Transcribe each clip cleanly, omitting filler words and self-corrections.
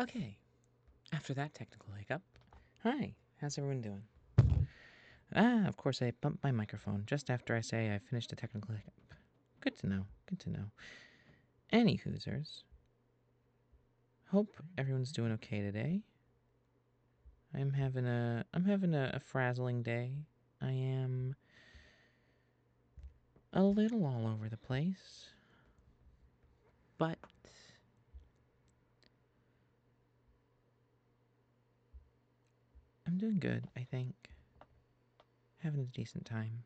Okay, after that technical hiccup, hi, how's everyone doing? Of course I bumped my microphone just after I say I finished a technical hiccup. Good to know, good to know. Any Hoosers, hope everyone's doing okay today. I'm having a frazzling day. I am a little all over the place, but I'm doing good, I think. Having a decent time.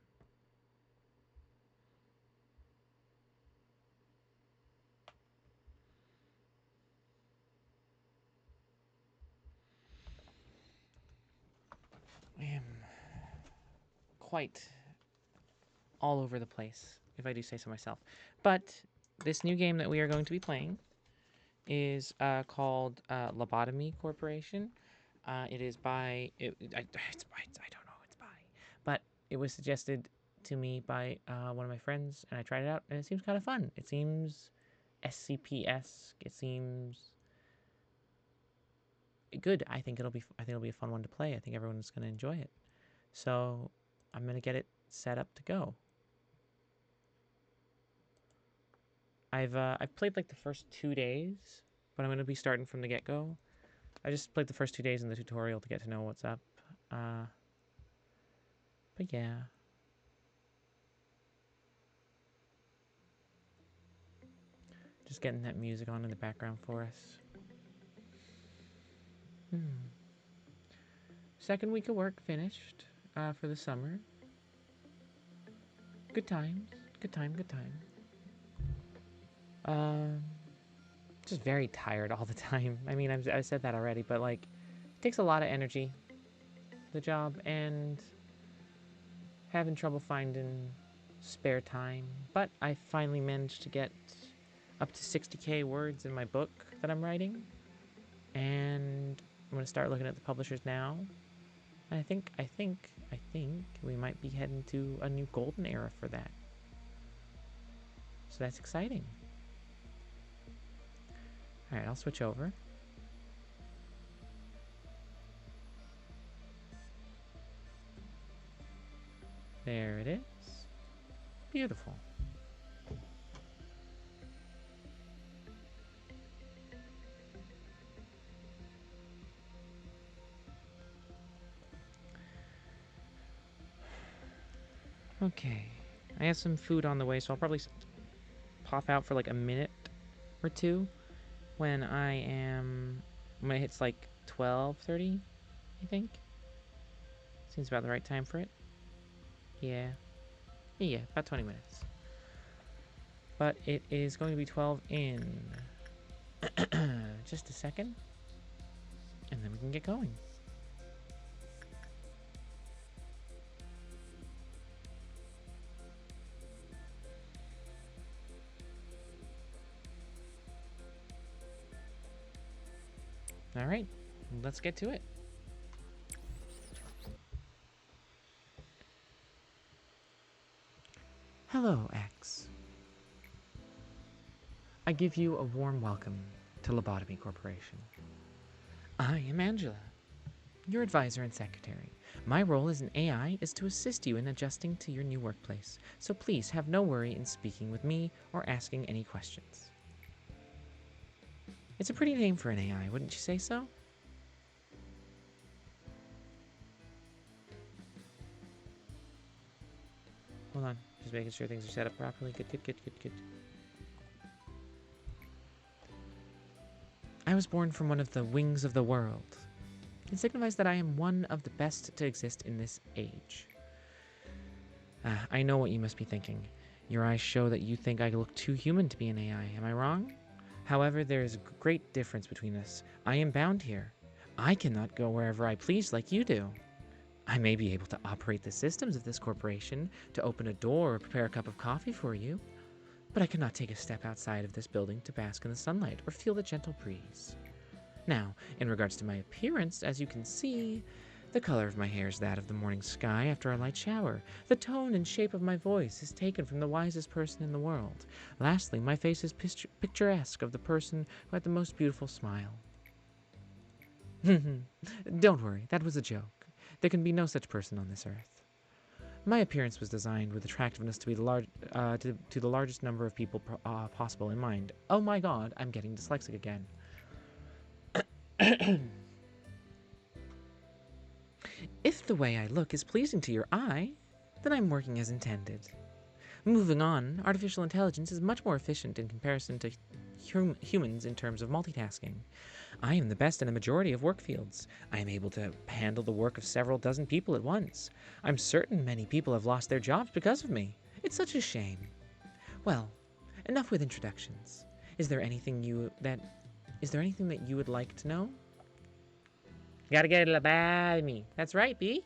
I am quite all over the place, if I do say so myself. But this new game that we are going to be playing is called Lobotomy Corporation. It is by I don't know who it's by, but it was suggested to me by one of my friends, and I tried it out, and it seems kind of fun. It seems SCP-esque. It seems good. I think it'll be a fun one to play. I think everyone's going to enjoy it. So I'm going to get it set up to go. I've played like the first 2 days, but I'm going to be starting from the get-go. I just played the first 2 days in the tutorial to get to know what's up. But yeah. Just getting that music on in the background for us. Second week of work finished for the summer. Good times. Good time. Just very tired all the time. I mean, I said that already, but like, it takes a lot of energy, the job, and having trouble finding spare time. But I finally managed to get up to 60k words in my book that I'm writing, and I'm going to start looking at the publishers now. And I think we might be heading to a new golden era for that. So that's exciting. All right, I'll switch over. There it is. Beautiful. Okay. I have some food on the way, so I'll probably pop out for like a minute or two when it hits like 12:30, I think. Seems about the right time for it. Yeah, about 20 minutes. But it is going to be 12 in just a second, and then we can get going. All right, let's get to it. Hello, X. I give you a warm welcome to Lobotomy Corporation. I am Angela, your advisor and secretary. My role as an AI is to assist you in adjusting to your new workplace, so please have no worry in speaking with me or asking any questions. It's a pretty name for an AI, wouldn't you say so? Hold on, just making sure things are set up properly. Good. I was born from one of the wings of the world. It signifies that I am one of the best to exist in this age. I know what you must be thinking. Your eyes show that you think I look too human to be an AI. Am I wrong? However, there is a great difference between us. I am bound here. I cannot go wherever I please like you do. I may be able to operate the systems of this corporation, to open a door or prepare a cup of coffee for you, but I cannot take a step outside of this building to bask in the sunlight or feel the gentle breeze. Now, in regards to my appearance, as you can see, the color of my hair is that of the morning sky after a light shower. The tone and shape of my voice is taken from the wisest person in the world. Lastly, my face is picturesque of the person who had the most beautiful smile. Don't worry, that was a joke. There can be no such person on this earth. My appearance was designed with attractiveness to be to the largest number of people possible in mind. Oh my god, I'm getting dyslexic again. If the way I look is pleasing to your eye, then I'm working as intended. Moving on, artificial intelligence is much more efficient in comparison to humans in terms of multitasking. I am the best in a majority of work fields. I am able to handle the work of several dozen people at once. I'm certain many people have lost their jobs because of me. It's such a shame. Well, enough with introductions. Is there anything that you would like to know? Gotta get it about me. That's right, B.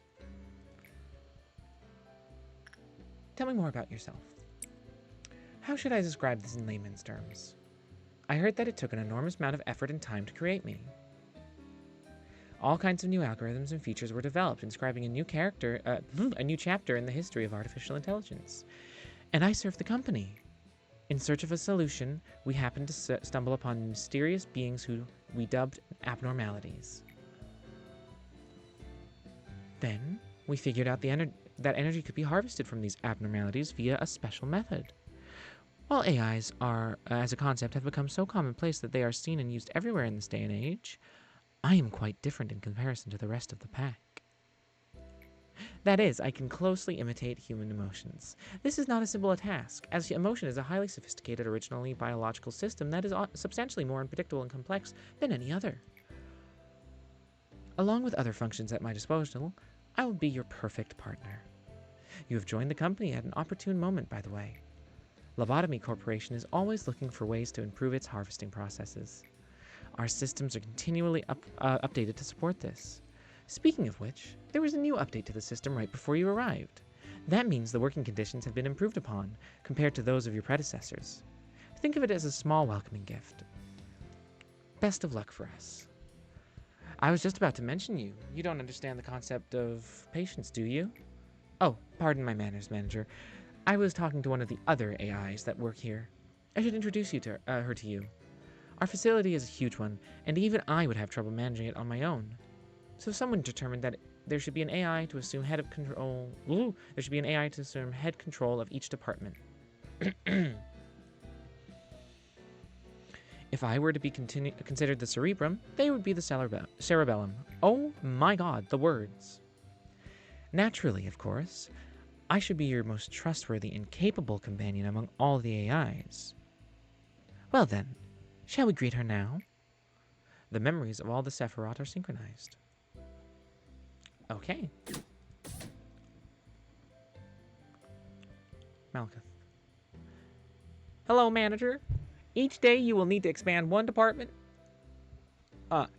Tell me more about yourself. How should I describe this in layman's terms? I heard that it took an enormous amount of effort and time to create me. All kinds of new algorithms and features were developed, inscribing a new chapter in the history of artificial intelligence. And I serve the company. In search of a solution, we happened to stumble upon mysterious beings who we dubbed abnormalities. Then, we figured out that energy could be harvested from these abnormalities via a special method. While AIs as a concept, have become so commonplace that they are seen and used everywhere in this day and age, I am quite different in comparison to the rest of the pack. That is, I can closely imitate human emotions. This is not as simple a task, as emotion is a highly sophisticated, originally biological system that is substantially more unpredictable and complex than any other. Along with other functions at my disposal, I will be your perfect partner. You have joined the company at an opportune moment, by the way. LOB Corporation is always looking for ways to improve its harvesting processes. Our systems are continually updated to support this. Speaking of which, there was a new update to the system right before you arrived. That means the working conditions have been improved upon, compared to those of your predecessors. Think of it as a small welcoming gift. Best of luck for us. I was just about to mention you. You don't understand the concept of patience, do you? Oh, pardon my manners, manager. I was talking to one of the other AIs that work here. I should introduce her to you. Our facility is a huge one, and even I would have trouble managing it on my own. So someone determined that there should be an AI to assume head control of each department. If I were to be considered the cerebrum, they would be the cerebellum. Oh my god, the words. Naturally, of course, I should be your most trustworthy and capable companion among all the AIs. Well then, shall we greet her now? The memories of all the Sephiroth are synchronized. Okay. Malkuth. Hello, manager. Each day you will need to expand one department. Are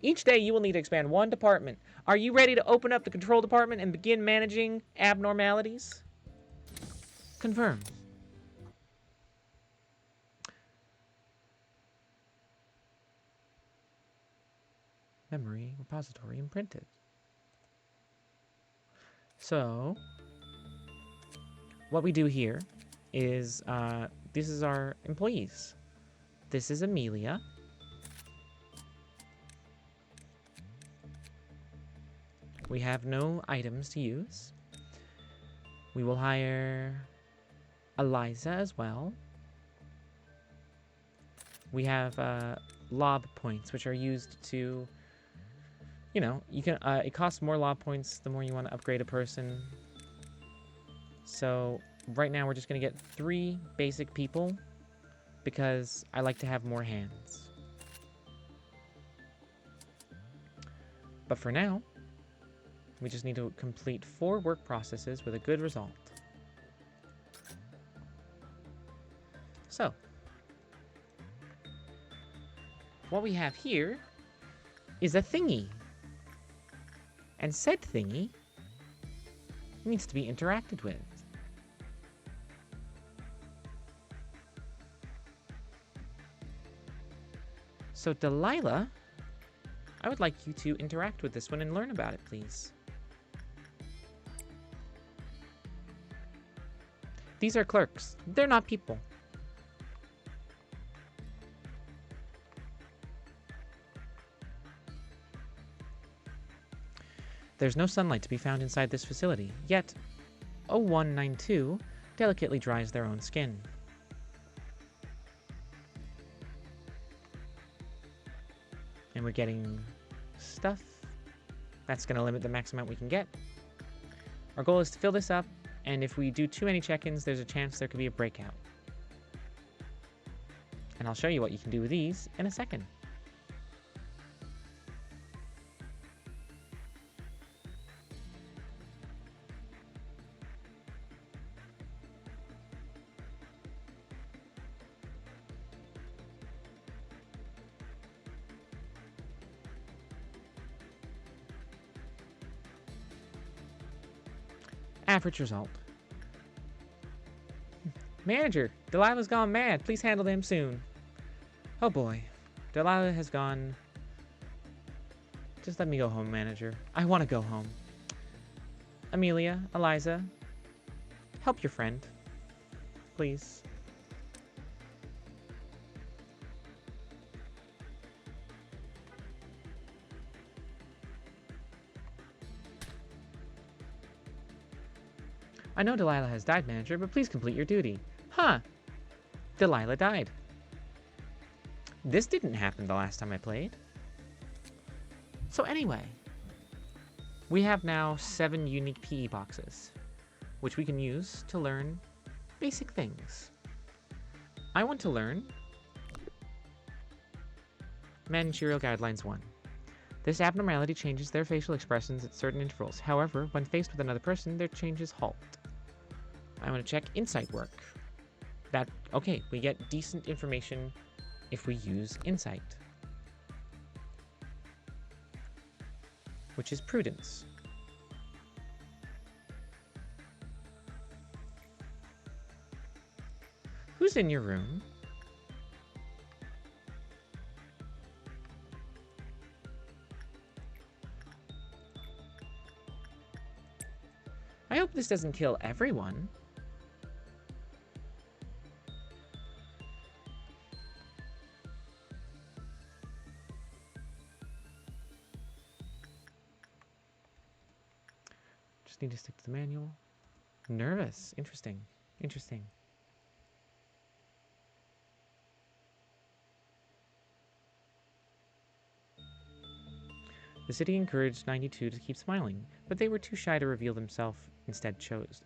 you ready to open up the control department and begin managing abnormalities? Confirmed. Memory repository imprinted. So, what we do here is, this is our employees. This is Amelia. We have no items to use. We will hire Eliza as well. We have LOB points, which are used to, you know, you can. It costs more LOB points the more you want to upgrade a person. So right now we're just gonna get 3 basic people because I like to have more hands. But for now, we just need to complete 4 work processes with a good result. So, what we have here is a thingy. And said thingy needs to be interacted with. So Delilah, I would like you to interact with this one and learn about it, please. These are clerks. They're not people. There's no sunlight to be found inside this facility, yet 0192 delicately dries their own skin. And we're getting stuff. That's going to limit the max amount we can get. Our goal is to fill this up, and if we do too many check-ins, there's a chance there could be a breakout. And I'll show you what you can do with these in a second. Average result. Manager, Delilah's gone mad. Please handle them soon. Oh boy. Delilah has gone. Just let me go home, manager. I want to go home. Amelia, Eliza, help your friend. Please. I know Delilah has died, manager, but please complete your duty. Huh. Delilah died. This didn't happen the last time I played. So anyway, we have now 7 unique PE boxes, which we can use to learn basic things. I want to learn Managerial Guidelines 1. This abnormality changes their facial expressions at certain intervals. However, when faced with another person, their changes halt. I want to check insight work. Okay, we get decent information if we use insight, which is prudence. Who's in your room? I hope this doesn't kill everyone. Just need to stick to the manual. Nervous. Interesting. Interesting. The city encouraged 92 to keep smiling, but they were too shy to reveal themselves. Instead chose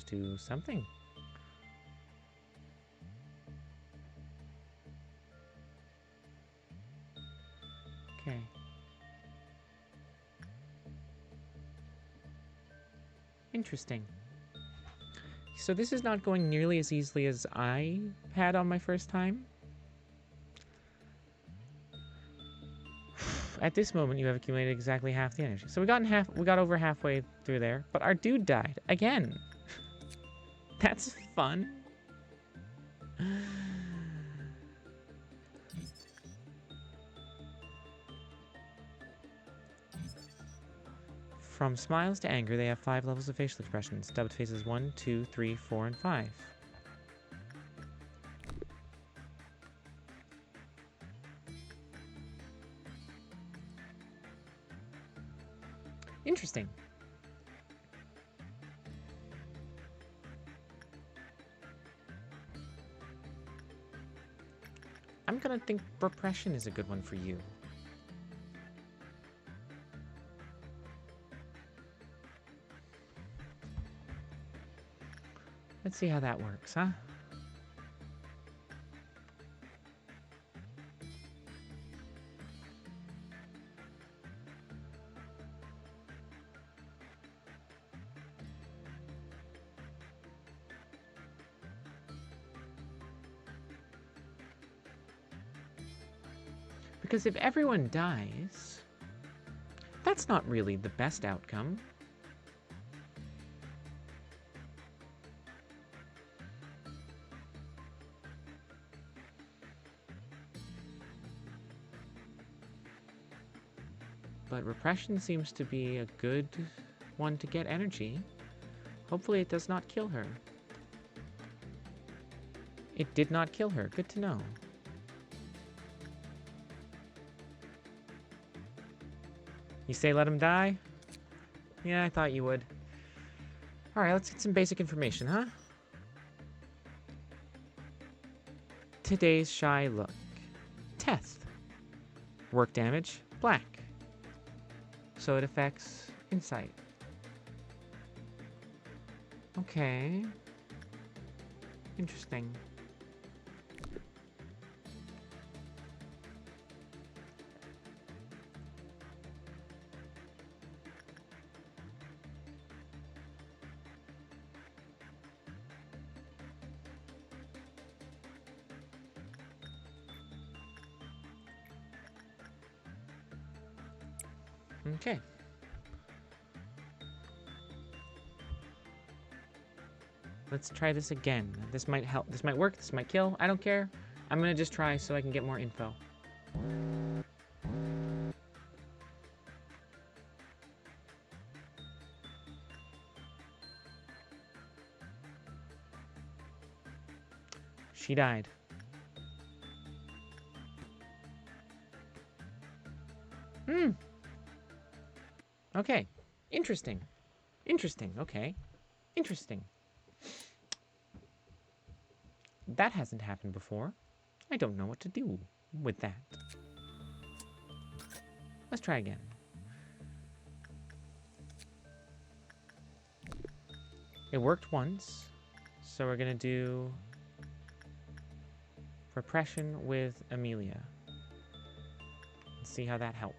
to something. Okay. Interesting. So this is not going nearly as easily as I had on my first time. At this moment, you have accumulated exactly half the energy. So we got over halfway through there, but our dude died again. That's fun. From smiles to anger, they have 5 levels of facial expressions. Dubbed faces 1, 2, 3, 4, and 5. Interesting. I'm gonna think repression is a good one for you. Let's see how that works, huh? Because if everyone dies, that's not really the best outcome. But repression seems to be a good one to get energy. Hopefully it does not kill her. It did not kill her. Good to know. You say let him die? Yeah, I thought you would. Alright, let's get some basic information, huh? Today's shy look. Test. Work damage, black. So it affects insight. Okay. Interesting. Okay. Let's try this again. This might help. This might work. This might kill. I don't care. I'm gonna just try so I can get more info. She died. Hmm. Okay. Interesting. Interesting. Okay. Interesting. That hasn't happened before. I don't know what to do with that. Let's try again. It worked once, so we're gonna do repression with Amelia. Let's see how that helps.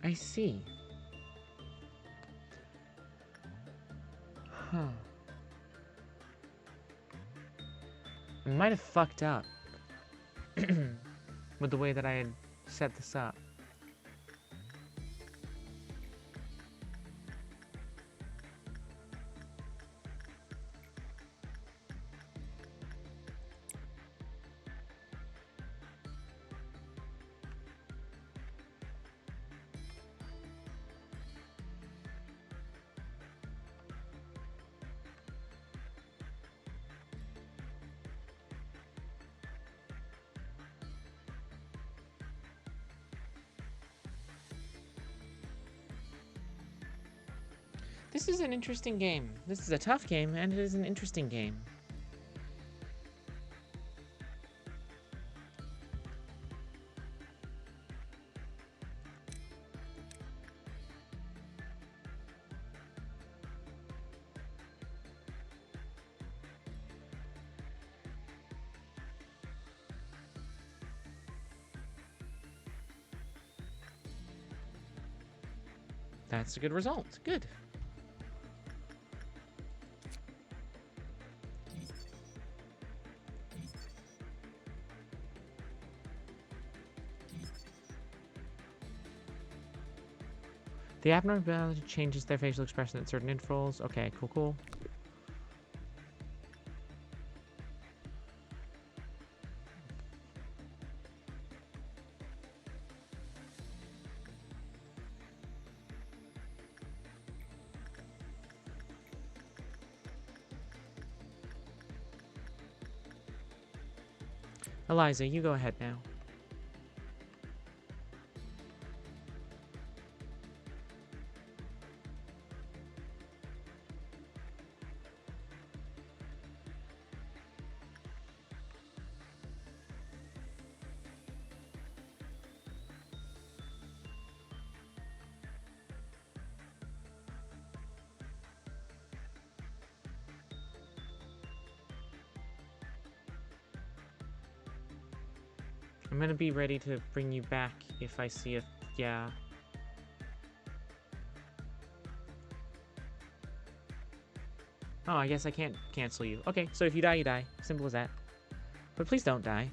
I see. Huh. I might have fucked up with the way that I had set this up. This is an interesting game. This is a tough game, and it is an interesting game. That's a good result. Good. The abnormality changes their facial expression at certain intervals. Okay, cool, cool. Eliza, you go ahead now. I'm gonna be ready to bring you back if I see a... yeah. Oh, I guess I can't cancel you. Okay, so if you die, you die. Simple as that. But please don't die.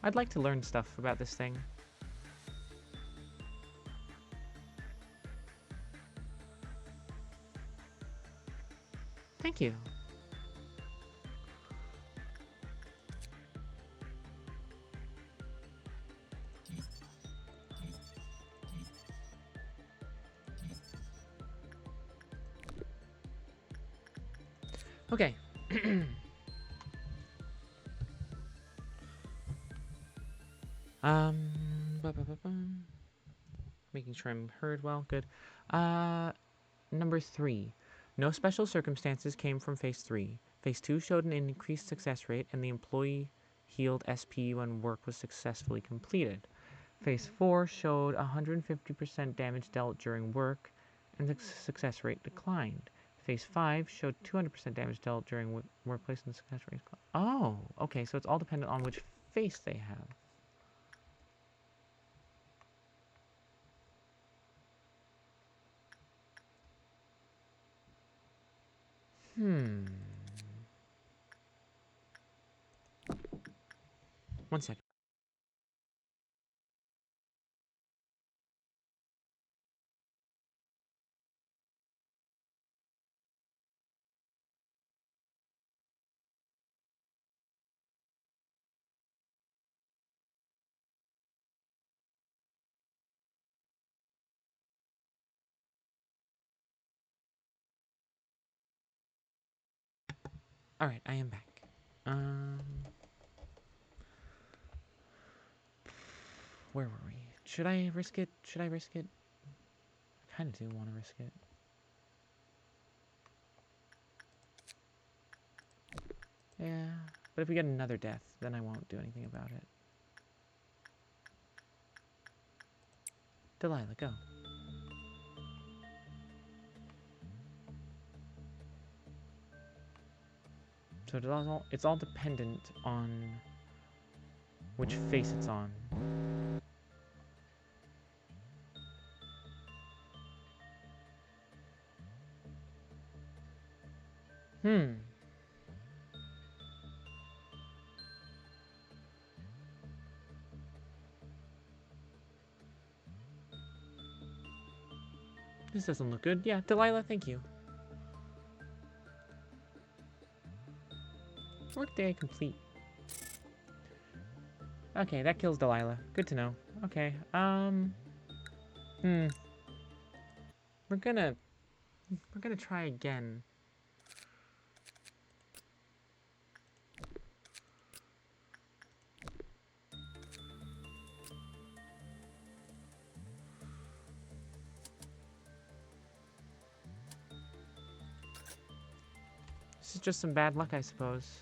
I'd like to learn stuff about this thing. Thank you. Okay. Ba-ba-ba-bum. Making sure I'm heard well. Good. Number 3. No special circumstances came from Phase 3. Phase 2 showed an increased success rate, and the employee healed SP when work was successfully completed. Phase 4 showed 150% damage dealt during work, and the success rate declined. Phase 5 showed 200% damage dealt during workplace, and the success rate declined. Oh, okay, so it's all dependent on which face they have. One second. Alright, I am back. Where were we? Should I risk it? Should I risk it? I kind of do want to risk it. Yeah, but if we get another death, then I won't do anything about it. Delilah, go. So it's all dependent on which face it's on. This doesn't look good. Yeah, Delilah, thank you. Workday complete. Okay, that kills Delilah. Good to know. Okay, We're gonna try again. This is just some bad luck, I suppose.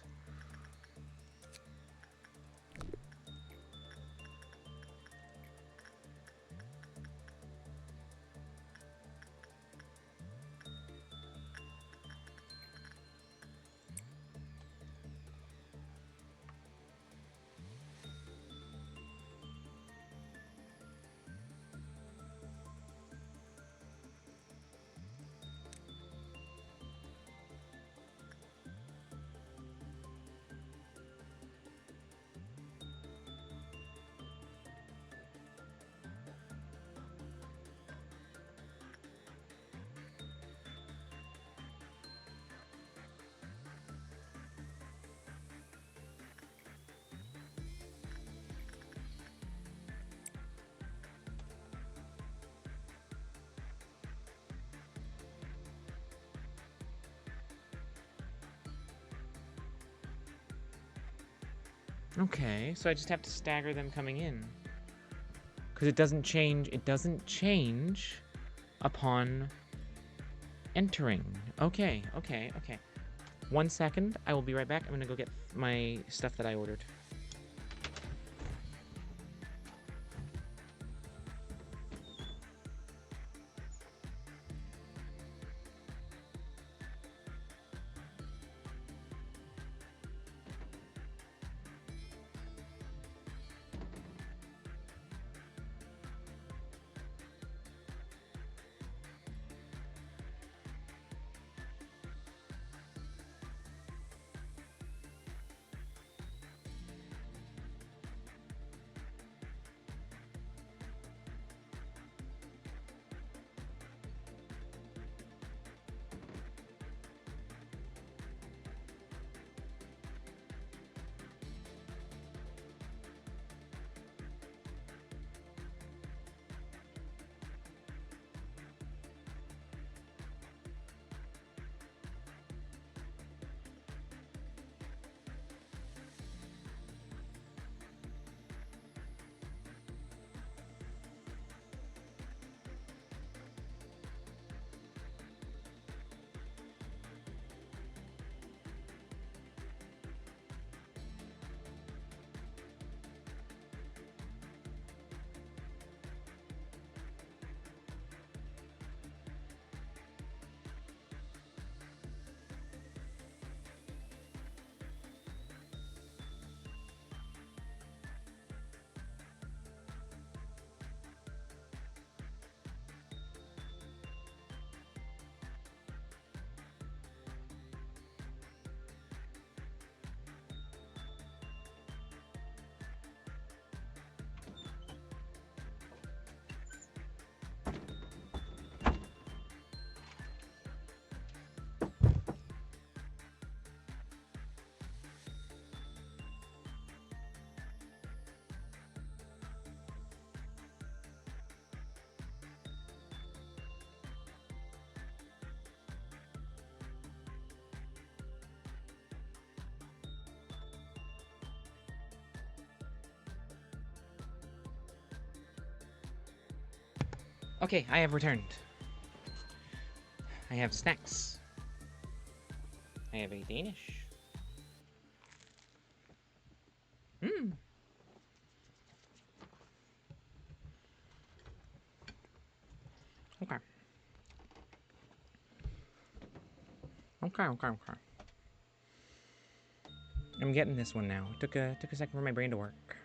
Okay, so I just have to stagger them coming in. Because it doesn't change upon entering. Okay. 1 second, I will be right back. I'm gonna go get my stuff that I ordered. Okay, I have returned. I have snacks. I have a Danish. Mmm. Okay. Okay. I'm getting this one now. It took a second for my brain to work.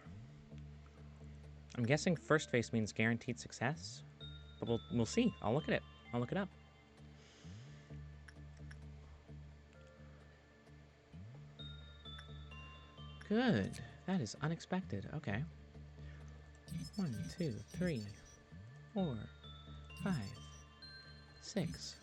I'm guessing first face means guaranteed success, but we'll see. I'll look at it. I'll look it up. Good. That is unexpected. Okay. 1, 2, 3, 4, 5, 6.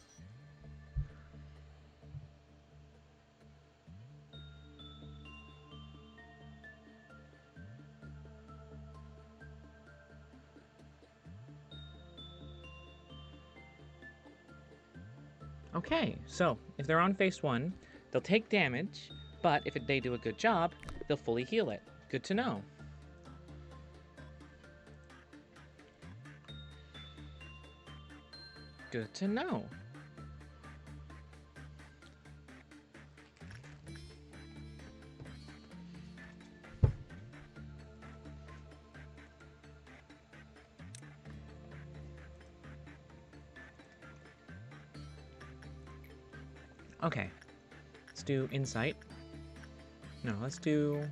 Okay, so if they're on phase 1, they'll take damage, but if they do a good job, they'll fully heal it. Good to know. Good to know. Okay, let's do insight. No, let's do...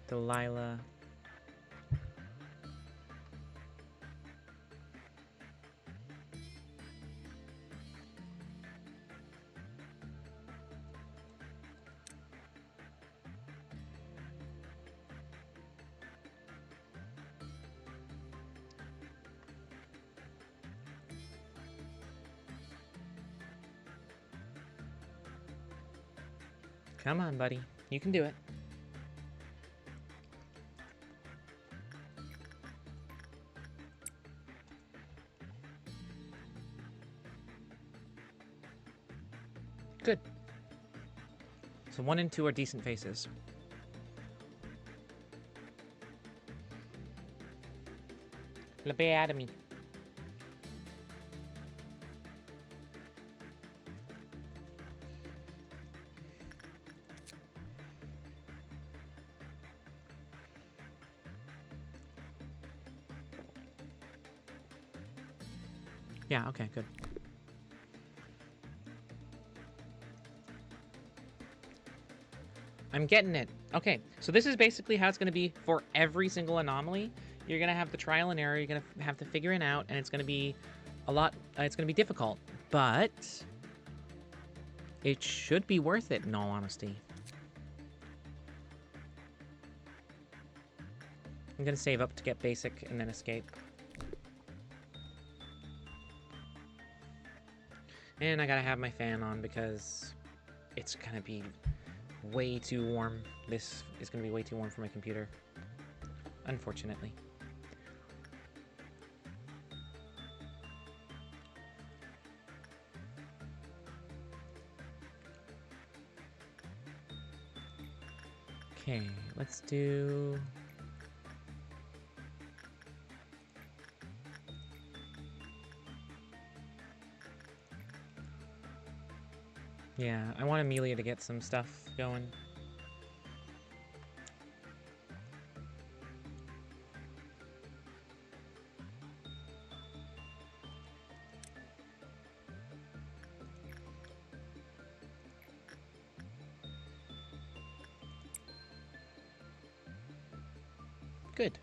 Delilah. Come on, buddy. You can do it. Good. So 1 and 2 are decent faces. Lobotomy. Yeah, okay, good. I'm getting it. Okay, so this is basically how it's going to be for every single anomaly. You're going to have the trial and error. You're going to have to figure it out, and it's going to be a lot... it's going to be difficult, but it should be worth it, in all honesty. I'm going to save up to get basic and then escape. And I gotta have my fan on because it's gonna be way too warm. This is gonna be way too warm for my computer, unfortunately. Okay, let's do... Yeah, I want Amelia to get some stuff going. Good.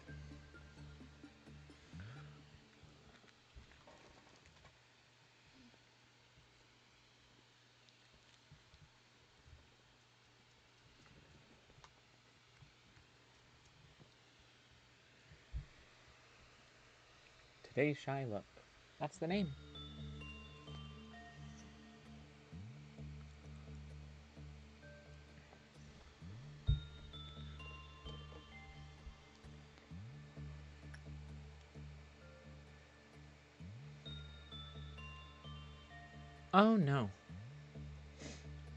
Today's Shy Look. That's the name. Oh no.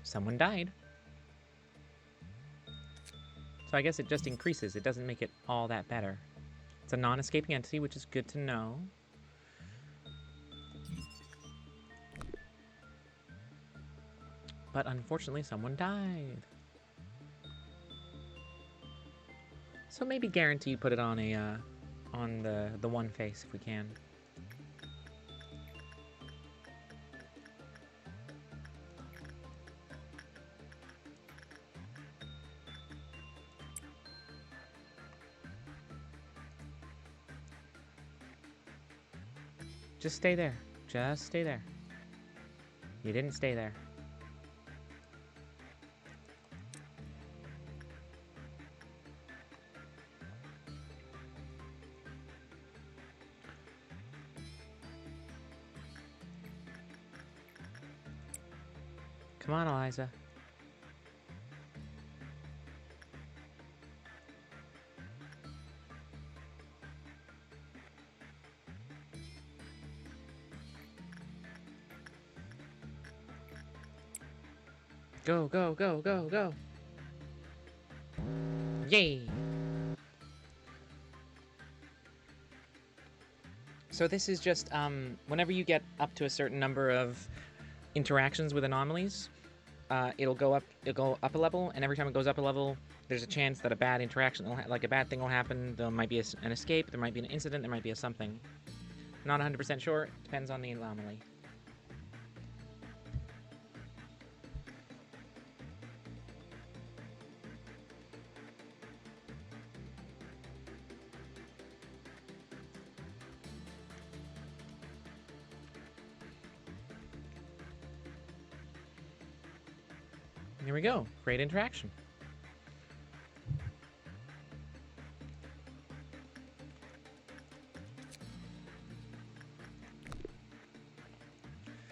Someone died. So I guess it just increases. It doesn't make it all that better. It's a non-escaping entity, which is good to know. But unfortunately, someone died. So maybe guarantee put it on a on the one face if we can. Just stay there. Just stay there. You didn't stay there. Come on, Eliza. Go, go, go, go, go. Yay! So this is just, whenever you get up to a certain number of interactions with anomalies, it'll go up a level, and every time it goes up a level, there's a chance that a bad interaction, like a bad thing will happen. There might be an escape, there might be an incident, there might be a something. Not 100% sure, depends on the anomaly. Here we go. Great interaction.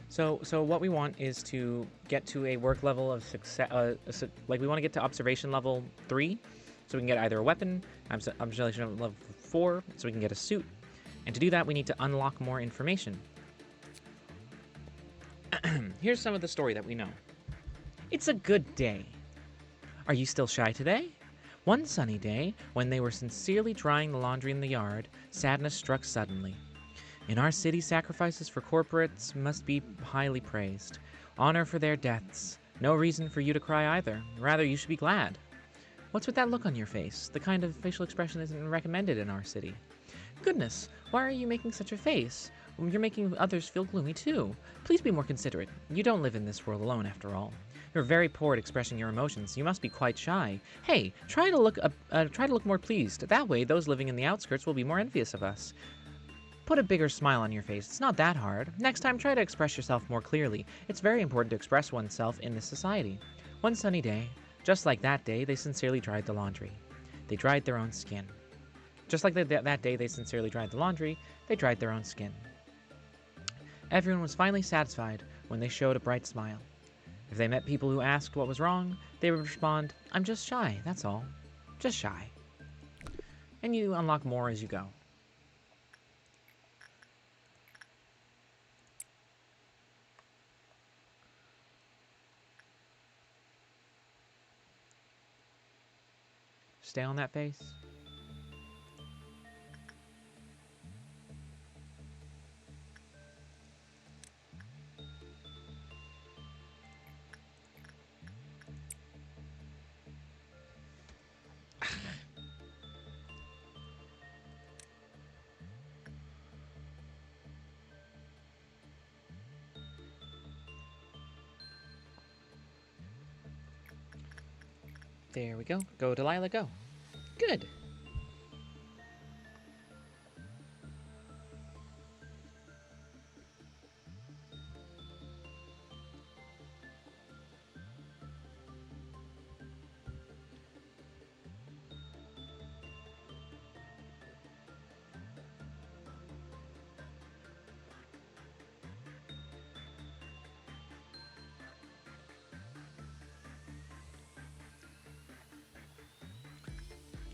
So what we want is to get to a work level of success. Like we want to get to observation level 3, so we can get either a weapon, observation level 4, so we can get a suit. And to do that, we need to unlock more information. Here's some of the story that we know. It's a good day. Are you still shy today? One sunny day, when they were sincerely drying the laundry in the yard, sadness struck suddenly. In our city, sacrifices for corporates must be highly praised. Honor for their deaths. No reason for you to cry either. Rather, you should be glad. What's with that look on your face? The kind of facial expression isn't recommended in our city. Goodness, why are you making such a face? You're making others feel gloomy too. Please be more considerate. You don't live in this world alone, after all. You're very poor at expressing your emotions. You must be quite shy. Hey, try to look more pleased. That way, those living in the outskirts will be more envious of us. Put a bigger smile on your face. It's not that hard. Next time, try to express yourself more clearly. It's very important to express oneself in this society. One sunny day, just like that day, they sincerely dried the laundry. They dried their own skin. Just like that day they sincerely dried the laundry, they dried their own skin. Everyone was finally satisfied when they showed a bright smile. If they met people who asked what was wrong, they would respond, "I'm just shy, that's all. Just shy." And you unlock more as you go. Stay on that face. There we go. Go, Delilah, go. Good.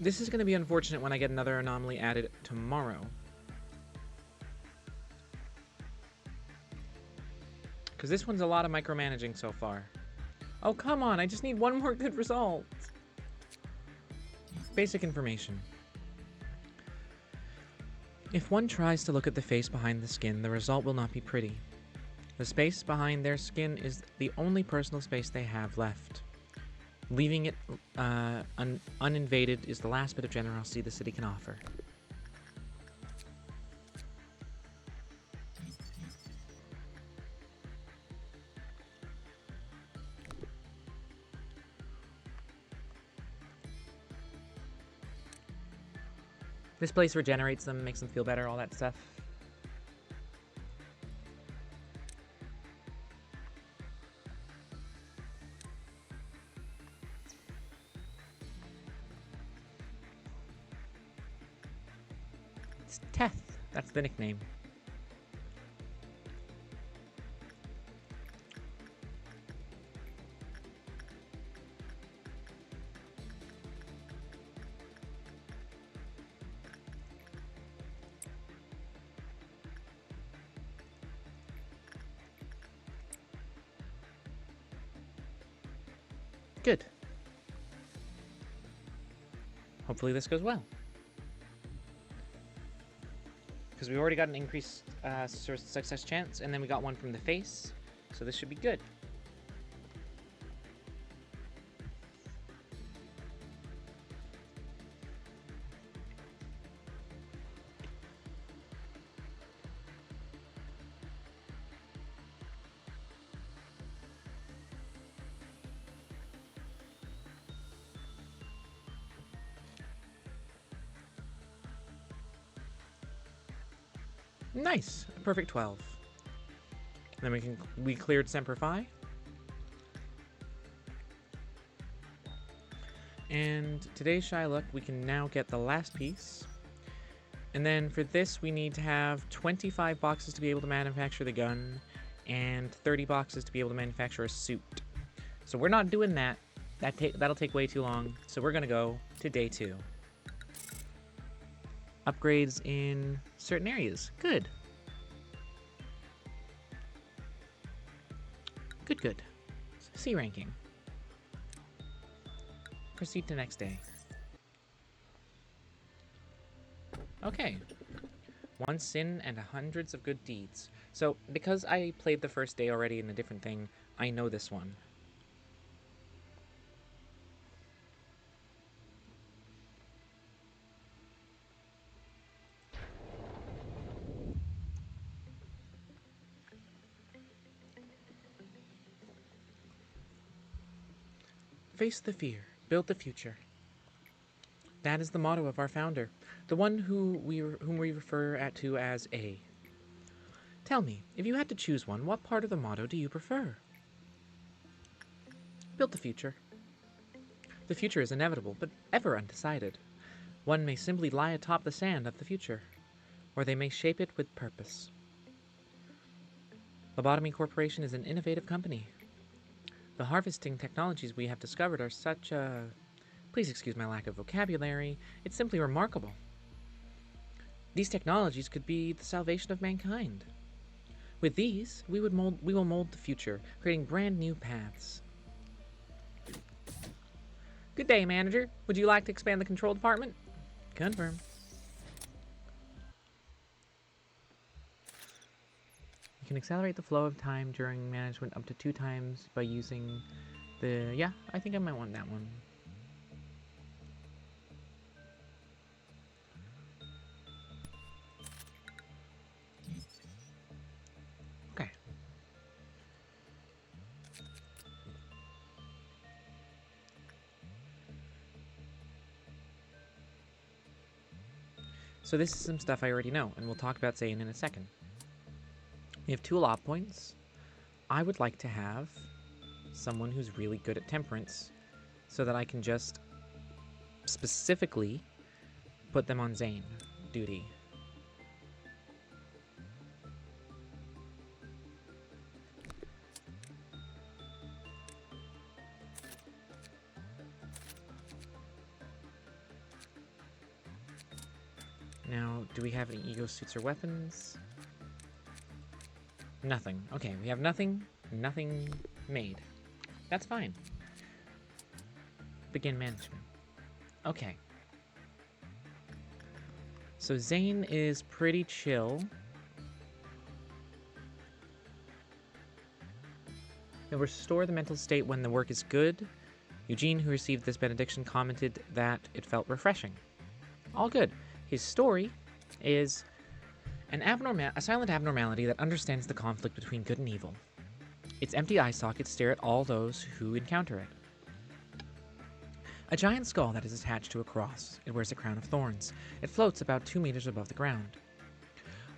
This is going to be unfortunate when I get another anomaly added tomorrow. Because this one's a lot of micromanaging so far. Oh, come on, I just need one more good result. basic information. If one tries to look at the face behind the skin, the result will not be pretty. The space behind their skin is the only personal space they have left. Leaving it uninvaded is the last bit of generosity the city can offer. This place regenerates them, makes them feel better, all that stuff. It's Teth. That's the nickname. Good. Hopefully this goes well. Because we already got an increased success chance, and then we got one from the face, so this should be good. Nice, a perfect 12. Then we cleared Semper Fi. And today's Shy Luck, we can now get the last piece. And then for this, we need to have 25 boxes to be able to manufacture the gun, and 30 boxes to be able to manufacture a suit. So we're not doing that. That'll take way too long. So we're gonna go to day 2. Upgrades in certain areas. Good. Good. C ranking. Proceed to next day. Okay. 1 sin and hundreds of good deeds. So, because I played the first day already in a different thing, I know this one. Face the fear, build the future. That is the motto of our founder, the one whom we refer to as A. Tell me, if you had to choose one, what part of the motto do you prefer? Build the future. The future is inevitable, but ever undecided. One may simply lie atop the sand of the future, or they may shape it with purpose. LOB Corporation is an innovative company. The harvesting technologies we have discovered are such please excuse my lack of vocabulary, it's simply remarkable. These technologies could be the salvation of mankind. With these, we will mold the future, creating brand new paths. Good day, manager. Would you like to expand the control department? Confirm. You can accelerate the flow of time during management up to 2 times by using the... Yeah, I think I might want that one. Okay. So this is some stuff I already know, and we'll talk about Zane in a second. We have 2 LOB points. I would like to have someone who's really good at temperance so that I can just specifically put them on Zane duty. Now, do we have any ego suits or weapons? Nothing. Okay, we have nothing made. That's fine. Begin management. Okay. So Zane is pretty chill. He'll restore the mental state when the work is good. Eugene, who received this benediction, commented that it felt refreshing. All good. His story is a silent abnormality that understands the conflict between good and evil. Its empty eye sockets stare at all those who encounter it. A giant skull that is attached to a cross. It wears a crown of thorns. It floats about 2 meters above the ground.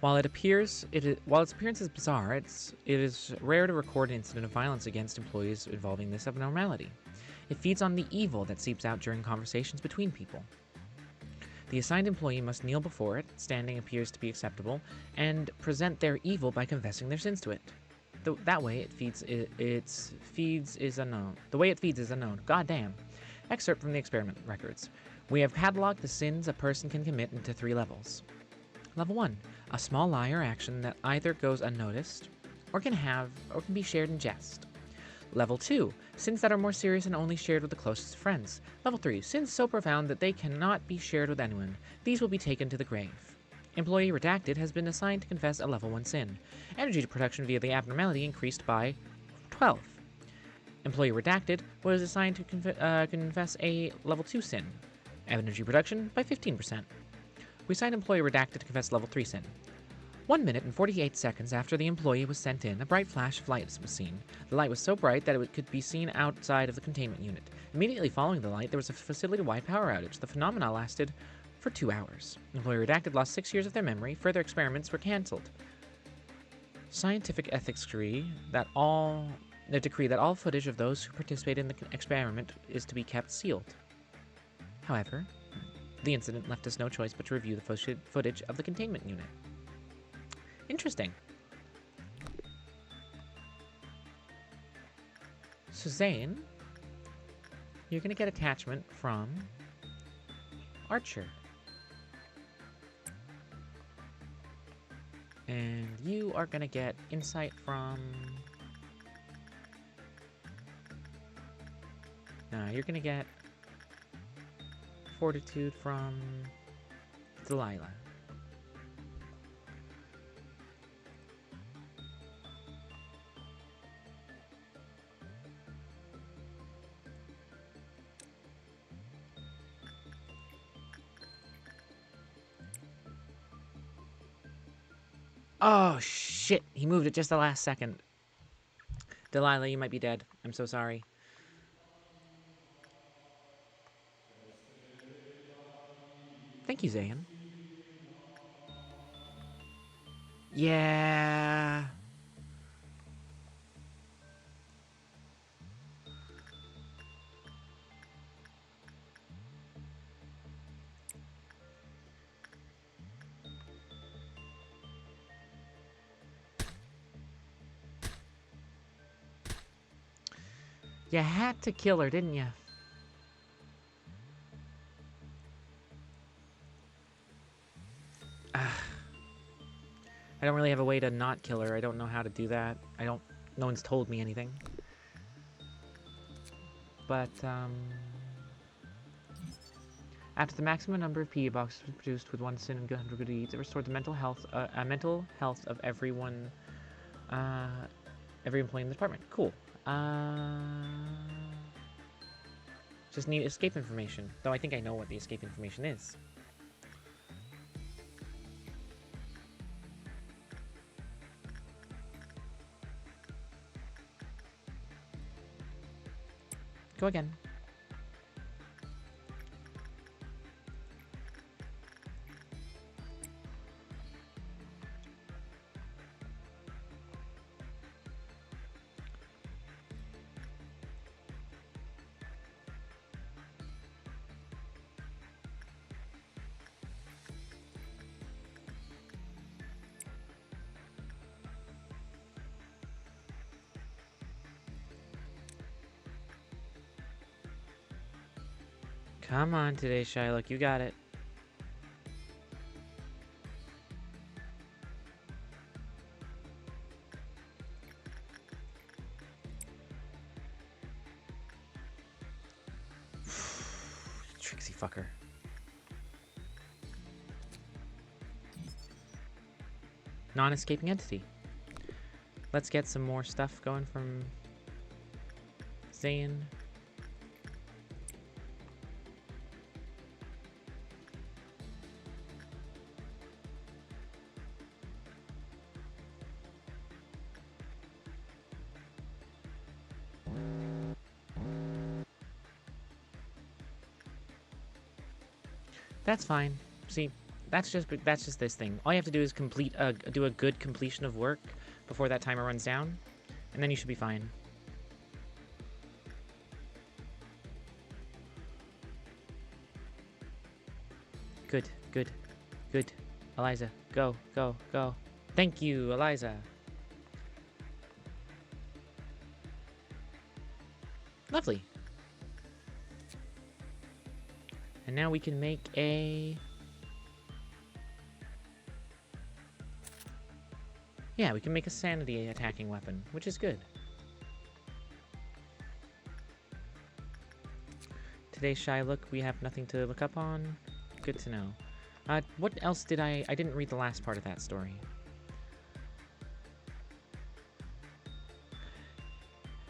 While its appearance is bizarre, it is rare to record an incident of violence against employees involving this abnormality. It feeds on the evil that seeps out during conversations between people. The assigned employee must kneel before it, standing appears to be acceptable, and present their evil by confessing their sins to it. That way it feeds is unknown. The way it feeds is unknown. God damn. Excerpt from the experiment records. We have cataloged the sins a person can commit into 3 levels. Level 1. A small lie or action that either goes unnoticed or can be shared in jest. Level 2. Sins that are more serious and only shared with the closest friends. Level 3. Sins so profound that they cannot be shared with anyone. These will be taken to the grave. Employee Redacted has been assigned to confess a Level 1 sin. Energy production via the abnormality increased by 12. Employee Redacted was assigned to confess a Level 2 sin. Energy production by 15%. We assigned Employee Redacted to confess Level 3 sin. 1 minute and 48 seconds after the employee was sent in, a bright flash of light was seen. The light was so bright that it could be seen outside of the containment unit. Immediately following the light, there was a facility-wide power outage. The phenomena lasted for 2 hours. Employee Redacted lost 6 years of their memory. Further experiments were cancelled. Scientific ethics decree that all footage of those who participated in the experiment is to be kept sealed. However, the incident left us no choice but to review the footage of the containment unit. Interesting. So Zane, you're going to get attachment from Archer. And you are going to get insight from... you're going to get fortitude from Delilah. Oh, shit. He moved it just the last second. Delilah, you might be dead. I'm so sorry. Thank you, Zayn. Yeah. You had to kill her, didn't you? I don't really have a way to not kill her. I don't know how to do that. No one's told me anything. But, after the maximum number of PE boxes was produced with 1 sin and 100 good deeds, it restored the mental health of everyone, every employee in the department. Cool. Just need escape information. Though I think I know what the escape information is. Go again. Come on today, Shylock. You got it. Tricksy fucker. non-escaping entity. Let's get some more stuff going from Zayn. That's fine. See, that's just this thing. All you have to do is do a good completion of work before that timer runs down, and then you should be fine. Good, good, good. Eliza, go, go, go. Thank you, Eliza. Lovely. And now we can make a... Yeah, we can make a sanity attacking weapon, which is good. Today's shy look, we have nothing to look up on. Good to know. What else did I didn't read the last part of that story.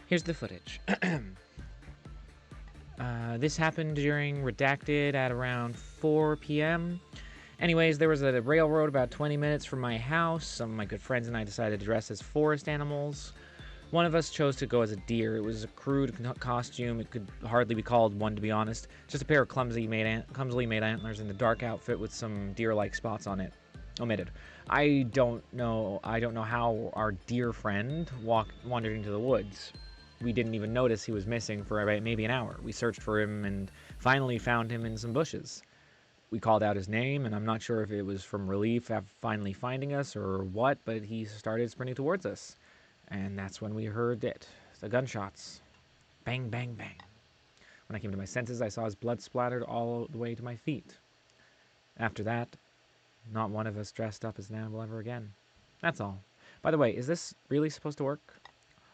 Here's the footage. This happened during Redacted at around 4 p.m. Anyways, there was a railroad about 20 minutes from my house. Some of my good friends and I decided to dress as forest animals. One of us chose to go as a deer. It was a crude costume. It could hardly be called one, to be honest. Just a pair of clumsily made antlers and a dark outfit with some deer-like spots on it. Omitted. I don't know how our deer friend wandered into the woods. We didn't even notice he was missing for about maybe an hour. We searched for him and finally found him in some bushes. We called out his name, and I'm not sure if it was from relief after finally finding us or what, but he started sprinting towards us. And that's when we heard it. The gunshots. Bang, bang, bang. When I came to my senses, I saw his blood splattered all the way to my feet. After that, not one of us dressed up as an animal ever again. That's all. By the way, is this really supposed to work?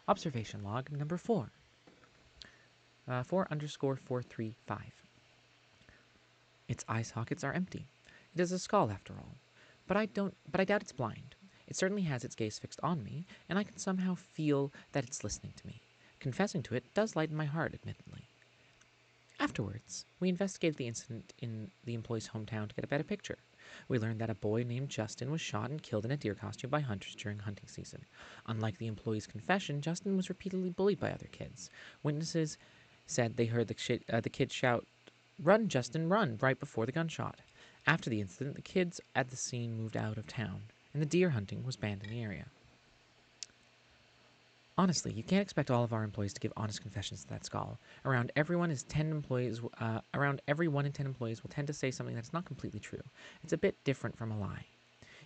Observation log number 4. 4_435. Its eye sockets are empty. It is a skull after all. But I doubt it's blind. It certainly has its gaze fixed on me, and I can somehow feel that it's listening to me. Confessing to it does lighten my heart, admittedly. Afterwards, we investigated the incident in the employee's hometown to get a better picture. We learned that a boy named Justin was shot and killed in a deer costume by hunters during hunting season. Unlike the employee's confession, Justin was repeatedly bullied by other kids. Witnesses said they heard the kid shout, "Run, Justin, run," right before the gunshot. After the incident, the kids at the scene moved out of town, and the deer hunting was banned in the area. Honestly, you can't expect all of our employees to give honest confessions to that skull. Around every one in 10 employees will tend to say something that's not completely true. It's a bit different from a lie.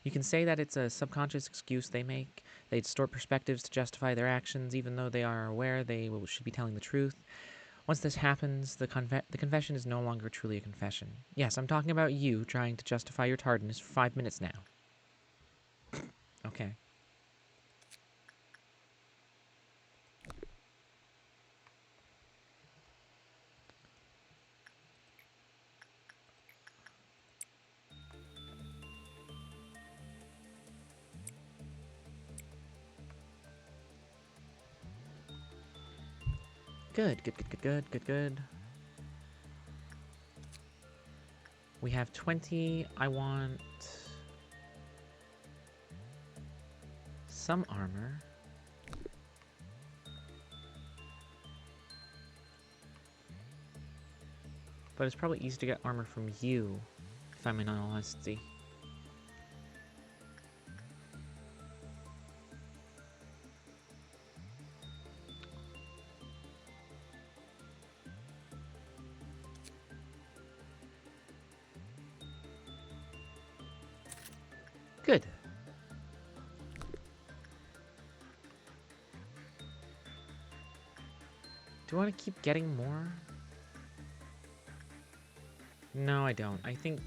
You can say that it's a subconscious excuse they make. They distort perspectives to justify their actions, even though they are aware they should be telling the truth. Once this happens, the confession is no longer truly a confession. Yes, I'm talking about you trying to justify your tardiness for 5 minutes now. Okay. Good. We have 20. I want some armor. But it's probably easy to get armor from you, if I'm in all honesty. Good. Do I want to keep getting more? No, I don't. I think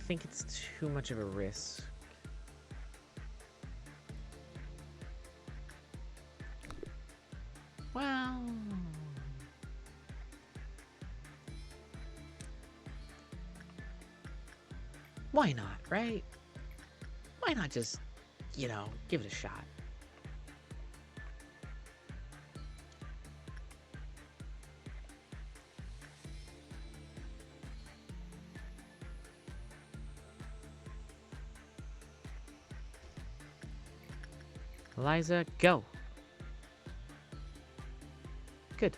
it's too much of a risk. Well, why not, right? why not just, give it a shot? Eliza, go. Good.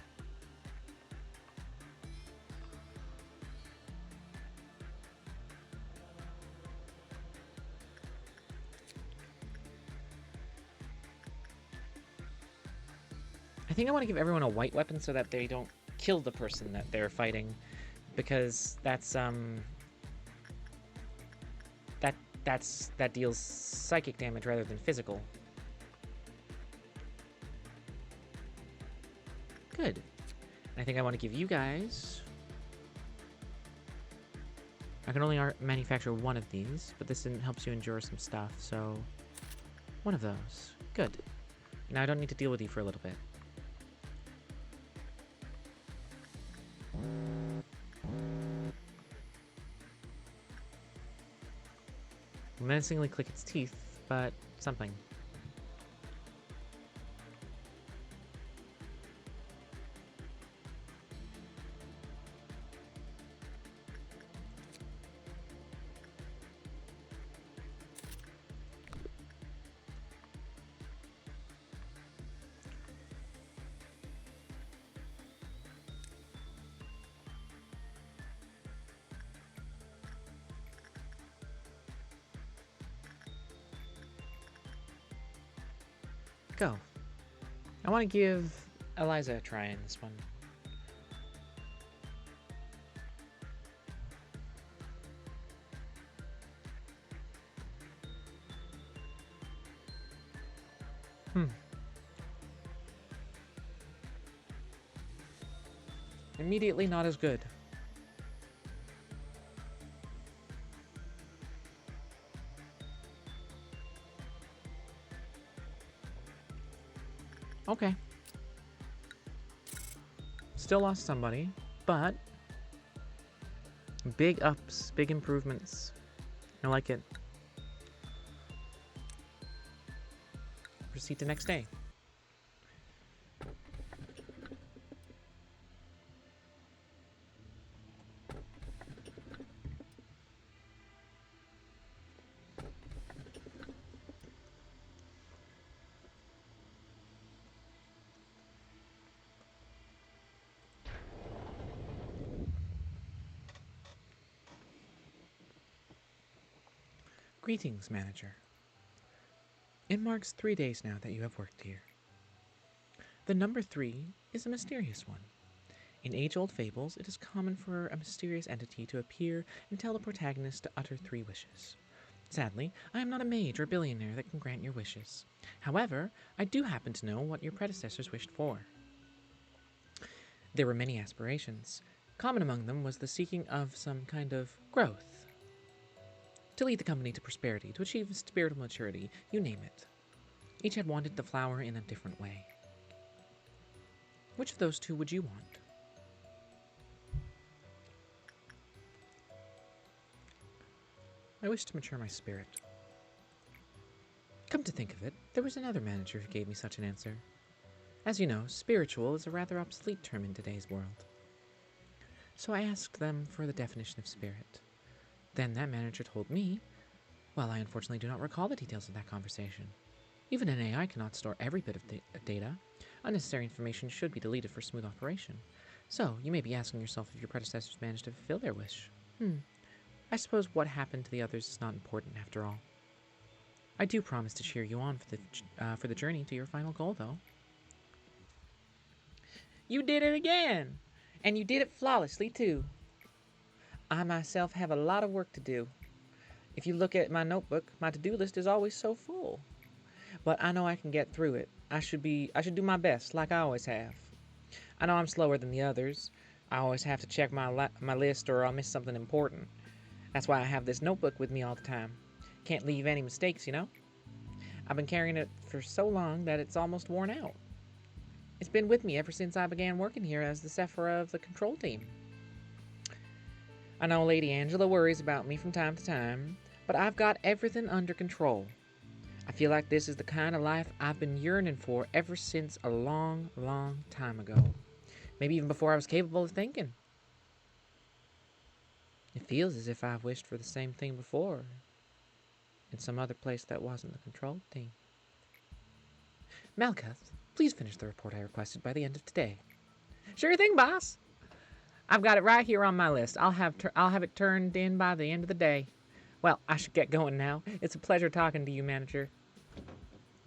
I think I want to give everyone a white weapon so that they don't kill the person that they're fighting, because that deals psychic damage rather than physical. Good. And I think I want to give you guys... I can only manufacture one of these, but this helps you endure some stuff, so... one of those. Good. Now I don't need to deal with you for a little bit. Menacingly click its teeth, but something. Go. I want to give Eliza a try in this one. Immediately not as good. Okay. Still lost somebody, but big ups, big improvements. I like it. Proceed to next day. Greetings, manager. It marks 3 days now that you have worked here. The number 3 is a mysterious one. In age-old fables, it is common for a mysterious entity to appear and tell the protagonist to utter 3 wishes. Sadly, I am not a mage or billionaire that can grant your wishes. However, I do happen to know what your predecessors wished for. There were many aspirations. Common among them was the seeking of some kind of growth. To lead the company to prosperity, to achieve spiritual maturity, you name it. Each had wanted the flower in a different way. Which of those 2 would you want? I wish to mature my spirit. Come to think of it, there was another manager who gave me such an answer. As you know, spiritual is a rather obsolete term in today's world. So I asked them for the definition of spirit. Then that manager told me, well, I unfortunately do not recall the details of that conversation. Even an AI cannot store every bit of data. Unnecessary information should be deleted for smooth operation. So, you may be asking yourself if your predecessors managed to fulfill their wish. I suppose what happened to the others is not important after all. I do promise to cheer you on for the journey to your final goal, though. You did it again! And you did it flawlessly, too. I myself have a lot of work to do. If you look at my notebook, my to-do list is always so full. But I know I can get through it. I should do my best, like I always have. I know I'm slower than the others. I always have to check my list or I'll miss something important. That's why I have this notebook with me all the time. Can't leave any mistakes, you know? I've been carrying it for so long that it's almost worn out. It's been with me ever since I began working here as the Sephira of the control team. I know Lady Angela worries about me from time to time, but I've got everything under control. I feel like this is the kind of life I've been yearning for ever since a long, long time ago. Maybe even before I was capable of thinking. It feels as if I've wished for the same thing before, in some other place that wasn't the control team. Malkuth, please finish the report I requested by the end of today. Sure thing, boss. I've got it right here on my list. I'll have it turned in by the end of the day. Well, I should get going now. It's a pleasure talking to you, manager.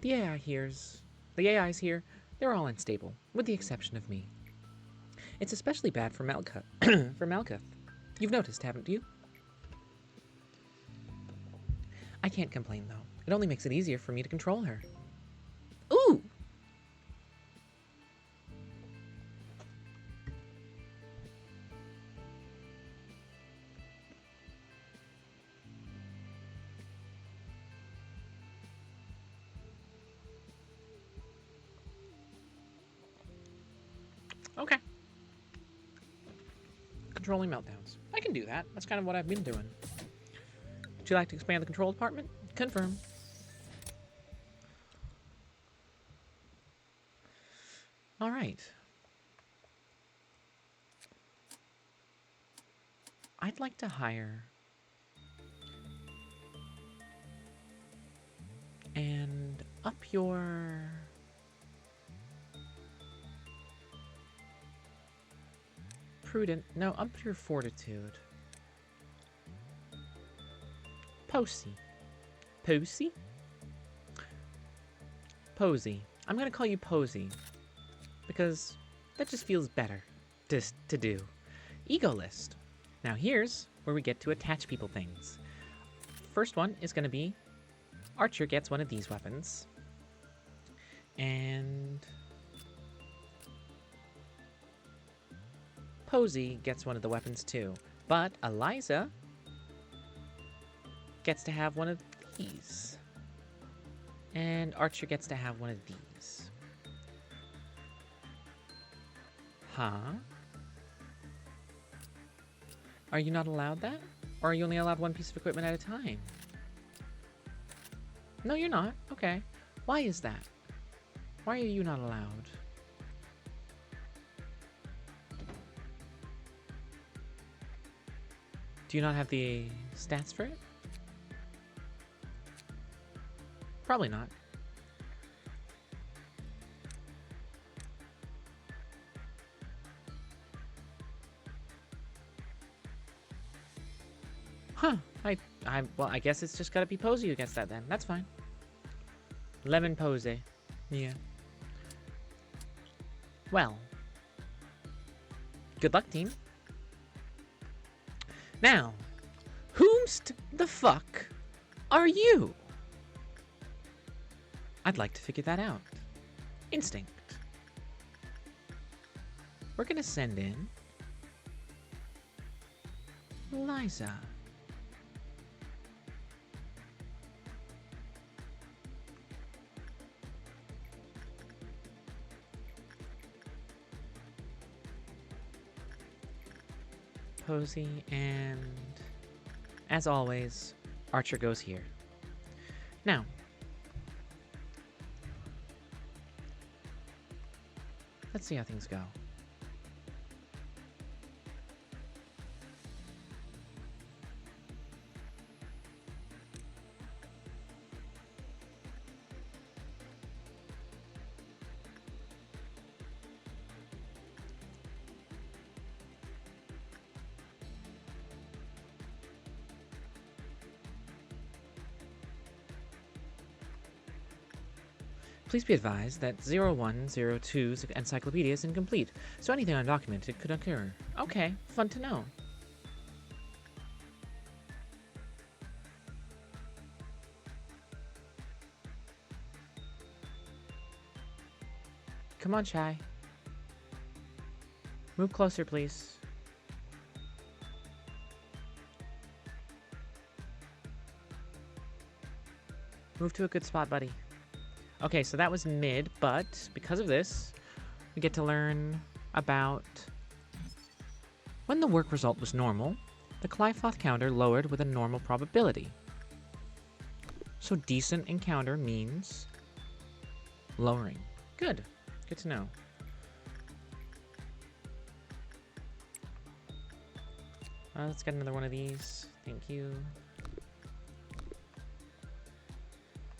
The AIs here, they're all unstable, with the exception of me. It's especially bad for Malkuth. for Malkuth. You've noticed, haven't you? I can't complain, though. It only makes it easier for me to control her. Ooh! Okay. Controlling meltdowns. I can do that. That's kind of what I've been doing. Would you like to expand the control department? Confirm. All right. I'd like to hire and up your prudent. No, up your fortitude. Posey. Posey? Posey. I'm gonna call you Posey. Because that just feels better to do. Ego list. Now here's where we get to attach people things. First one is gonna be Archer gets one of these weapons. And Posey gets one of the weapons too. But Eliza gets to have one of these. And Archer gets to have one of these. Huh? Are you not allowed that? Or are you only allowed one piece of equipment at a time? No, you're not. Okay. Why is that? Why are you not allowed? Do you not have the stats for it? Probably not. Huh. Well, I guess it's just gotta be Posey against that then. That's fine. Lemon Posey. Yeah. Well. Good luck, team. Now, whomst the fuck are you? I'd like to figure that out. Instinct. We're gonna send in Liza. Posey, and as always, Archer goes here. Now, let's see how things go. Please be advised that 0102's encyclopedia is incomplete, so anything undocumented could occur. Okay, fun to know. Come on, Chai. Move closer, please. Move to a good spot, buddy. Okay, so that was mid, but because of this, we get to learn about when the work result was normal, the Clyfoth counter lowered with a normal probability. So decent encounter means lowering. Good. Good to know. Let's get another one of these. Thank you.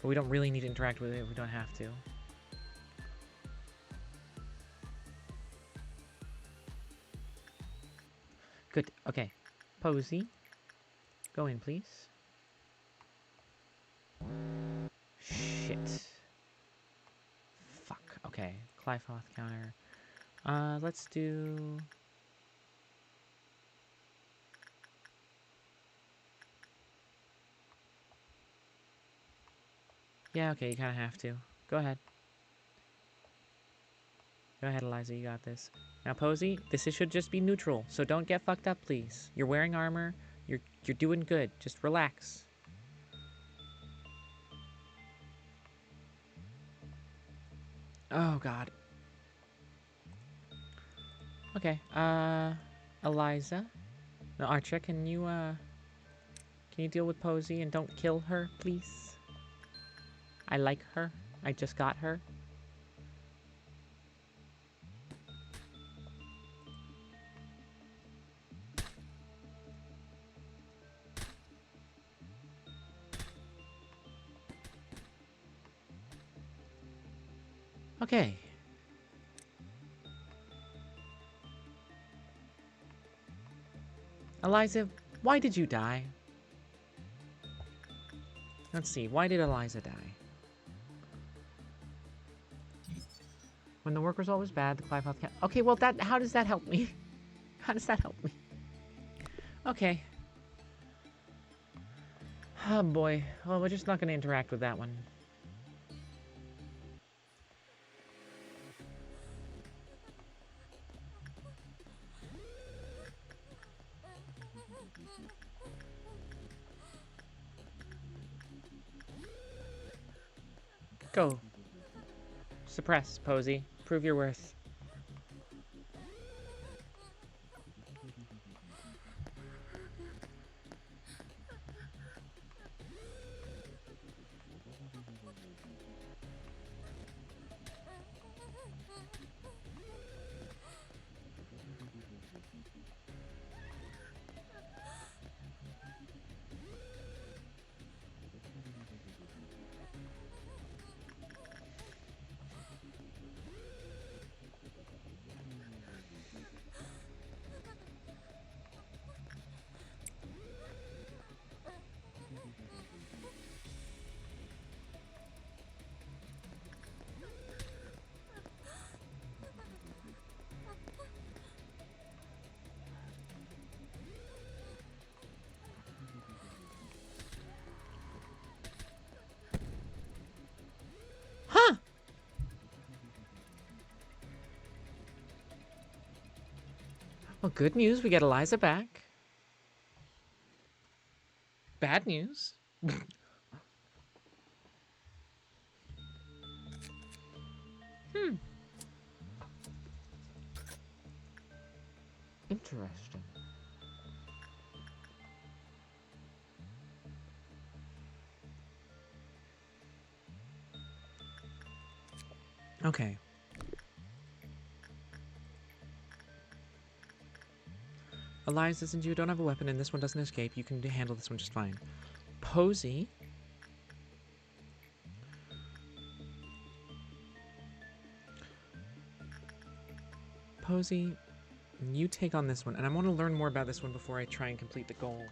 But we don't really need to interact with it if we don't have to. Good. Okay. Posey. Go in, please. Shit. Fuck. Okay. Clyfoth counter. Let's do... Yeah, okay, you kind of have to. Go ahead. Go ahead, Eliza, you got this. Now, Posey, this should just be neutral, so don't get fucked up, please. You're wearing armor. You're doing good. Just relax. Oh, God. Okay, Eliza? No, Archer, can you deal with Posey and don't kill her, please? I like her. I just got her. Okay. Eliza, why did you die? Let's see, why did Eliza die? When the work result was bad, the Clyfoth cat... Okay, well, how does that help me? How does that help me? Okay. Oh, boy. Well, we're just not going to interact with that one. Go. Suppress, Posey. Prove your worth. Huh! Well, good news. We get Eliza back. Bad news. Interesting. Okay. Eliza, since you don't have a weapon and this one doesn't escape, you can handle this one just fine. Posey. Posey, you take on this one, and I want to learn more about this one before I try and complete the goal.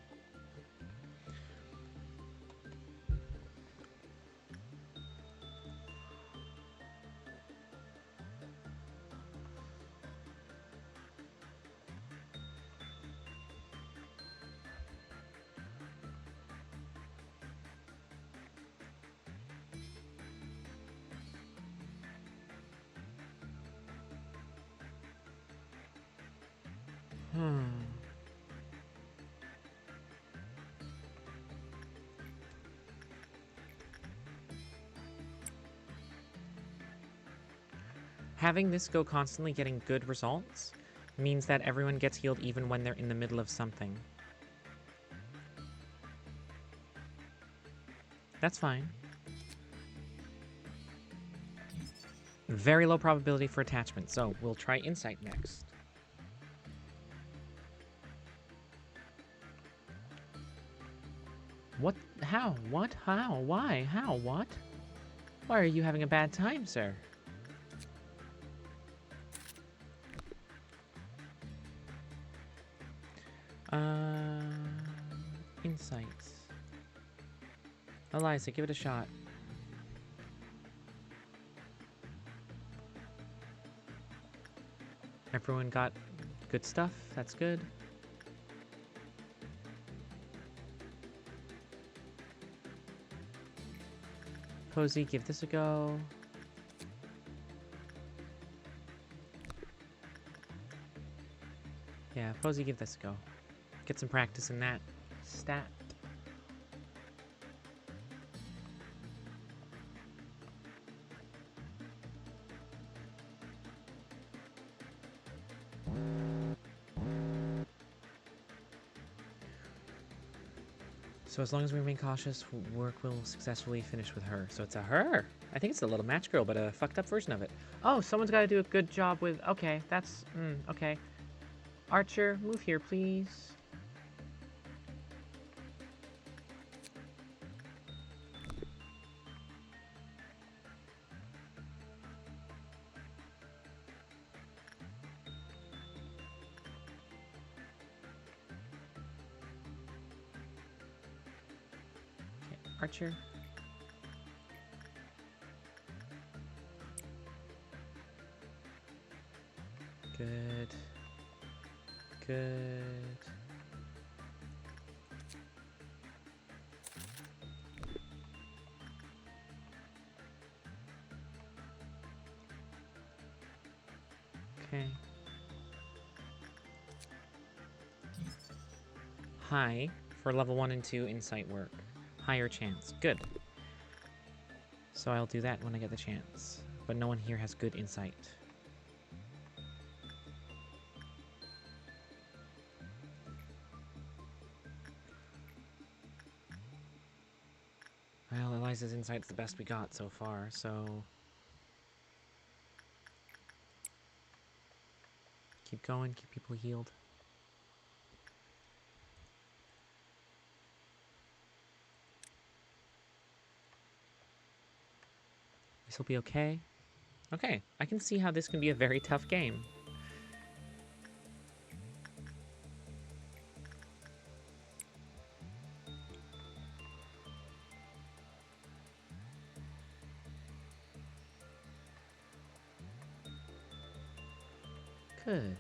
Having this go constantly getting good results means that everyone gets healed even when they're in the middle of something. That's fine. Very low probability for attachment, so we'll try insight next. What? How? What? How? Why? How? What? Why are you having a bad time, sir? Insights. Eliza, give it a shot. Everyone got good stuff. That's good. Posey, give this a go. Yeah, Posey, give this a go. Get some practice in that stat. So as long as we remain cautious, work will successfully finish with her. So it's a her. I think it's a little match girl, but a fucked up version of it. Oh, someone's got to do a good job with... Okay, that's... okay. Archer, move here, please. Archer. Good. Good. Okay. High for level 1 and 2 insight work. Higher chance. Good. So I'll do that when I get the chance. But no one here has good insight. Well, Eliza's insight's the best we got so far, so... Keep going, keep people healed. This'll be okay. Okay, I can see how this can be a very tough game. Good.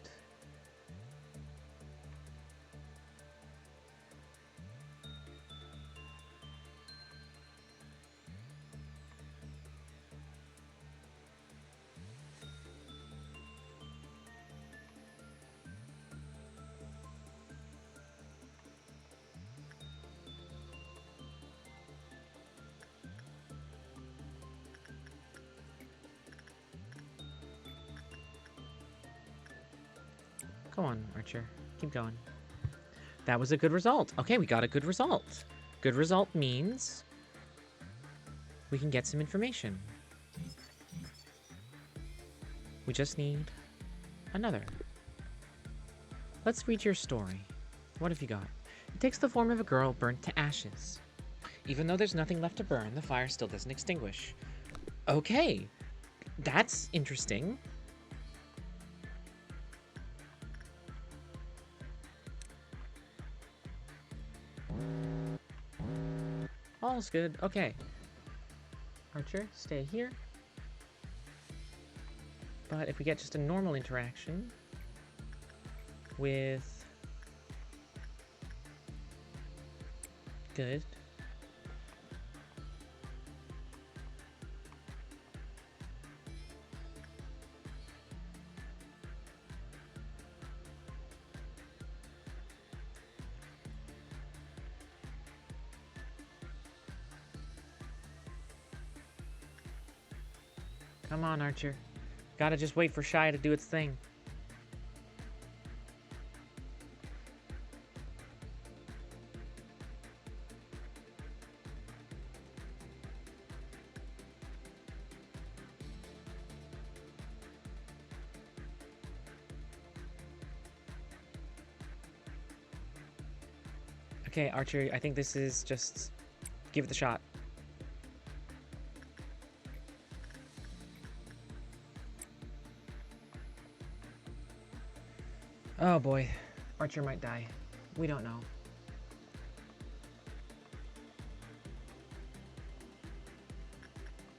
Go on, Archer. Keep going. That was a good result. Okay, we got a good result. Good result means we can get some information. We just need another. Let's read your story. What have you got? It takes the form of a girl burnt to ashes. Even though there's nothing left to burn, the fire still doesn't extinguish. Okay, that's interesting. All's good. Okay. Archer, stay here. But if we get just a normal interaction with... Good. Come on, Archer. Gotta just wait for Shy to do its thing. Okay, Archer, I think this is just... give it the shot. Oh boy. Archer might die. We don't know.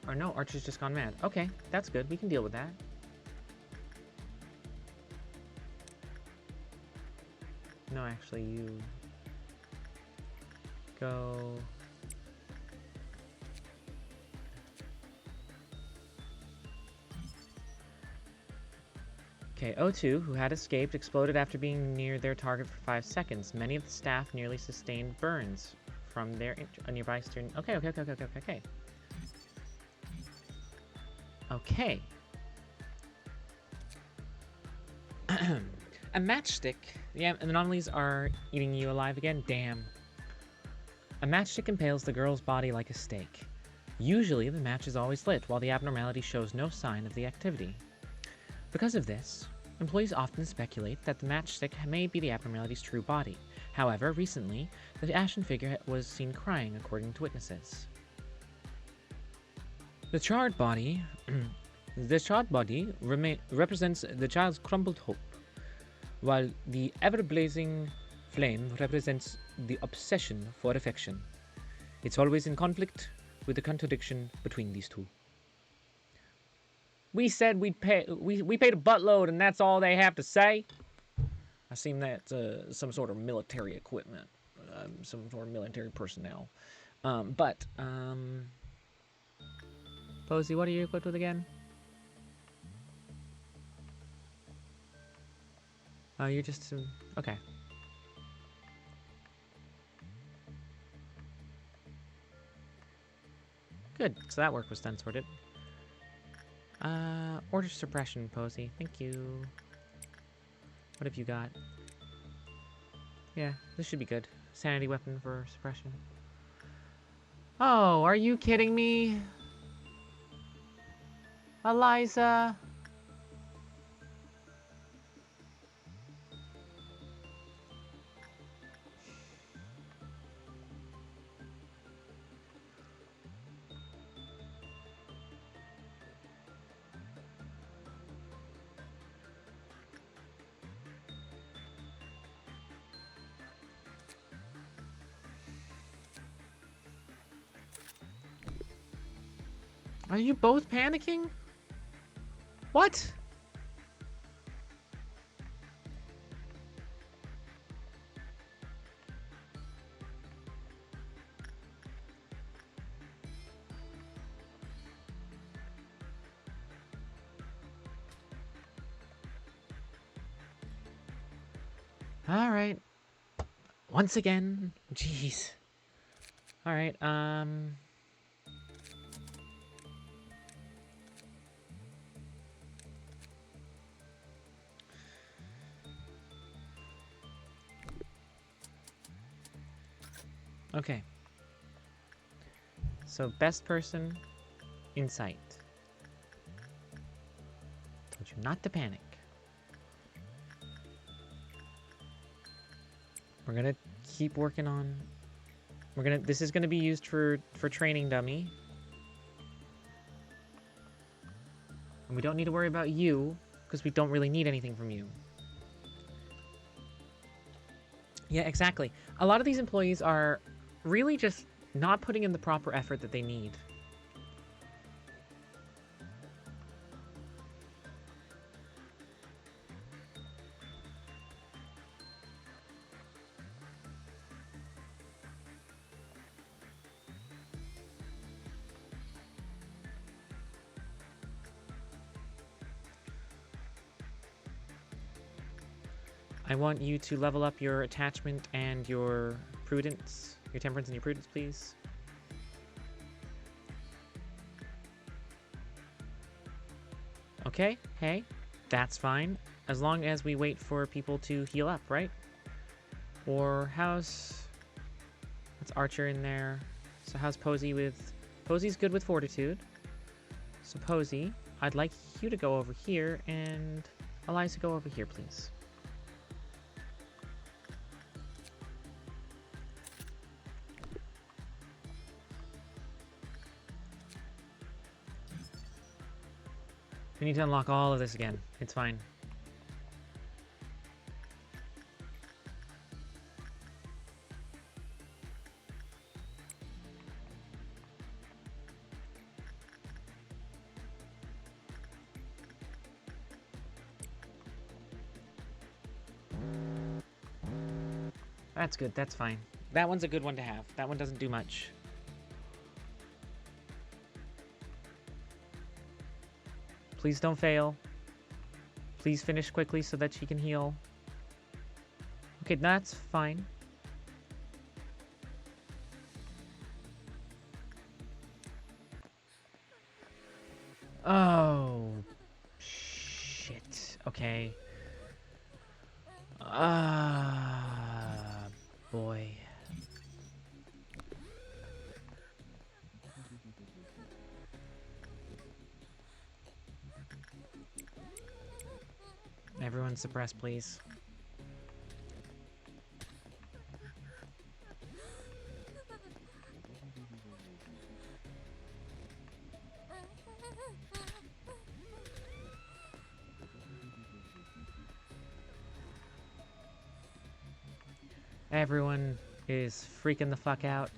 Or no, Archer's just gone mad. Okay, that's good. We can deal with that. No, actually, you... go... Okay, O2, who had escaped, exploded after being near their target for 5 seconds. Many of the staff nearly sustained burns from their nearby student. Okay. Okay. A matchstick. Yeah, and the anomalies are eating you alive again. Damn. A matchstick impales the girl's body like a stake. Usually, the match is always lit, while the abnormality shows no sign of the activity. Because of this, employees often speculate that the matchstick may be the abnormality's true body. However, recently, the ashen figure was seen crying, according to witnesses. The charred body represents the child's crumbled hope, while the ever-blazing flame represents the obsession for affection. It's always in conflict with the contradiction between these two. We said we paid a buttload, and that's all they have to say. I seem that's some sort of military equipment, some sort of military personnel. Posey, what are you equipped with again? Oh, you're just okay. Good. So that work was done, sorted. Order suppression, Posey. Thank you. What have you got? Yeah, this should be good. Sanity weapon for suppression. Oh, are you kidding me? Eliza? Are you both panicking? What? All right. Once again. Jeez. All right. Okay. So, best person in sight. Told you not to panic. We're gonna keep working on... This is gonna be used for training dummy. And we don't need to worry about you, because we don't really need anything from you. Yeah, exactly. A lot of these employees are really just not putting in the proper effort that they need. I want you to level up your attachment and your prudence. Your temperance and your prudence, please. Okay, hey, that's fine. As long as we wait for people to heal up, right? Or how's... That's Archer in there. So how's Posey with... Posey's good with fortitude. So Posey, I'd like you to go over here, and Eliza, go over here, please. We need to unlock all of this again. It's fine. That's good. That's fine. That one's a good one to have. That one doesn't do much. Please don't fail. Please finish quickly so that she can heal. Okay, that's fine. Oh, shit. Okay. Boy. Everyone suppress, please. Everyone is freaking the fuck out.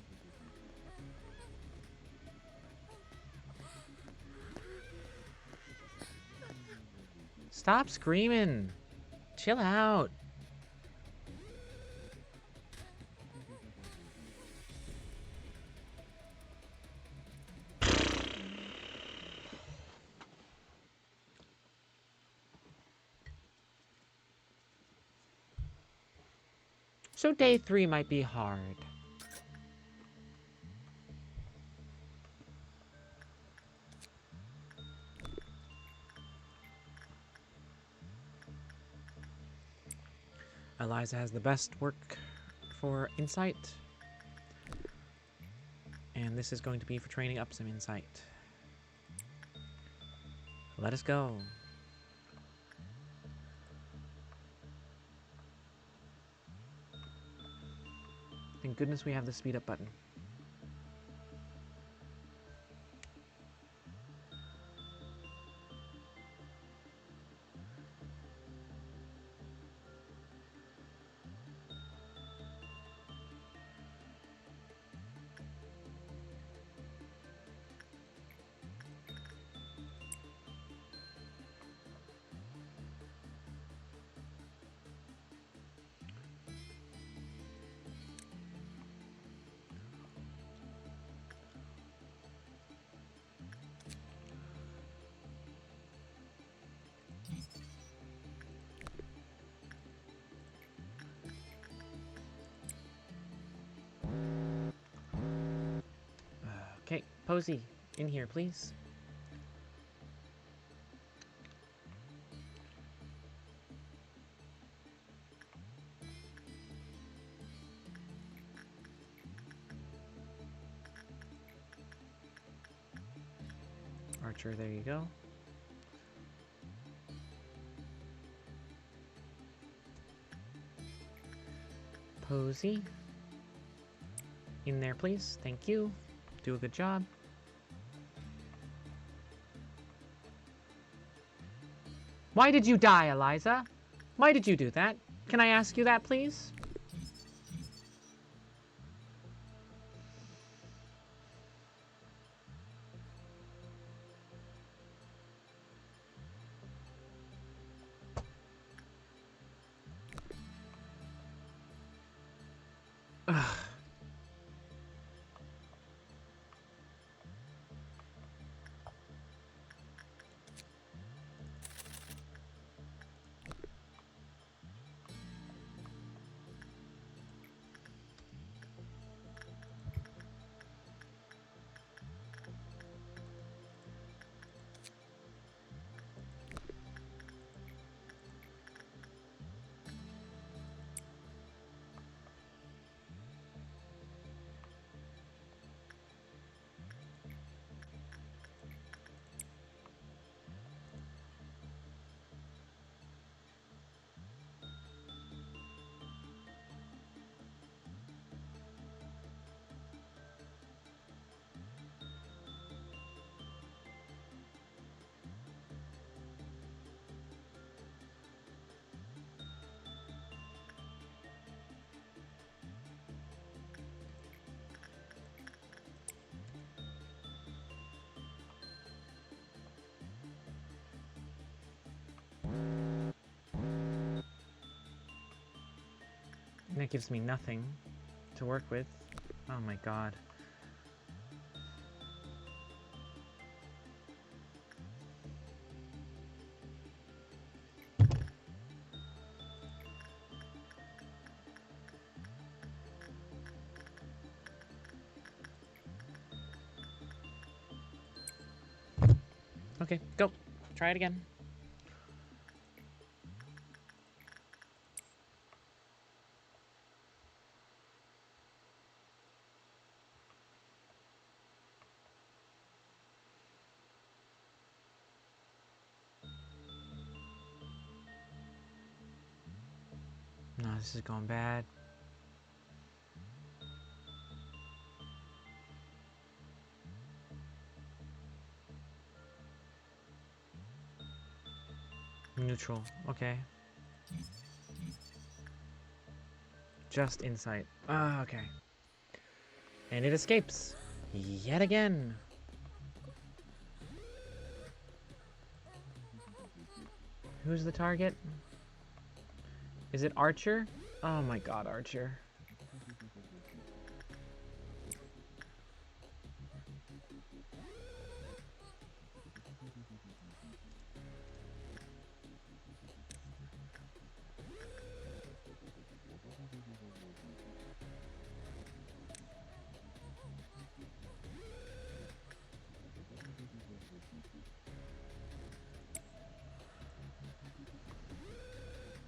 Stop screaming. Chill out. So day 3 might be hard. Eliza has the best work for insight. And this is going to be for training up some insight. Let us go. Thank goodness we have the speed up button. Okay, Posey, in here, please. Archer, there you go. Posey. In there, please. Thank you. Do a good job. Why did you die, Eliza? Why did you do that? Can I ask you that, please? Ugh. That gives me nothing to work with. Oh my god. Okay, go. Try it again. No, this is going bad. Neutral. Okay. Just insight. Ah, okay. And it escapes. Yet again. Who's the target? Is it Archer? Oh my god, Archer.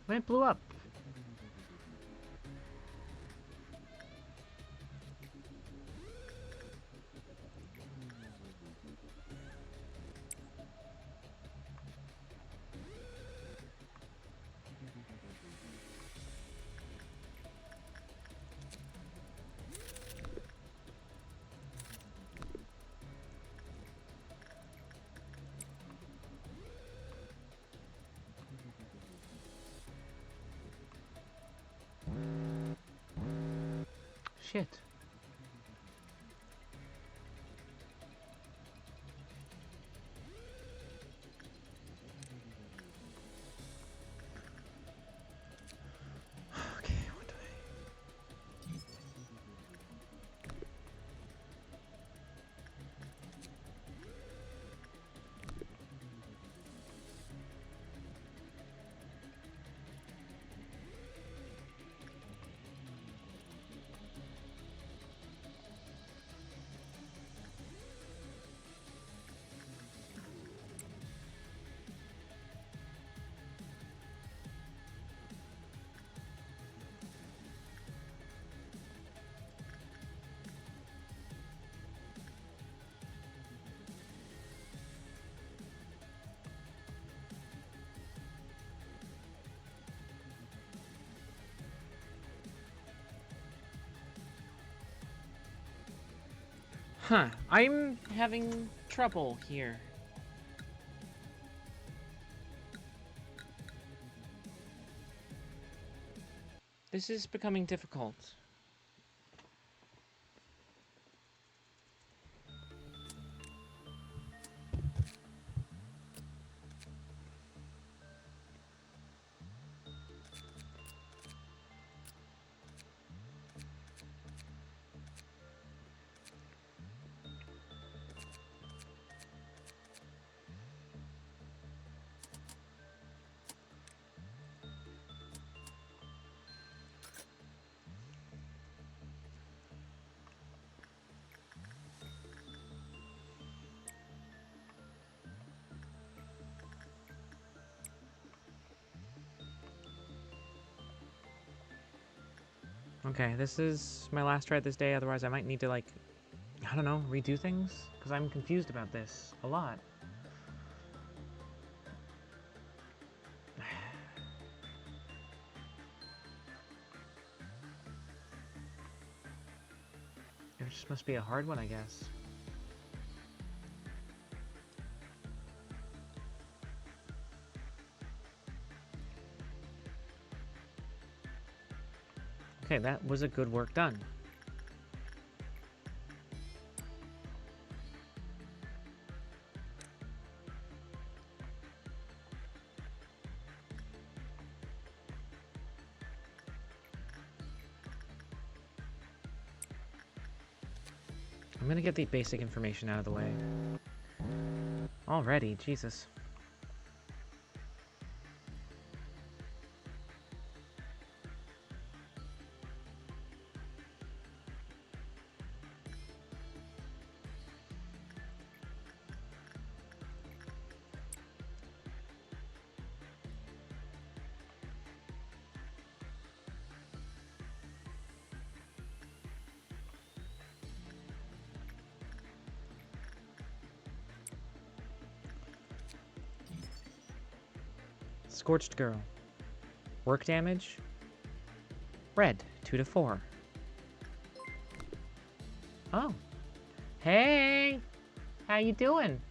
When it blew up. Shit. Okay, what do Huh, I'm having trouble here. This is becoming difficult. Okay, this is my last try this day, otherwise I might need to, like, I don't know, redo things? Because I'm confused about this a lot. It just must be a hard one, I guess. Okay, that was a good work done. I'm gonna get the basic information out of the way. Already, Jesus. Scorched Girl. Work damage. Red, 2 to 4. Oh. Hey! How you doing?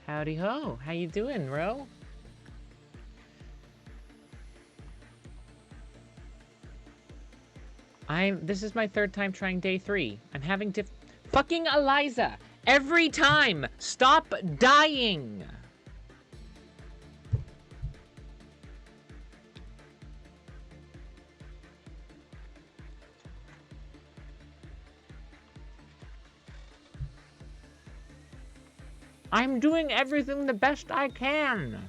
Howdy ho. How you doing, Ro? This is my third time trying day 3. I'm having fucking Eliza! Every time! Stop dying! I'm doing everything the best I can!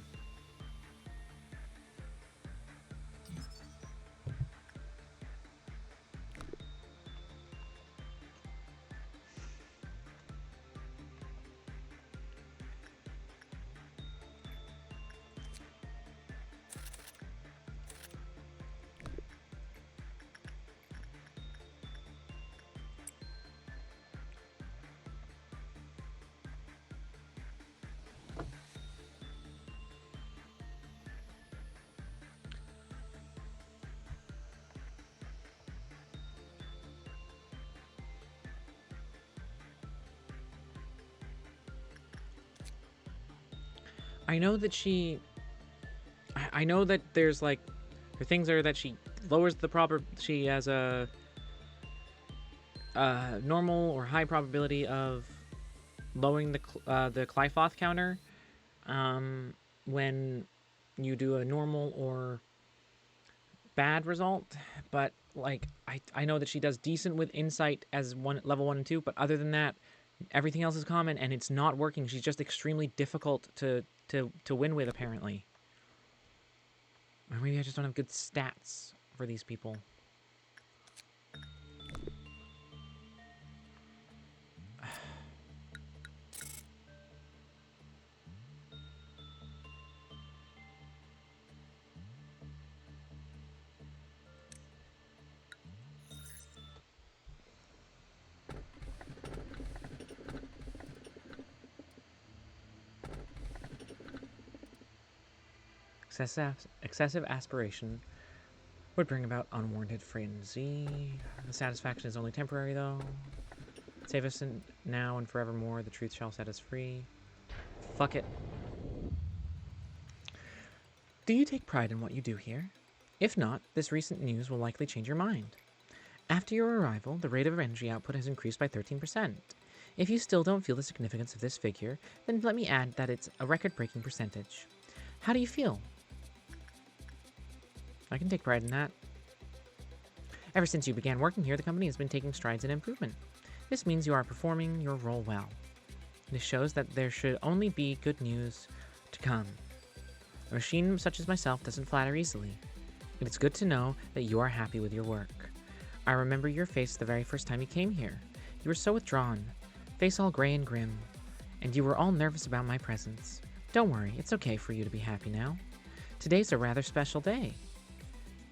I know that I know that there's, like, her things are that she lowers the she has a normal or high probability of lowering the Clyfoth counter when you do a normal or bad result, but, like, I know that she does decent with insight as level 1 and 2, but other than that, everything else is common, and it's not working. She's just extremely difficult to win with, apparently. Or maybe I just don't have good stats for these people. Excessive aspiration would bring about unwarranted frenzy. The satisfaction is only temporary, though. Save us now and forevermore. The truth shall set us free. Fuck it. Do you take pride in what you do here? If not, this recent news will likely change your mind. After your arrival, the rate of energy output has increased by 13%. If you still don't feel the significance of this figure, then let me add that it's a record-breaking percentage. How do you feel? I can take pride in that. Ever since you began working here, the company has been taking strides in improvement. This means you are performing your role well. This shows that there should only be good news to come. A machine such as myself doesn't flatter easily. But it's good to know that you are happy with your work. I remember your face the very first time you came here. You were so withdrawn, face all gray and grim, and you were all nervous about my presence. Don't worry, it's okay for you to be happy now. Today's a rather special day.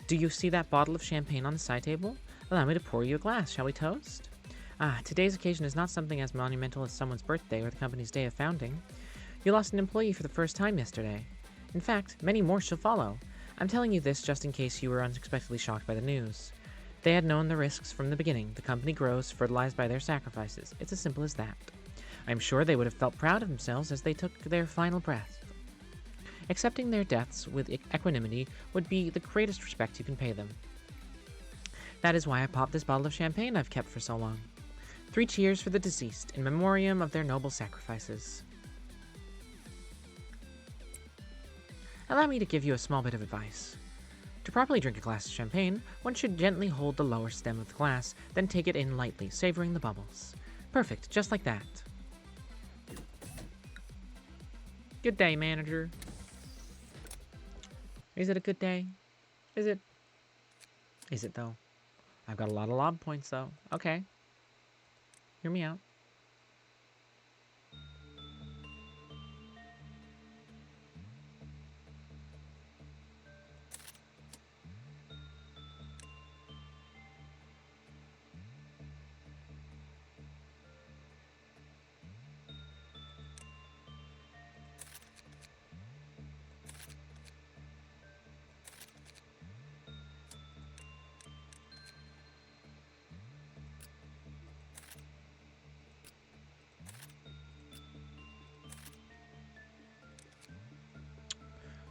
Do you see that bottle of champagne on the side table? Allow me to pour you a glass. Shall we toast? Today's occasion is not something as monumental as someone's birthday or the company's day of founding. You lost an employee for the first time yesterday. In fact, many more shall follow. I'm telling you this just in case you were unexpectedly shocked by the news. They had known the risks from the beginning. The company grows, fertilized by their sacrifices. It's as simple as that. I'm sure they would have felt proud of themselves as they took their final breath. Accepting their deaths with equanimity would be the greatest respect you can pay them. That is why I popped this bottle of champagne I've kept for so long. 3 cheers for the deceased, in memoriam of their noble sacrifices. Allow me to give you a small bit of advice. To properly drink a glass of champagne, one should gently hold the lower stem of the glass, then take it in lightly, savoring the bubbles. Perfect, just like that. Good day, manager. Is it a good day? Is it? Is it, though? I've got a lot of LOB points, though. Okay. Hear me out.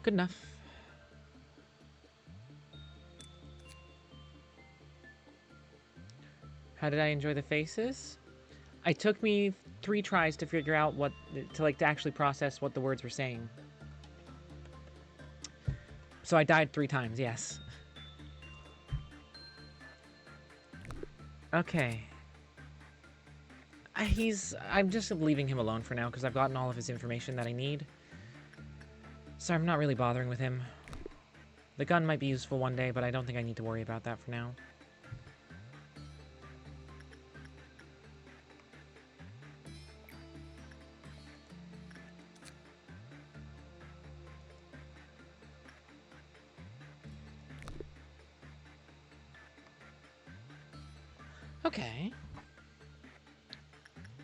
Good enough. How did I enjoy the faces? It took me 3 tries to figure out what to actually process what the words were saying. So I died 3 times, yes. Okay. I'm just leaving him alone for now because I've gotten all of his information that I need. So I'm not really bothering with him. The gun might be useful one day, but I don't think I need to worry about that for now. Okay.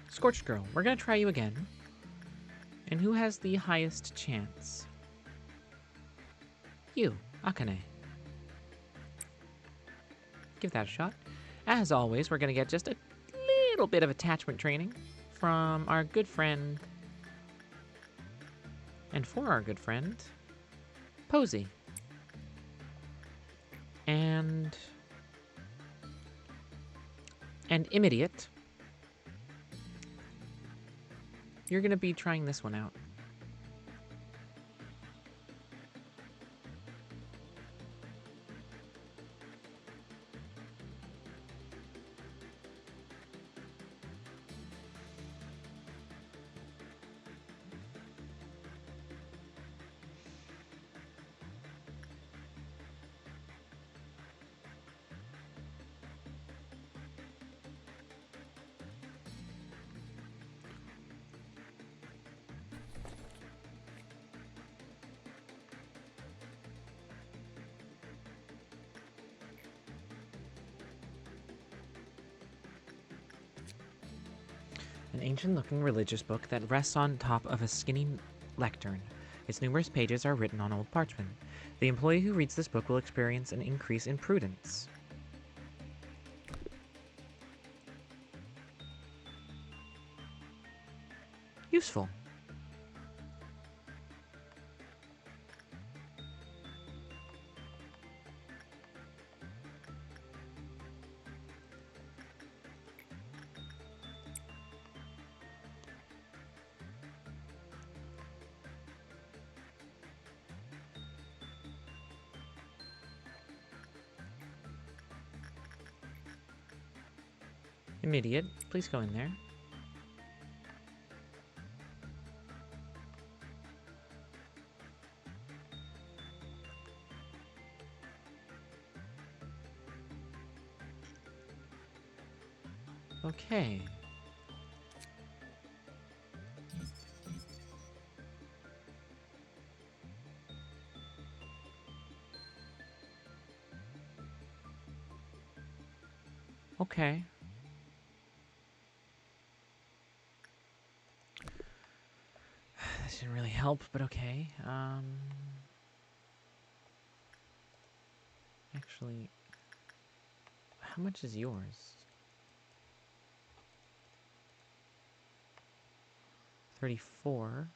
Scorched Girl, we're gonna try you again. And who has the highest chance? You, Akane. Give that a shot. As always, we're gonna get just a little bit of attachment training from our good friend, and for our good friend, Posey. And Immediate. You're gonna be trying this one out. An ancient-looking religious book that rests on top of a skinny lectern. Its numerous pages are written on old parchment. The employee who reads this book will experience an increase in prudence. Useful. Immediate, please go in there. Okay. Okay. That didn't really help, but okay. Actually, how much is yours? 34.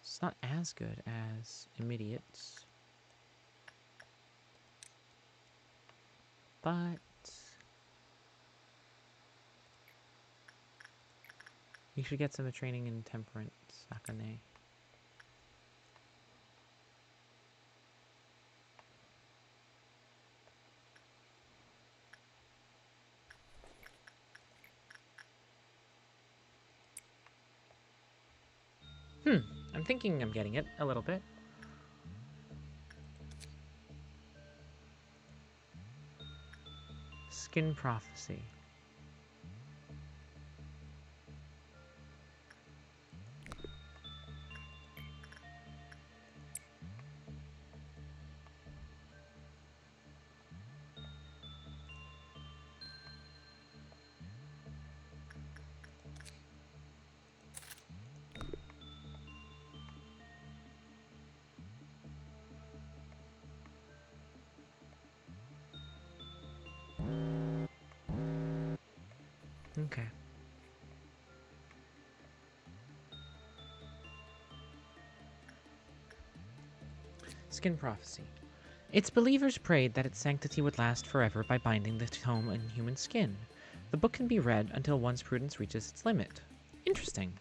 It's not as good as Immediate's. But you should get some training in temperance, Akane. I'm thinking I'm getting it a little bit. Skin prophecy. Okay. Skin prophecy. Its believers prayed that its sanctity would last forever by binding the tome in human skin. The book can be read until one's prudence reaches its limit. Interesting.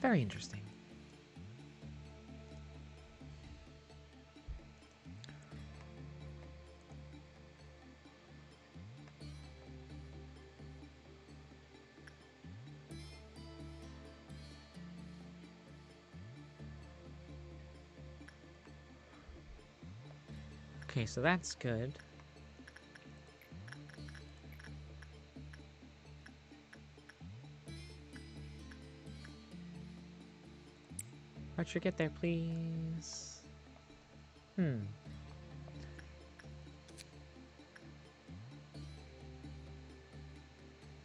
Very interesting. Okay, so that's good. Archer, get there, please.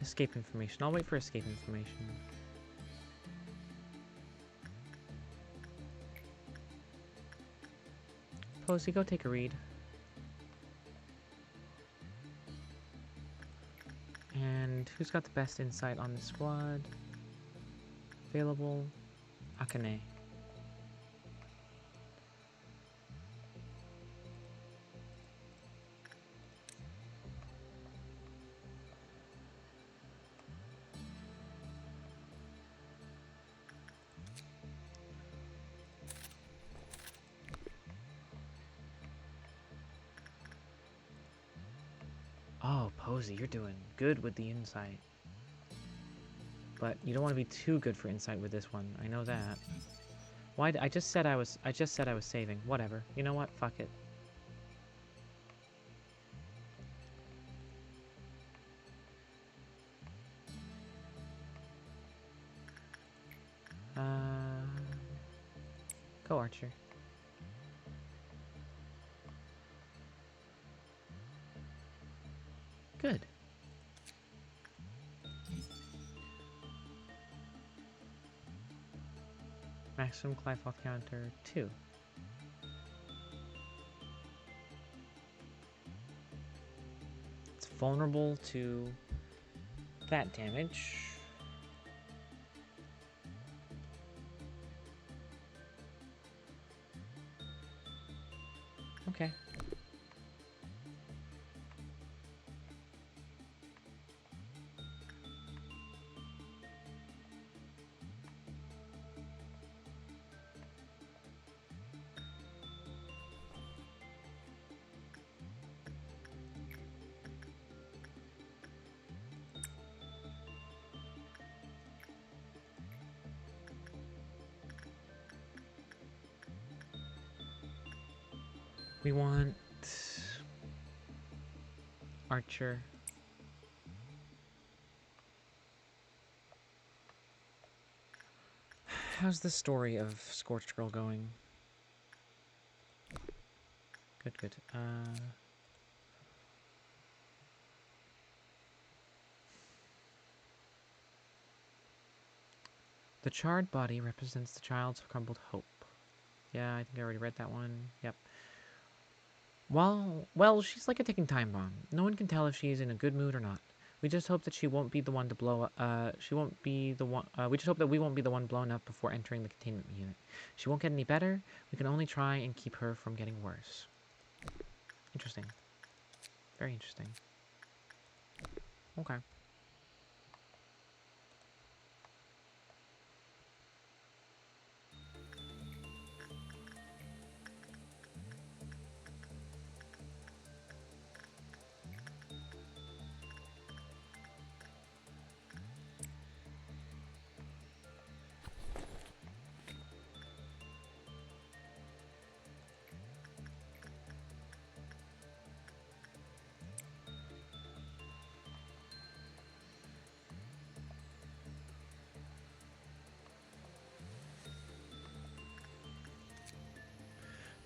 Escape information. I'll wait for escape information. Posey, go take a read. And who's got the best insight on the squad? Available. Akane. Oh, Posey, you're doing good with the insight. But you don't want to be too good for insight with this one. I know that. Why? I just said I was saving. Whatever. You know what? Fuck it. Go, Archer. Good. Maximum Clive off counter 2. It's vulnerable to that damage. Okay. We want Archer. How's the story of Scorched Girl going? Good, good. The charred body represents the child's crumbled hope. Yeah, I think I already read that one. Yep. Well, she's like a ticking time bomb. No one can tell if she's in a good mood or not. We just hope that she won't be the one to blow. She won't be the one. We just hope that we won't be the one blown up before entering the containment unit. She won't get any better. We can only try and keep her from getting worse. Interesting. Very interesting. Okay.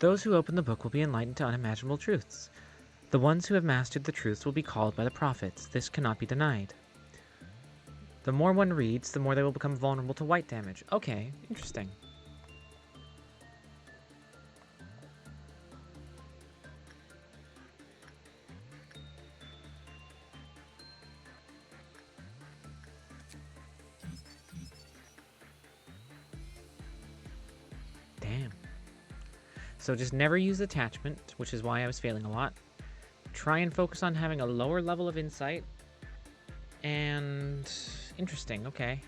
Those who open the book will be enlightened to unimaginable truths. The ones who have mastered the truths will be called by the prophets. This cannot be denied. The more one reads, the more they will become vulnerable to white damage. Okay, interesting. Damn. So just never use attachment, which is why I was failing a lot. Try and focus on having a lower level of insight. And interesting, okay.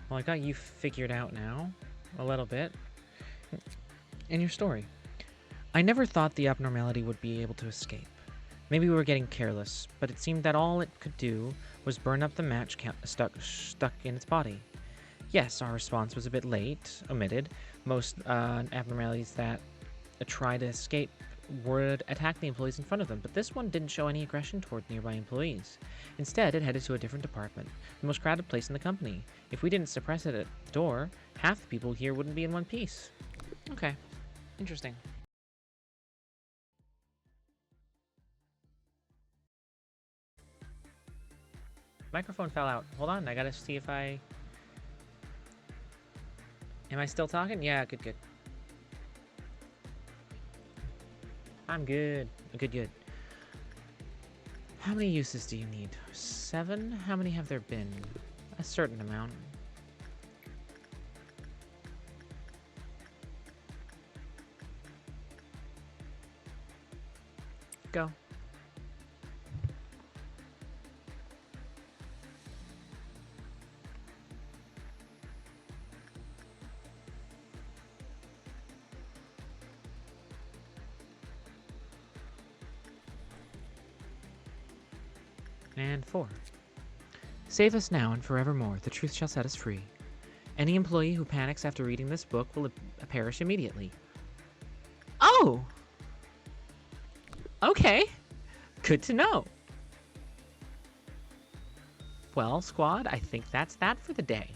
Well, I got you figured out now, a little bit. In your story, I never thought the abnormality would be able to escape. Maybe we were getting careless, but it seemed that all it could do was burn up the match stuck in its body. Yes, our response was a bit late, omitted. Most abnormalities that try to escape would attack the employees in front of them, but this one didn't show any aggression toward nearby employees. Instead, it headed to a different department, the most crowded place in the company. If we didn't suppress it at the door, half the people here wouldn't be in one piece. Okay, interesting. Microphone fell out. Hold on, I gotta see if I... Am I still talking? Yeah, good. I'm good. Good. How many uses do you need? 7? How many have there been? A certain amount. Go. And 4. Save us now and forevermore. The truth shall set us free. Any employee who panics after reading this book will perish immediately. Oh! Okay. Good to know. Well, squad, I think that's that for the day.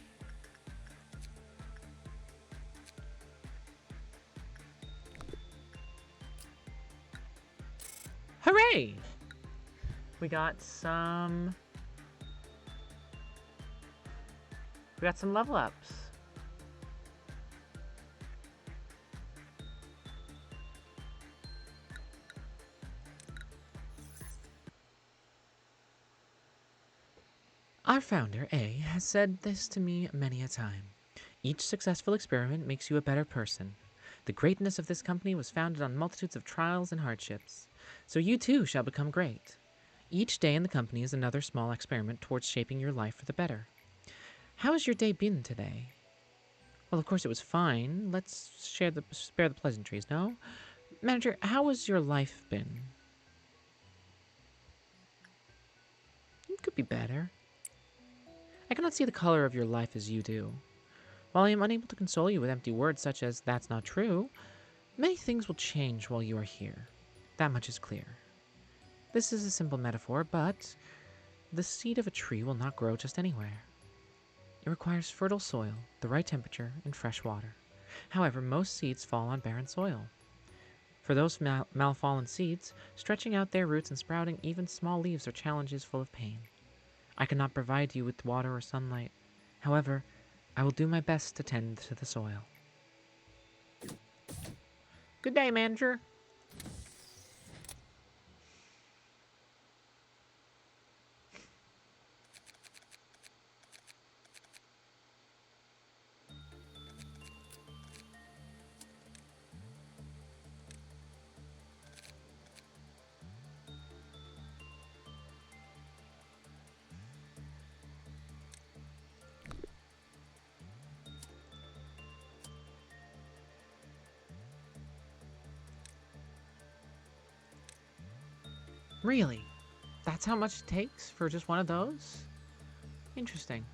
Hooray! We got some level ups. Our founder, A, has said this to me many a time. Each successful experiment makes you a better person. The greatness of this company was founded on multitudes of trials and hardships. So you too shall become great. Each day in the company is another small experiment towards shaping your life for the better. How has your day been today? Well, of course it was fine. Let's spare the pleasantries, no? Manager, how has your life been? It could be better. I cannot see the color of your life as you do. While I am unable to console you with empty words such as, "That's not true," many things will change while you are here. That much is clear. This is a simple metaphor, but the seed of a tree will not grow just anywhere. It requires fertile soil, the right temperature, and fresh water. However, most seeds fall on barren soil. For those malfallen seeds, stretching out their roots and sprouting even small leaves are challenges full of pain. I cannot provide you with water or sunlight. However, I will do my best to tend to the soil. Good day, manager. Really? That's how much it takes for just one of those? Interesting.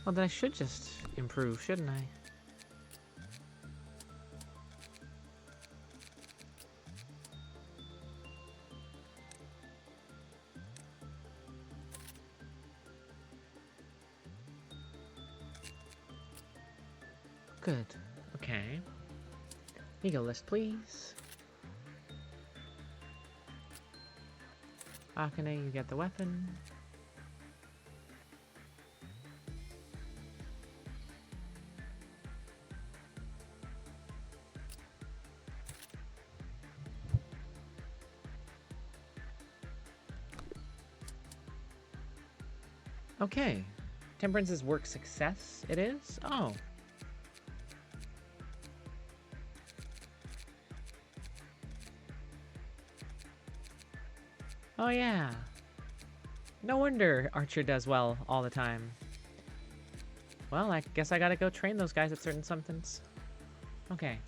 Well, then I should just improve, shouldn't I? Good. Okay. Legal list, please. Akane, you get the weapon. Okay. Temperance's work success, it is? Oh. Oh, yeah. No wonder Archer does well all the time. Well, I guess I gotta go train those guys at certain somethings. Okay.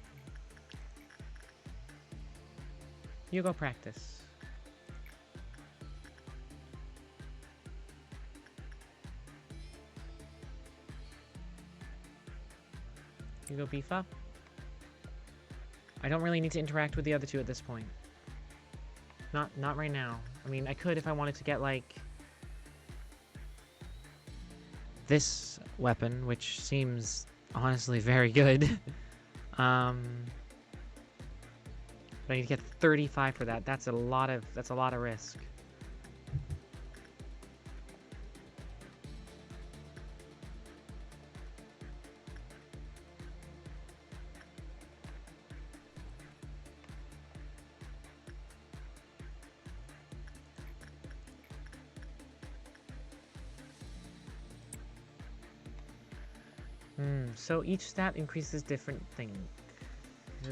You go practice. You go beef up. I don't really need to interact with the other two at this point. Not right now. I mean, I could if I wanted to get, like, this weapon, which seems honestly very good. But I need to get 35 for that. That's a lot of risk. So each stat increases different things.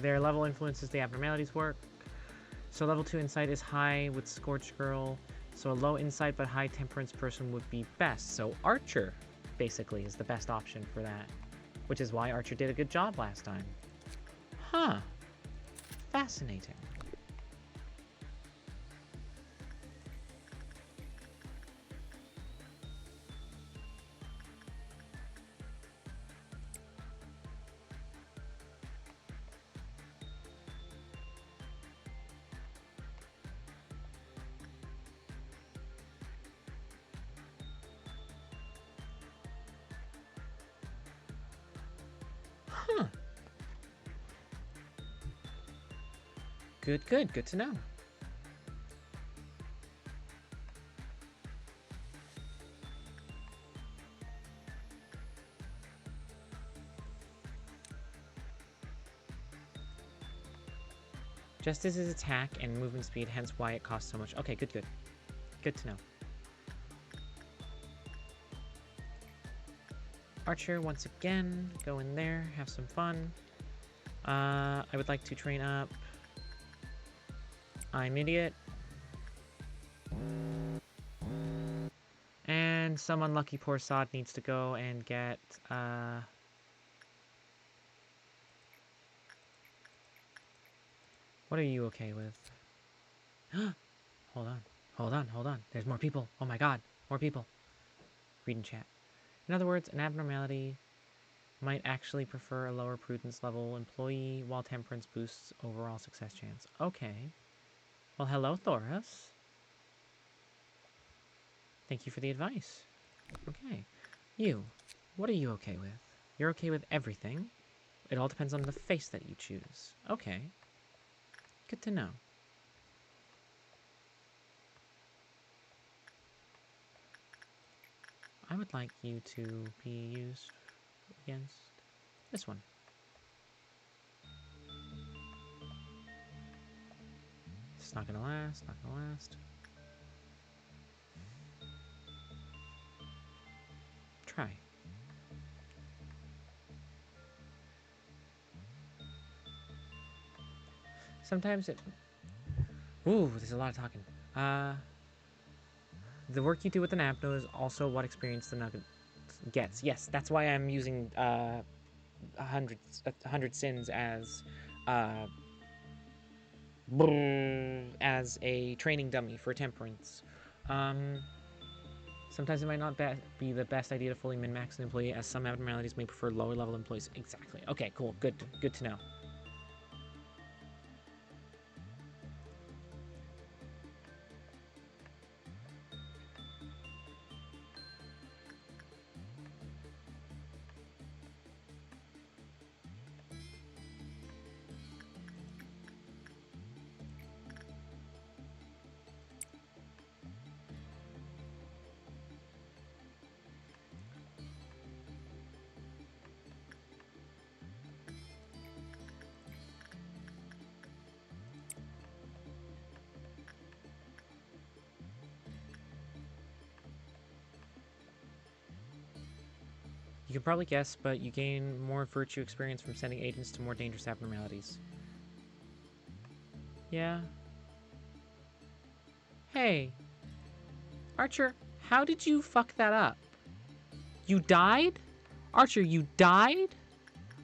Their level influences the abnormalities work. So level 2 insight is high with Scorch Girl. So a low insight but high temperance person would be best. So Archer, basically, is the best option for that. Which is why Archer did a good job last time. Huh. Fascinating. Huh. Good to know. Justice's attack and movement speed, hence why it costs so much. Okay, good. Good to know. Archer, once again, go in there, have some fun. I would like to train up. I'm idiot. And some unlucky poor sod needs to go and get, what are you okay with? Hold on. There's more people. Oh my god, more people. Read in chat. In other words, an abnormality might actually prefer a lower prudence level employee, while temperance boosts overall success chance. Okay. Well, hello, Thoros. Thank you for the advice. Okay. You, what are you okay with? You're okay with everything. It all depends on the face that you choose. Okay. Good to know. I would like you to be used against this one. It's not gonna last, not gonna last. Try. Sometimes it... Ooh, there's a lot of talking. The work you do with the Napno is also what experience the Nugget gets. Yes, that's why I'm using 100 sins as a training dummy for temperance. Sometimes it might not be the best idea to fully min-max an employee, as some abnormalities may prefer lower level employees. Exactly. Okay, cool. Good to know. You can probably guess, but you gain more virtue experience from sending agents to more dangerous abnormalities. Yeah. Hey. Archer, how did you fuck that up? You died? Archer, you died?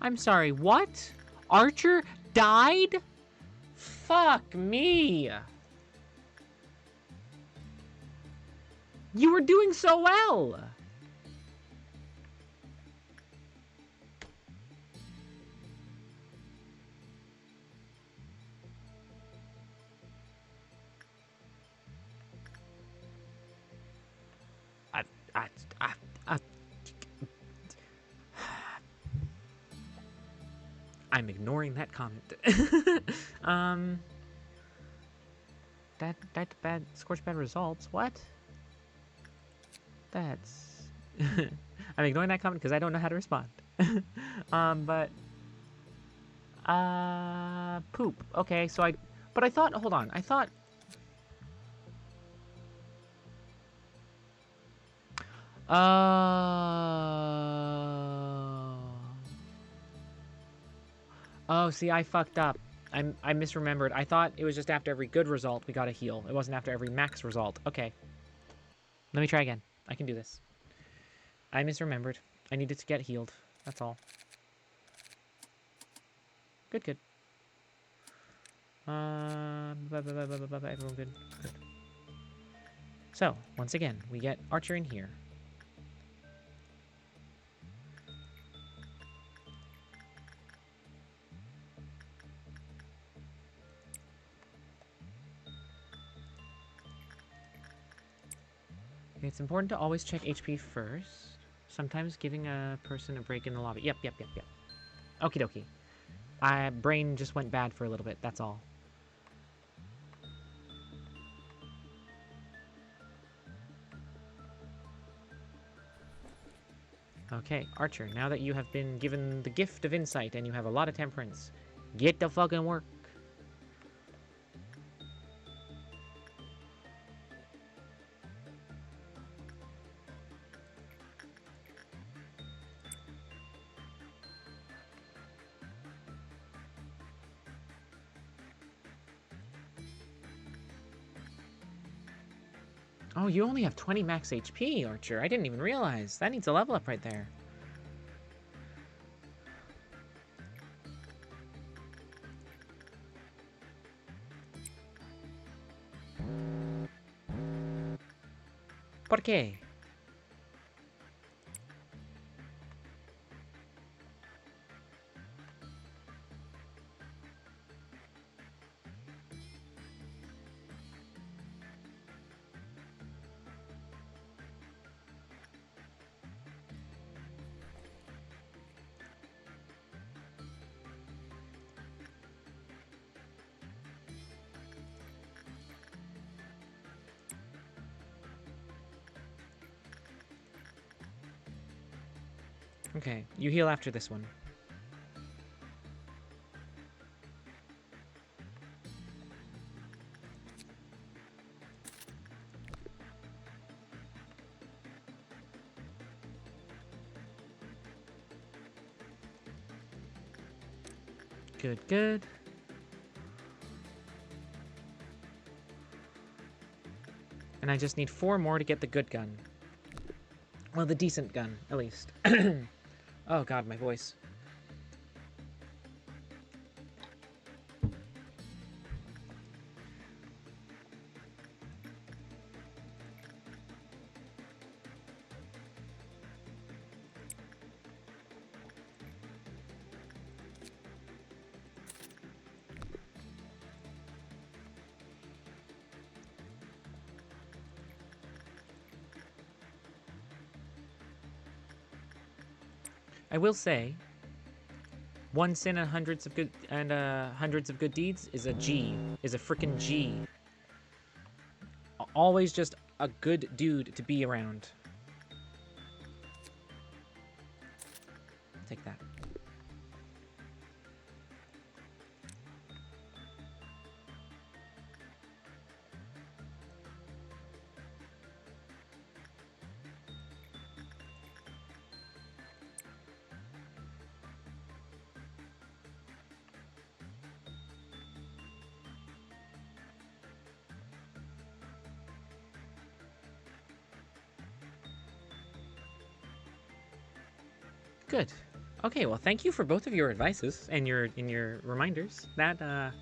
I'm sorry, what? Archer died? Fuck me. You were doing so well. I'm ignoring that comment. That's bad. Scores bad results. What? That's. I'm ignoring that comment because I don't know how to respond. Poop. Okay, so but I thought. Hold on. I thought. Oh, see, I fucked up. I misremembered. I thought it was just after every good result we got a heal. It wasn't after every max result. Okay. Let me try again. I can do this. I misremembered. I needed to get healed. That's all. Good, good. Everyone good? Good. So, once again, we get Archer in here. It's important to always check HP first. Sometimes giving a person a break in the lobby. Yep. Okie dokie. Brain just went bad for a little bit, that's all. Okay, Archer, now that you have been given the gift of insight and you have a lot of temperance, get to fucking work. Oh, you only have 20 max HP, Archer. I didn't even realize. That needs a level up right there. ¿Por qué? Okay, you heal after this one. Good, good. And I just need 4 more to get the good gun. Well, the decent gun, at least. Oh god, my voice. I will say, one sin and hundreds of good deeds is a G, is a frickin' G. Always just a good dude to be around. Take that. Good. Okay, well, thank you for both of your advices and your reminders. That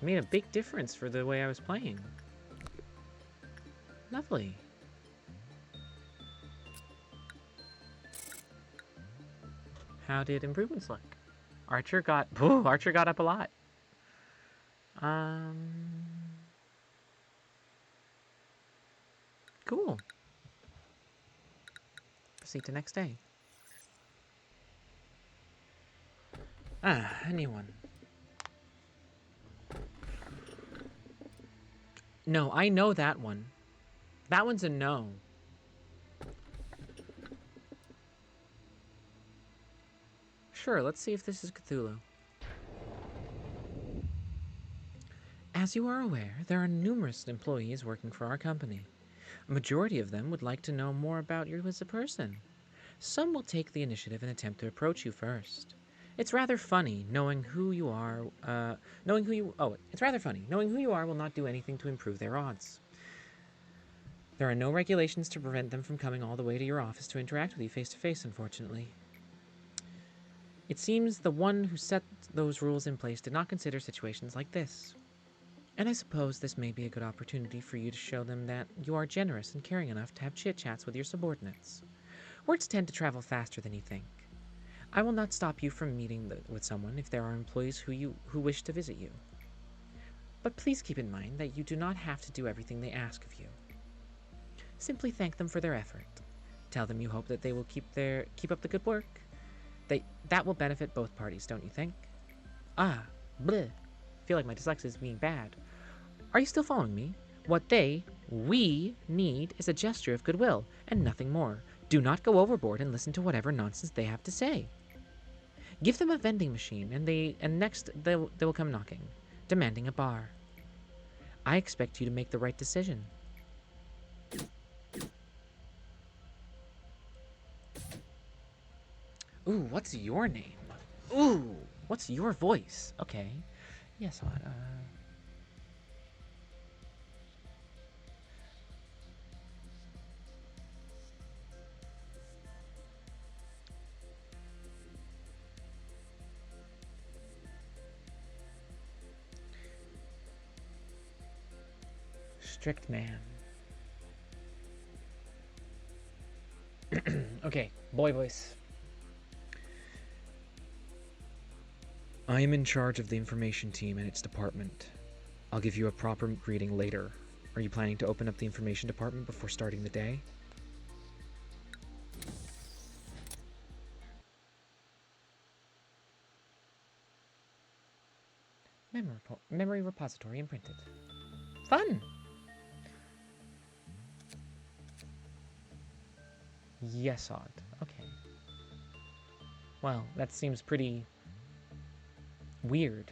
made a big difference for the way I was playing. Lovely. How did improvements look? Archer got up a lot. Cool. Proceed to next day. Anyone? No, I know that one. That one's a no. Sure, let's see if this is Cthulhu. As you are aware, there are numerous employees working for our company. A majority of them would like to know more about you as a person. Some will take the initiative and attempt to approach you first. It's rather funny knowing who you are. It's rather funny knowing who you are will not do anything to improve their odds. There are no regulations to prevent them from coming all the way to your office to interact with you face to face, unfortunately. It seems the one who set those rules in place did not consider situations like this. And I suppose this may be a good opportunity for you to show them that you are generous and caring enough to have chit-chats with your subordinates. Words tend to travel faster than you think. I will not stop you from meeting with someone if there are employees who wish to visit you. But please keep in mind that you do not have to do everything they ask of you. Simply thank them for their effort. Tell them you hope that they will keep up the good work. That will benefit both parties, don't you think? Bleh. Feel like my dyslexia is being bad. Are you still following me? What we need is a gesture of goodwill, and nothing more. Do not go overboard and listen to whatever nonsense they have to say. Give them a vending machine, and next they will come knocking, demanding a bar. I expect you to make the right decision. Ooh, what's your name? Ooh, what's your voice? Okay. Yes, strict man. Okay, boy voice. I am in charge of the information team and its department. I'll give you a proper greeting later. Are you planning to open up the information department before starting the day? Memory repository imprinted. Fun! Yes, odd. Okay. Well, that seems pretty weird.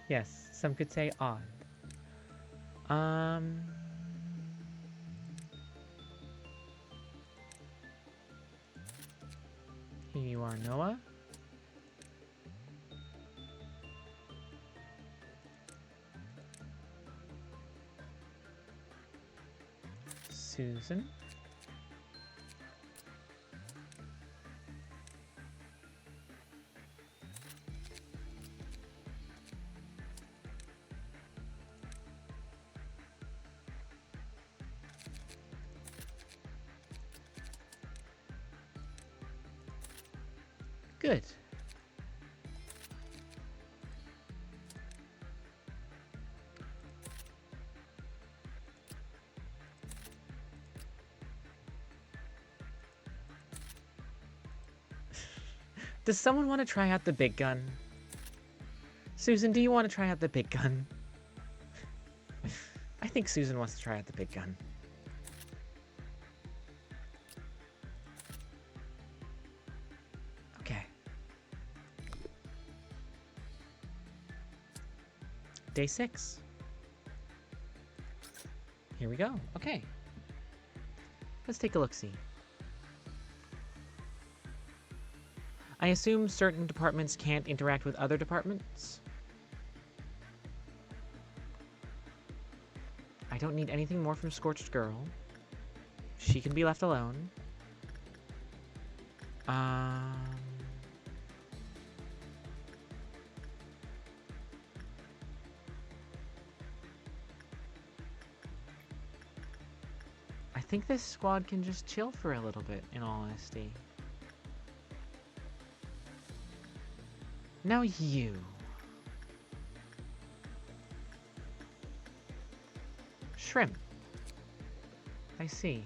Yes, some could say odd. Here you are, Noah. Susan. Good. Does someone want to try out the big gun? Susan, do you want to try out the big gun? I think Susan wants to try out the big gun. Okay. Day 6. Here we go. Okay. Let's take a look-see. I assume certain departments can't interact with other departments. I don't need anything more from Scorched Girl. She can be left alone. I think this squad can just chill for a little bit, in all honesty. Now you. Shrimp. I see.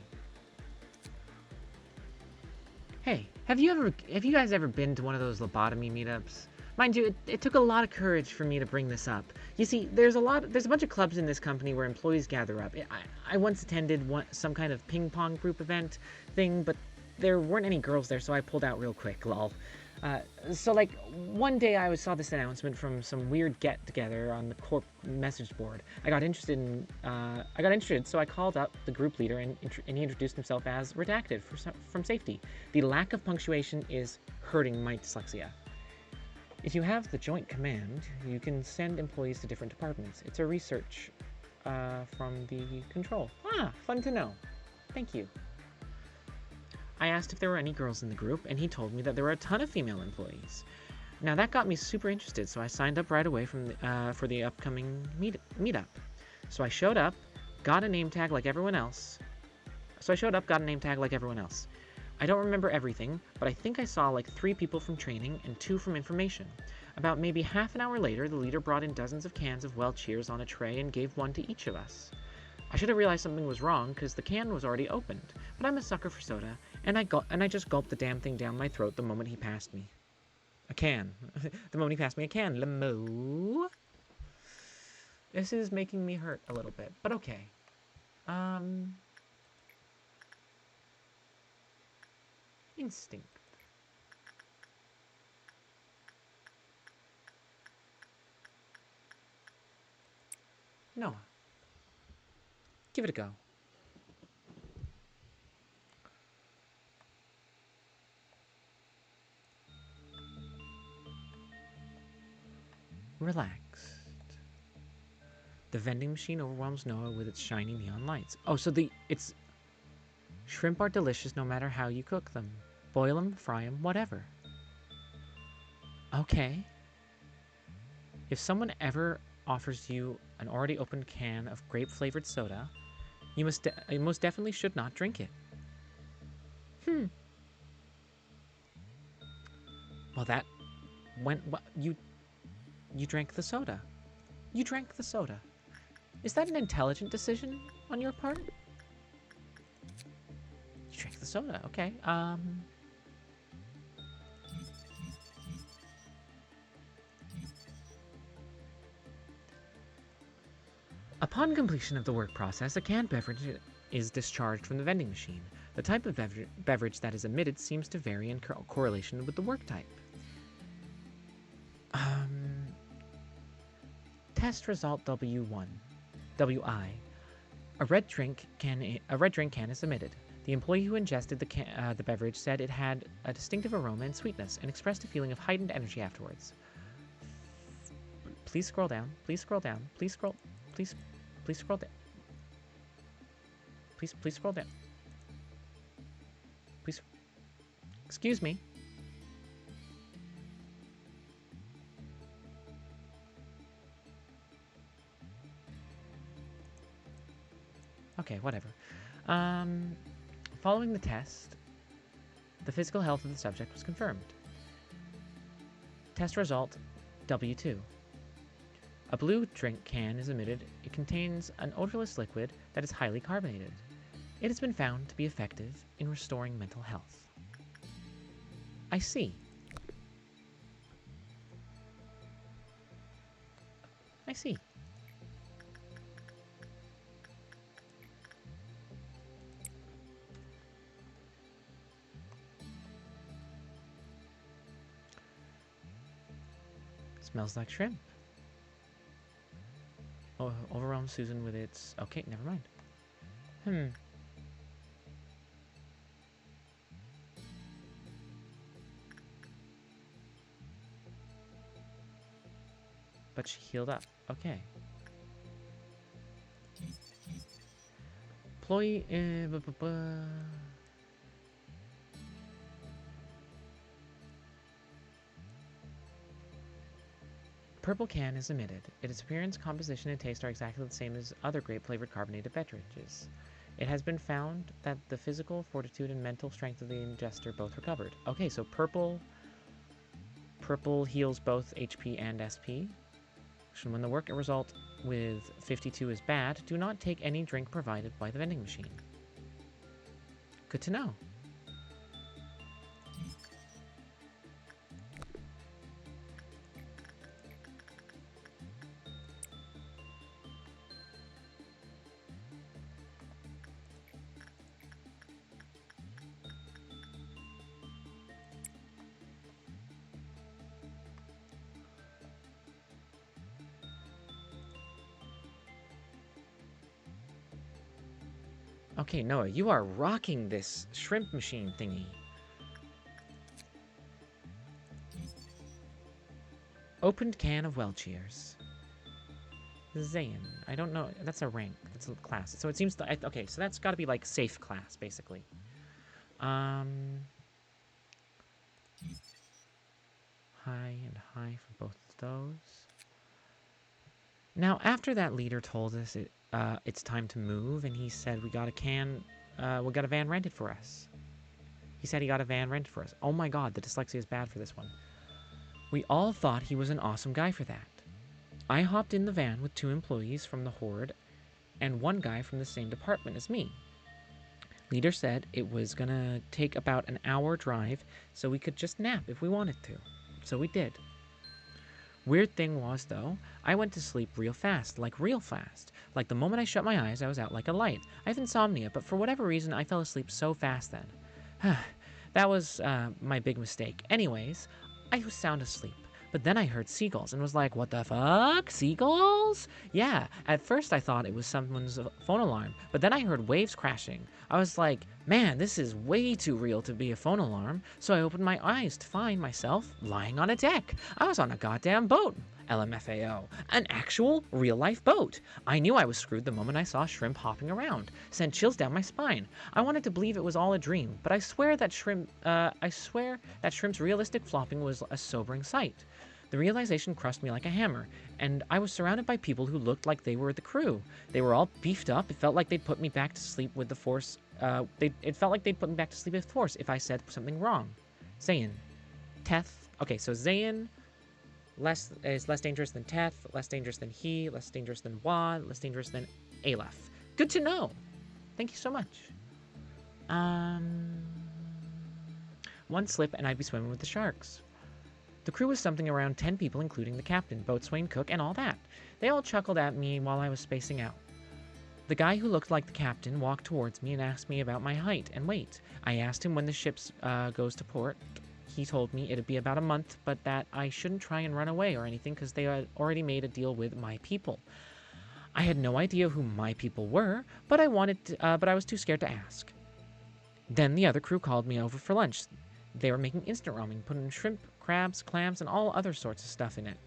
Hey, have you guys ever been to one of those lobotomy meetups? Mind you, it took a lot of courage for me to bring this up. You see, there's a bunch of clubs in this company where employees gather up. I once attended some kind of ping pong group event thing, but there weren't any girls there, so I pulled out real quick, lol. So like one day I saw this announcement from some weird get together on the Corp message board. I got interested, so I called up the group leader and he introduced himself as redacted from safety. The lack of punctuation is hurting my dyslexia. If you have the joint command, you can send employees to different departments. It's a research from the control. Ah, fun to know. Thank you. I asked if there were any girls in the group, and he told me that there were a ton of female employees. Now that got me super interested, so I signed up right away for the upcoming meetup. So I showed up, got a name tag like everyone else. I don't remember everything, but I think I saw like 3 people from training and 2 from information. About maybe half an hour later, the leader brought in dozens of cans of well cheers on a tray and gave one to each of us. I should have realized something was wrong because the can was already opened, but I'm a sucker for soda, and I just gulped the damn thing down my throat the moment he passed me. A can. The moment he passed me a can. Lemo. This is making me hurt a little bit, but okay. Instinct. Noah. Give it a go. Relaxed. The vending machine overwhelms Noah with its shiny neon lights. Oh, so it's... Shrimp are delicious no matter how you cook them. Boil them, fry them, whatever. Okay. If someone ever offers you an already opened can of grape-flavored soda, you most definitely should not drink it. Well, that went... You drank the soda. You drank the soda. Is that an intelligent decision on your part? You drank the soda, okay. Upon completion of the work process, a canned beverage is discharged from the vending machine. The type of beverage that is emitted seems to vary in correlation with the work type. Test result W1. WI. A red drink can is emitted. The employee who ingested the beverage said it had a distinctive aroma and sweetness and expressed a feeling of heightened energy afterwards. Please scroll down. Please scroll down. Please scroll. Please scroll down. Please scroll down. Please. Excuse me. Okay, whatever. Following the test, the physical health of the subject was confirmed. Test result W2. A blue drink can is emitted. It contains an odorless liquid that is highly carbonated. It has been found to be effective in restoring mental health. I see. I see. Smells like shrimp. Oh, overwhelms Susan with its... Okay, never mind. but she healed up. Okay. Employee... Purple can is emitted. Its appearance, composition, and taste are exactly the same as other grape-flavored carbonated beverages. It has been found that the physical fortitude and mental strength of the ingester both recovered. Okay, so purple heals both HP and SP. So when the work result with 52 is bad, do not take any drink provided by the vending machine. Good to know. Okay, Noah, you are rocking this shrimp machine thingy. Opened can of well cheers. Zayn. I don't know. That's a rank. That's a class. So it seems to... Okay, so that's got to be like safe class, basically. High and high for both of those. Now, after that leader told us it's time to move, and he said we got a van rented for us. He said he got a van rented for us. Oh my god, the dyslexia is bad for this one. We all thought he was an awesome guy for that. I hopped in the van with 2 employees from the Horde and 1 guy from the same department as me. Leader said it was gonna take about an hour drive, so we could just nap if we wanted to. So we did. Weird thing was, though, I went to sleep real fast. Like the moment I shut my eyes, I was out like a light. I have insomnia, but for whatever reason, I fell asleep so fast then. That was my big mistake. Anyways, I was sound asleep. But then I heard seagulls and was like, what the fuck? Seagulls? Yeah, at first I thought it was someone's phone alarm, but then I heard waves crashing. I was like, man, this is way too real to be a phone alarm. So I opened my eyes to find myself lying on a deck. I was on a goddamn boat. LMFAO. An actual, real-life boat. I knew I was screwed the moment I saw shrimp hopping around. Sent chills down my spine. I wanted to believe it was all a dream, but I swear that shrimp's realistic flopping was a sobering sight. The realization crushed me like a hammer, and I was surrounded by people who looked like they were the crew. They were all beefed up. It felt like they'd put me back to sleep with the Force. It felt like they'd put me back to sleep with Force if I said something wrong. Zayn. Teth. Okay, so Zayn is less dangerous than Teth, less dangerous than he, less dangerous than Wad, less dangerous than Aleph. Good to know. Thank you so much. One slip and I'd be swimming with the sharks. The crew was something around 10 people, including the captain, boatswain, cook, and all that. They all chuckled at me while I was spacing out. The guy who looked like the captain walked towards me and asked me about my height and weight. I asked him when the ship goes to port. He told me it'd be about a month, but that I shouldn't try and run away or anything because they had already made a deal with my people. I had no idea who my people were, but I was too scared to ask. Then the other crew called me over for lunch. They were making instant ramen, putting shrimp, crabs, clams, and all other sorts of stuff in it.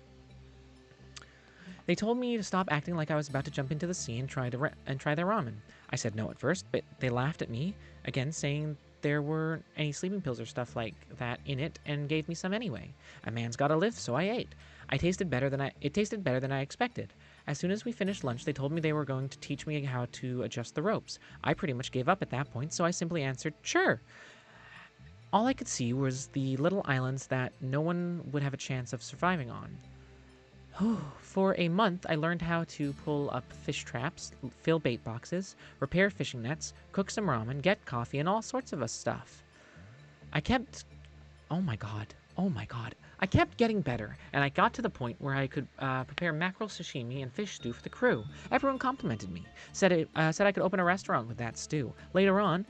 They told me to stop acting like I was about to jump into the sea and try their ramen. I said no at first, but they laughed at me, again saying there weren't any sleeping pills or stuff like that in it, and gave me some anyway. A man's gotta live, so I ate. It tasted better than I expected. As soon as we finished lunch, they told me they were going to teach me how to adjust the ropes. I pretty much gave up at that point, so I simply answered, sure. All I could see was the little islands that no one would have a chance of surviving on. For a month, I learned how to pull up fish traps, fill bait boxes, repair fishing nets, cook some ramen, get coffee, and all sorts of stuff. Oh my god. I kept getting better, and I got to the point where I could prepare mackerel sashimi and fish stew for the crew. Everyone complimented me, said I could open a restaurant with that stew. Later on,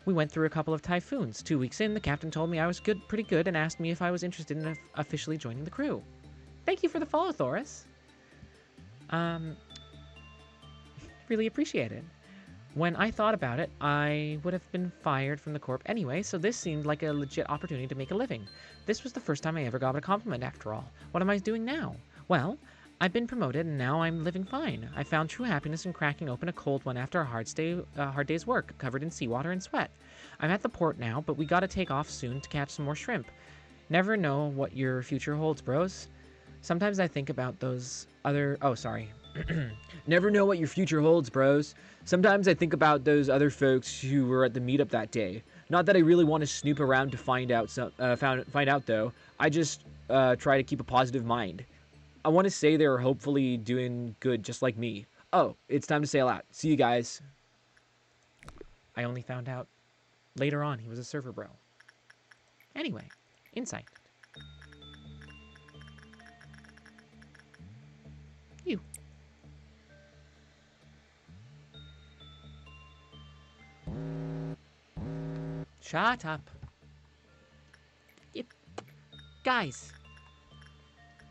we went through a couple of typhoons. 2 weeks in, the captain told me I was pretty good, and asked me if I was interested in officially joining the crew. Thank you for the follow, Thoris. Really appreciate it. When I thought about it, I would have been fired from the Corp anyway, so this seemed like a legit opportunity to make a living. This was the first time I ever got a compliment after all. What am I doing now? Well, I've been promoted, and now I'm living fine. I found true happiness in cracking open a cold one after a hard day's work, covered in seawater and sweat. I'm at the port now, but we gotta take off soon to catch some more shrimp. Never know what your future holds, bros. Sometimes I think about those other... Oh, sorry. Never know what your future holds, bros. Sometimes I think about those other folks who were at the meetup that day. Not that I really want to snoop around to find out, find out though. I just try to keep a positive mind. I want to say they're hopefully doing good just like me. Oh, it's time to sail out. See you guys. I only found out later on he was a server bro. Anyway, insight. You. Shut up. Guys.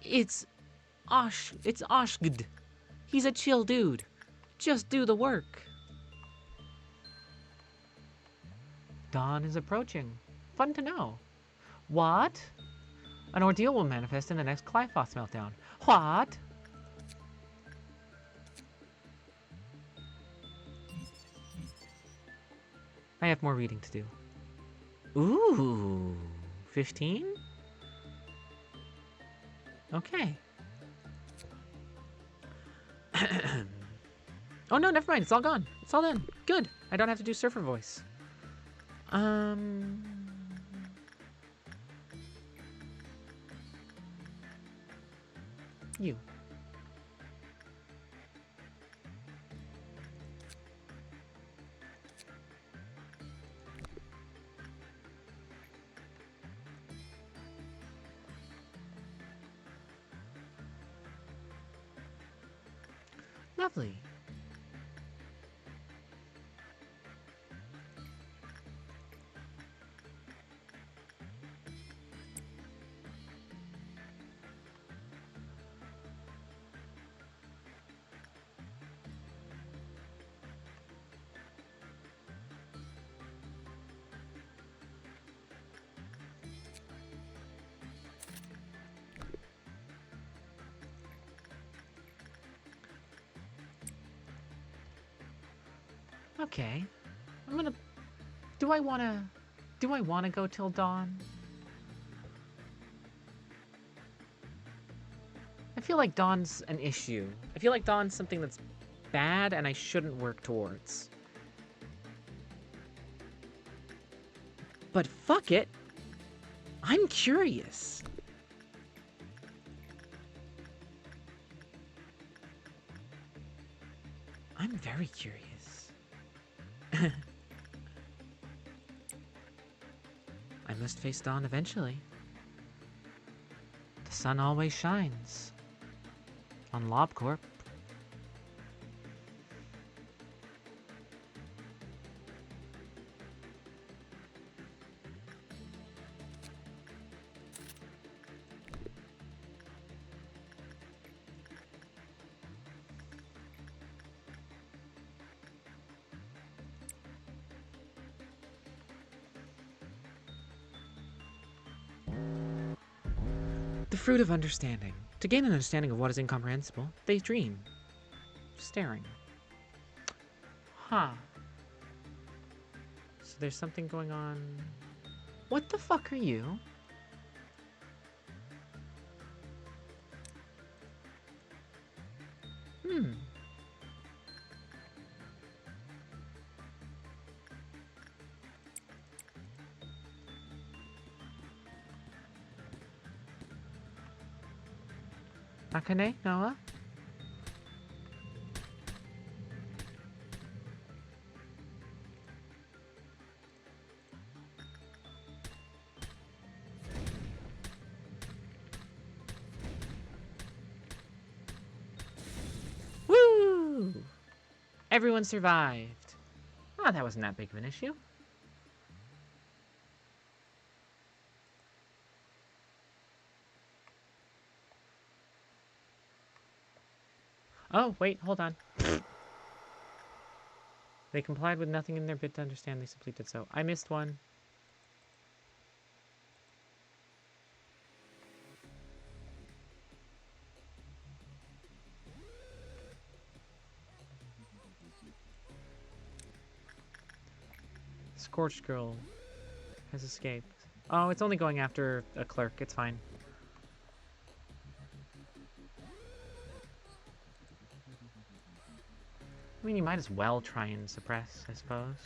It's Oshgd. He's a chill dude. Just do the work. Dawn is approaching. Fun to know. What? An ordeal will manifest in the next Clyphos meltdown. What? I have more reading to do. Ooh. 15? Okay. Oh no, never mind. It's all gone. It's all done. Good. I don't have to do surfer voice. You. Lovely. Okay. I'm gonna... Do I wanna go till dawn? I feel like dawn's an issue. I feel like dawn's something that's bad and I shouldn't work towards. But fuck it. I'm curious. I'm very curious. I must face dawn eventually. The sun always shines. On LOB Corp. The fruit of understanding. To gain an understanding of what is incomprehensible, they dream. Staring. Huh. So there's something going on. What the fuck are you? Akane, Noah? Woo! Everyone survived. Oh, that wasn't that big of an issue. Oh, wait, hold on. They complied with nothing in their bid to understand. They simply did so. I missed one. Scorched Girl has escaped. Oh, it's only going after a clerk. It's fine. I mean, you might as well try and suppress, I suppose.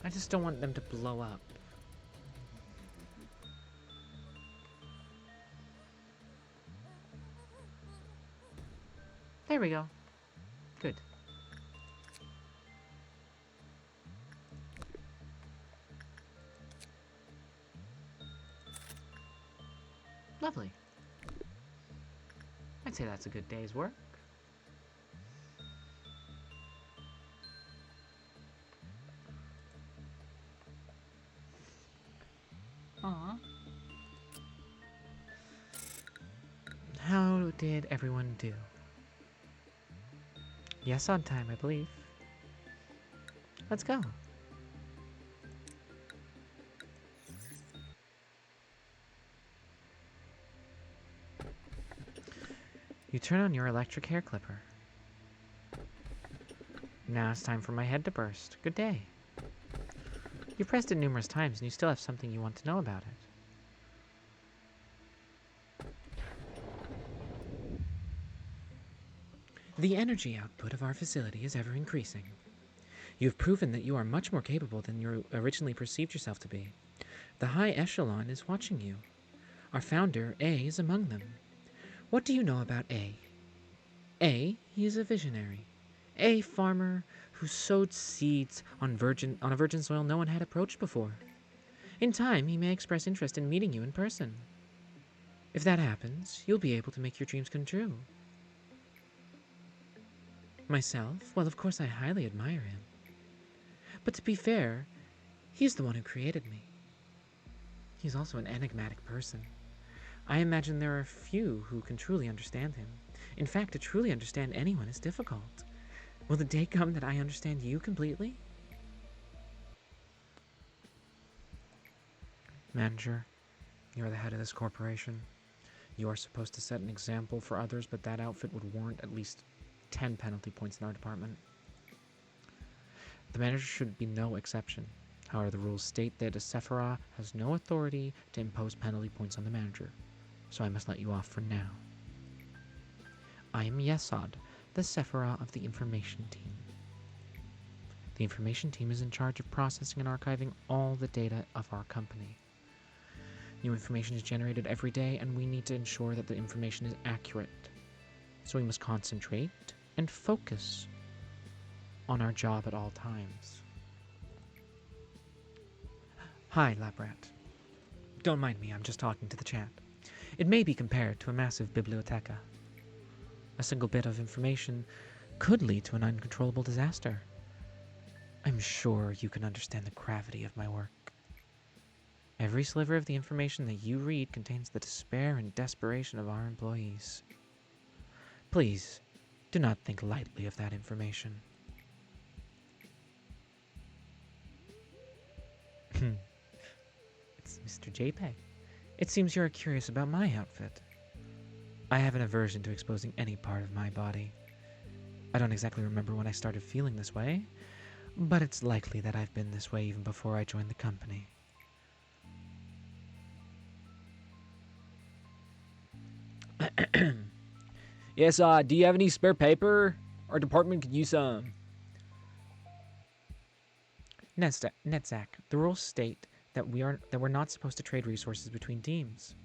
I just don't want them to blow up. There we go. Good. Lovely. I'd say that's a good day's work. Aww. How did everyone do? Yes, on time, I believe. Let's go. You turn on your electric hair clipper. Now it's time for my head to burst. Good day. You've pressed it numerous times and you still have something you want to know about it. The energy output of our facility is ever increasing. You have proven that you are much more capable than you originally perceived yourself to be. The high echelon is watching you. Our founder, A, is among them. What do you know about A? A, he is a visionary. A farmer who sowed seeds on a virgin soil no one had approached before. In time, he may express interest in meeting you in person. If that happens, you'll be able to make your dreams come true. Myself? Well, of course I highly admire him. But to be fair, he's the one who created me. He's also an enigmatic person. I imagine there are few who can truly understand him. In fact, to truly understand anyone is difficult. Will the day come that I understand you completely? Manager, you're the head of this corporation. You are supposed to set an example for others, but that outfit would warrant at least 10 penalty points in our department. The manager should be no exception. However, the rules state that a Sephiroth has no authority to impose penalty points on the manager, so I must let you off for now. I am Yesod, the Sephiroth of the Information Team. The Information Team is in charge of processing and archiving all the data of our company. New information is generated every day, and we need to ensure that the information is accurate. So we must concentrate and focus on our job at all times. Hi, Labrat. Don't mind me, I'm just talking to the chat. It may be compared to a massive biblioteca. A single bit of information could lead to an uncontrollable disaster. I'm sure you can understand the gravity of my work. Every sliver of the information that you read contains the despair and desperation of our employees. Please, do not think lightly of that information. It's Mr. JPEG. It seems you're curious about my outfit. I have an aversion to exposing any part of my body. I don't exactly remember when I started feeling this way, but it's likely that I've been this way even before I joined the company. Yes, do you have any spare paper? Our department could use some. Netzak, the rules state that we're not supposed to trade resources between teams.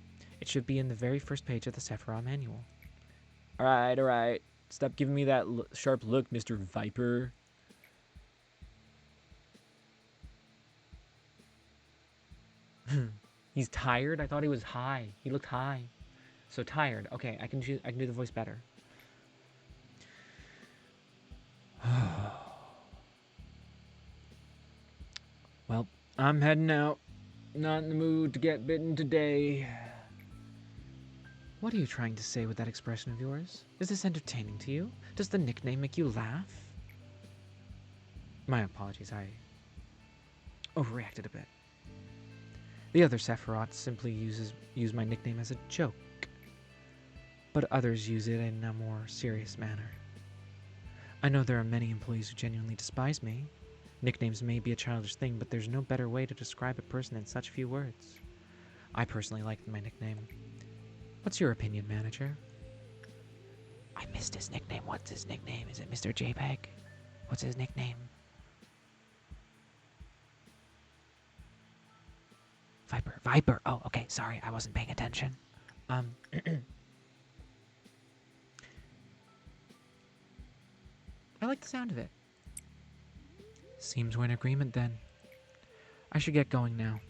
It should be in the very first page of the Sephiroth manual. Alright. Stop giving me that sharp look, Mr. Viper. He's tired? I thought he was high. He looked high. So tired. Okay, I can do the voice better. Well, I'm heading out. Not in the mood to get bitten today. What are you trying to say with that expression of yours? Is this entertaining to you? Does the nickname make you laugh? My apologies, I overreacted a bit. The other Sephiroths simply use my nickname as a joke, but others use it in a more serious manner. I know there are many employees who genuinely despise me. Nicknames may be a childish thing, but there's no better way to describe a person in such few words. I personally like my nickname. What's your opinion, manager? I missed his nickname. What's his nickname? Is it Mr. JPEG? What's his nickname? Viper. Oh, okay. Sorry, I wasn't paying attention. I like the sound of it. Seems we're in agreement then. I should get going now.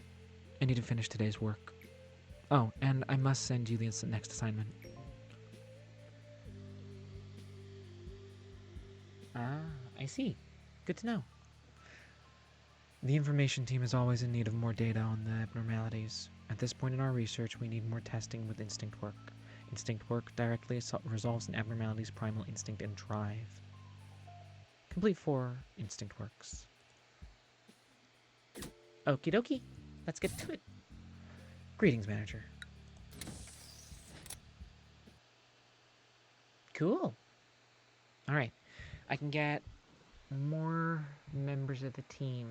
I need to finish today's work. Oh, and I must send you the next assignment. Ah, I see. Good to know. The information team is always in need of more data on the abnormalities. At this point in our research, we need more testing with instinct work. Instinct work directly resolves an abnormality's primal instinct and drive. Complete 4 instinct works. Okie dokie. Let's get to it. Greetings, manager. Cool. Alright. I can get more members of the team.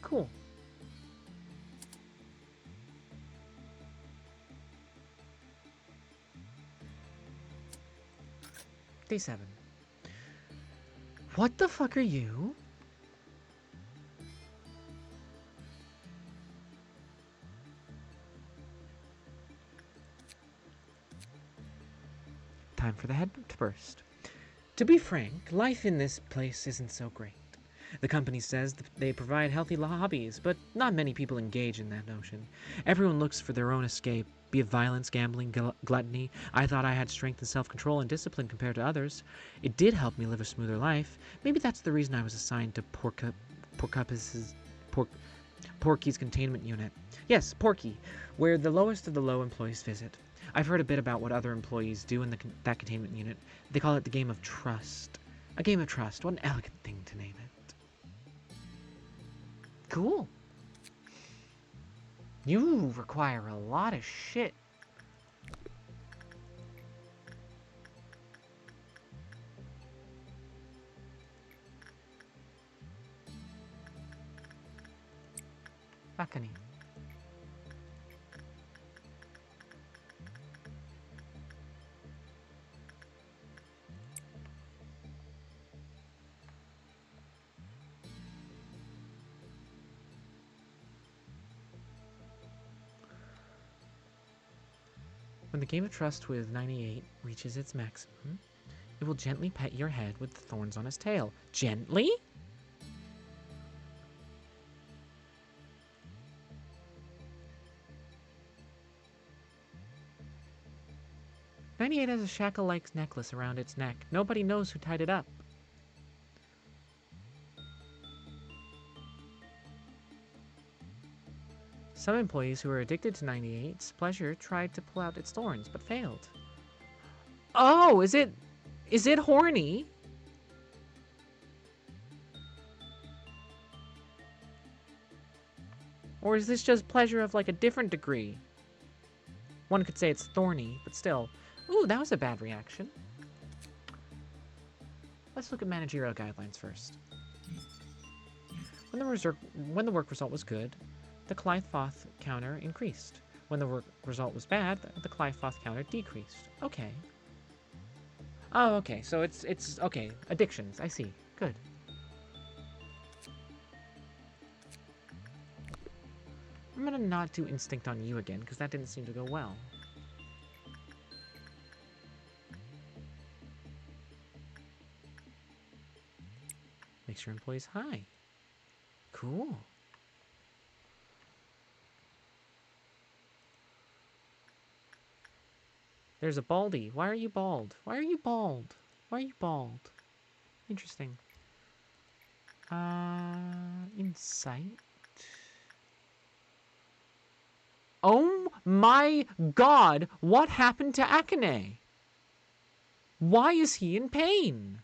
Cool. Day 7. What the fuck are you? Time for the head to burst. To be frank, life in this place isn't so great. The company says that they provide healthy hobbies, but not many people engage in that notion. Everyone looks for their own escape, be it violence, gambling, gluttony. I thought I had strength and self-control and discipline compared to others. It did help me live a smoother life. Maybe that's the reason I was assigned to Porky's containment unit. Yes, Porky, where the lowest of the low employees visit. I've heard a bit about what other employees do in that containment unit. They call it the game of trust. A game of trust. What an elegant thing to name it. Cool. You require a lot of shit. Balcony. When the game of trust with 98 reaches its maximum, it will gently pet your head with the thorns on its tail. Gently? "98 has a shackle-like necklace around its neck. Nobody knows who tied it up. Some employees who are addicted to 98's pleasure tried to pull out its thorns, but failed." Oh, is it horny? Or is this just pleasure of, like, a different degree? One could say it's thorny, but still. Ooh, that was a bad reaction. Let's look at managerial guidelines first. When the work result was good, the Clythe-Foth counter increased. When the work result was bad, the Clythe-Foth counter decreased. Okay. Oh, okay. So it's okay. Addictions. I see. Good. I'm gonna not do instinct on you again, because that didn't seem to go well. Makes your employees high. Cool. There's a baldy. Why are you bald? Why are you bald? Why are you bald? Interesting. Insight. Oh my god! What happened to Akane? Why is he in pain?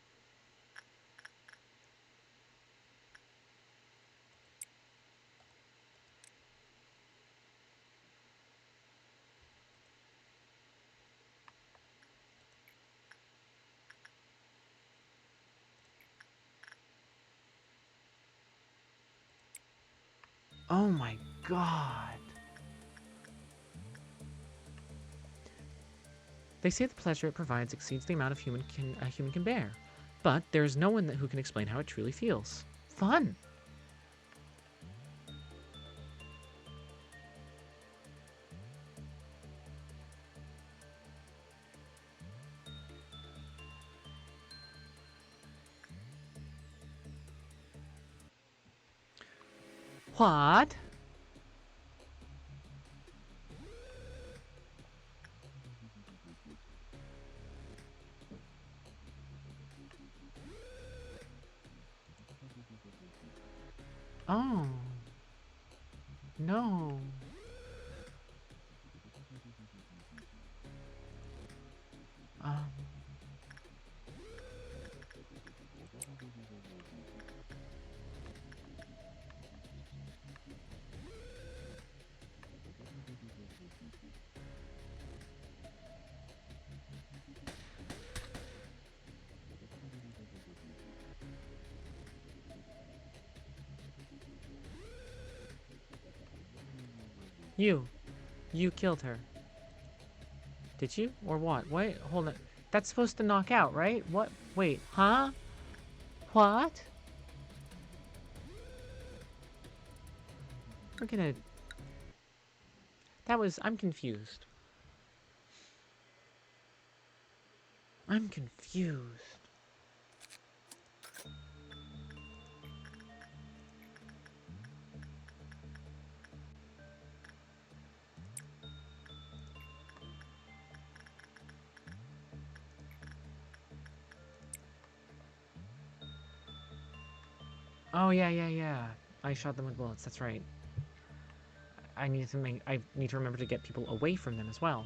Oh my god. They say the pleasure it provides exceeds the amount a human can bear, but there is no one who can explain how it truly feels. Fun! What? Oh. No. Um. You killed her. Did you? Or what? Wait, hold on. That's supposed to knock out, right? What? Wait, huh? What? We're gonna... I'm confused. I'm confused. Oh, yeah. I shot them with bullets, that's right. I need to remember to get people away from them as well.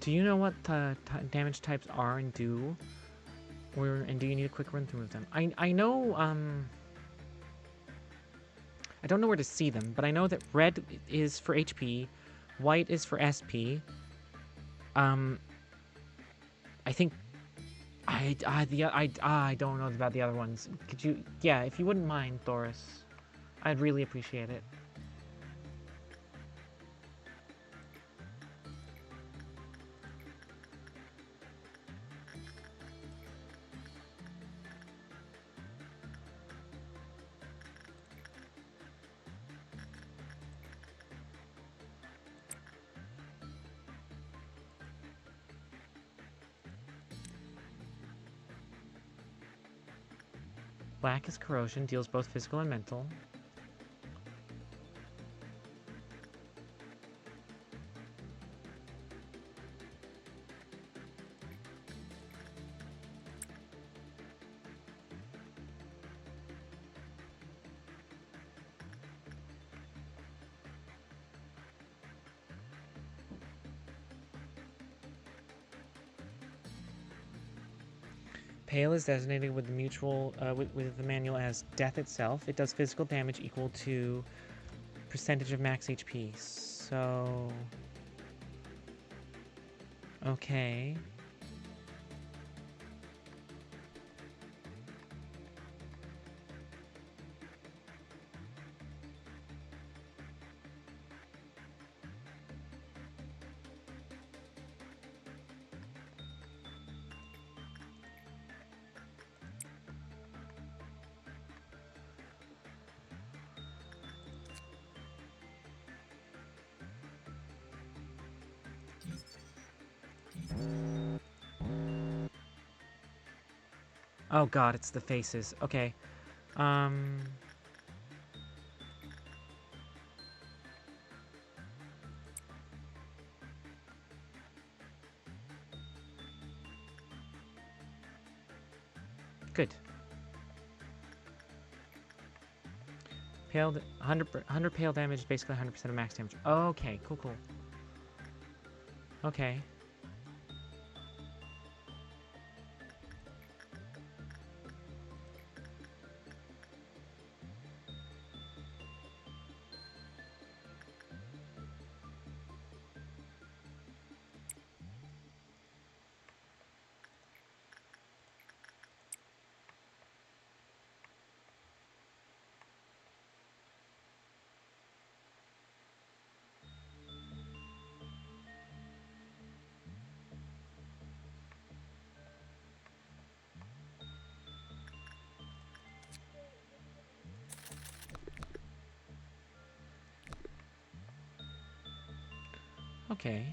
Do you know what the damage types are and do? And do you need a quick run through of them? I know, I don't know where to see them, but I know that red is for HP, white is for SP. I think I don't know about the other ones. Could you, yeah, if you wouldn't mind, Thoris, I'd really appreciate it. Black is corrosion, deals both physical and mental. Pale is designated with the with the manual as death itself. It does physical damage equal to percentage of max HP. So, okay. Oh god, it's the faces. Okay. Good. Pale, 100 pale damage is basically 100% of max damage. Okay, cool. Okay. Okay.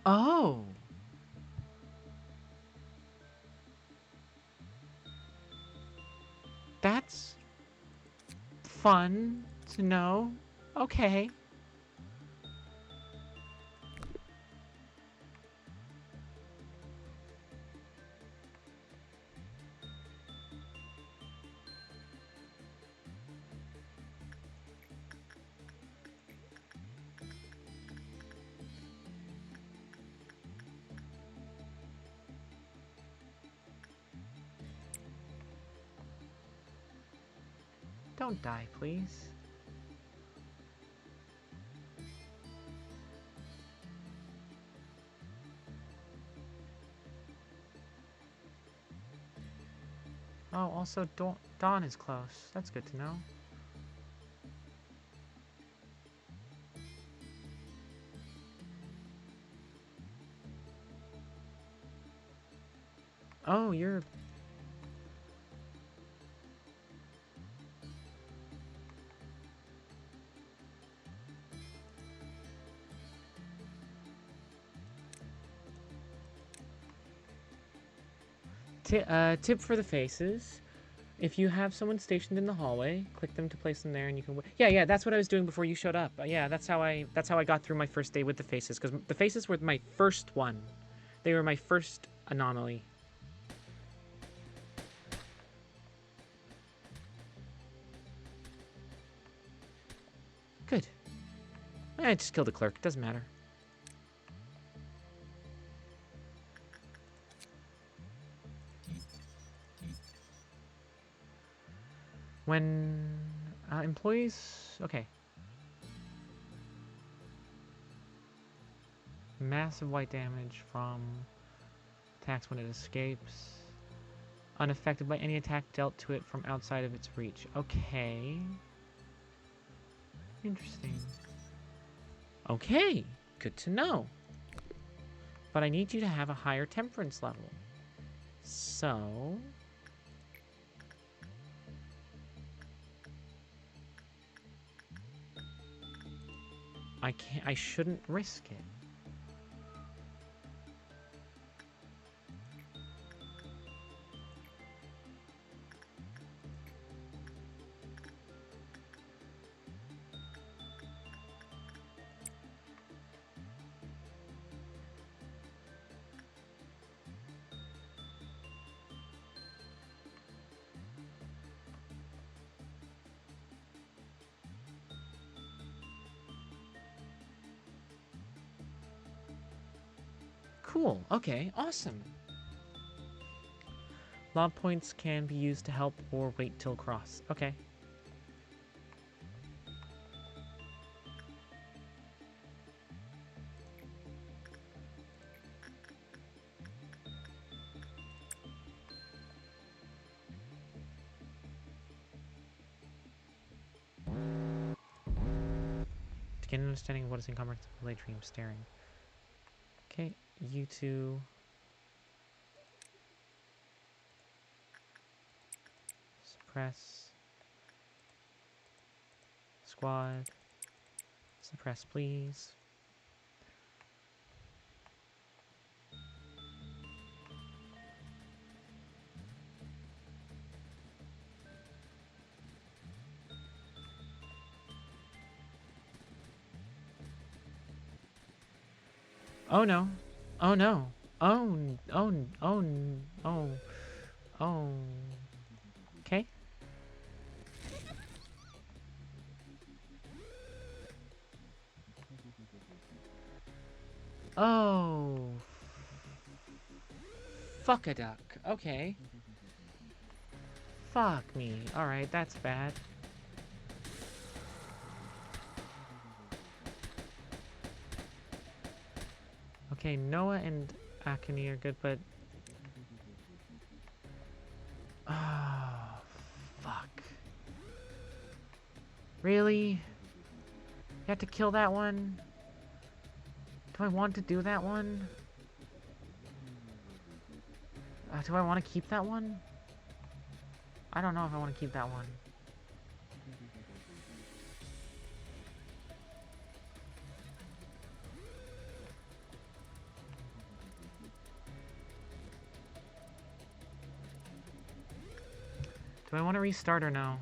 Oh! That's fun to know. Okay. Don't die, please. Oh, also, dawn is close. That's good to know. Oh, you're... tip for the faces. If you have someone stationed in the hallway, click them to place them there, and you can. Yeah. That's what I was doing before you showed up. Yeah, that's how I got through my first day with the faces, because the faces were my first one. They were my first anomaly. Good. I just killed the clerk. Doesn't matter. When employees... Okay. Massive white damage from attacks when it escapes. Unaffected by any attack dealt to it from outside of its reach. Okay. Interesting. Okay. Good to know. But I need you to have a higher temperance level. So... I shouldn't risk it. Cool. Okay. Awesome. LOB points can be used to help or wait till cross. Okay. To get an understanding of what is incomprehensible, I dream staring. Okay, you two. Suppress. Squad. Suppress, please. Oh no. Oh no. Oh, oh, oh, oh, oh. Okay. Oh. Fuck a duck. Okay. Fuck me. Alright, that's bad. Okay, Noah and Akane are good, but... Oh, fuck. Really? You have to kill that one? Do I want to do that one? Do I want to keep that one? I don't know if I want to keep that one. Do I want to restart or no?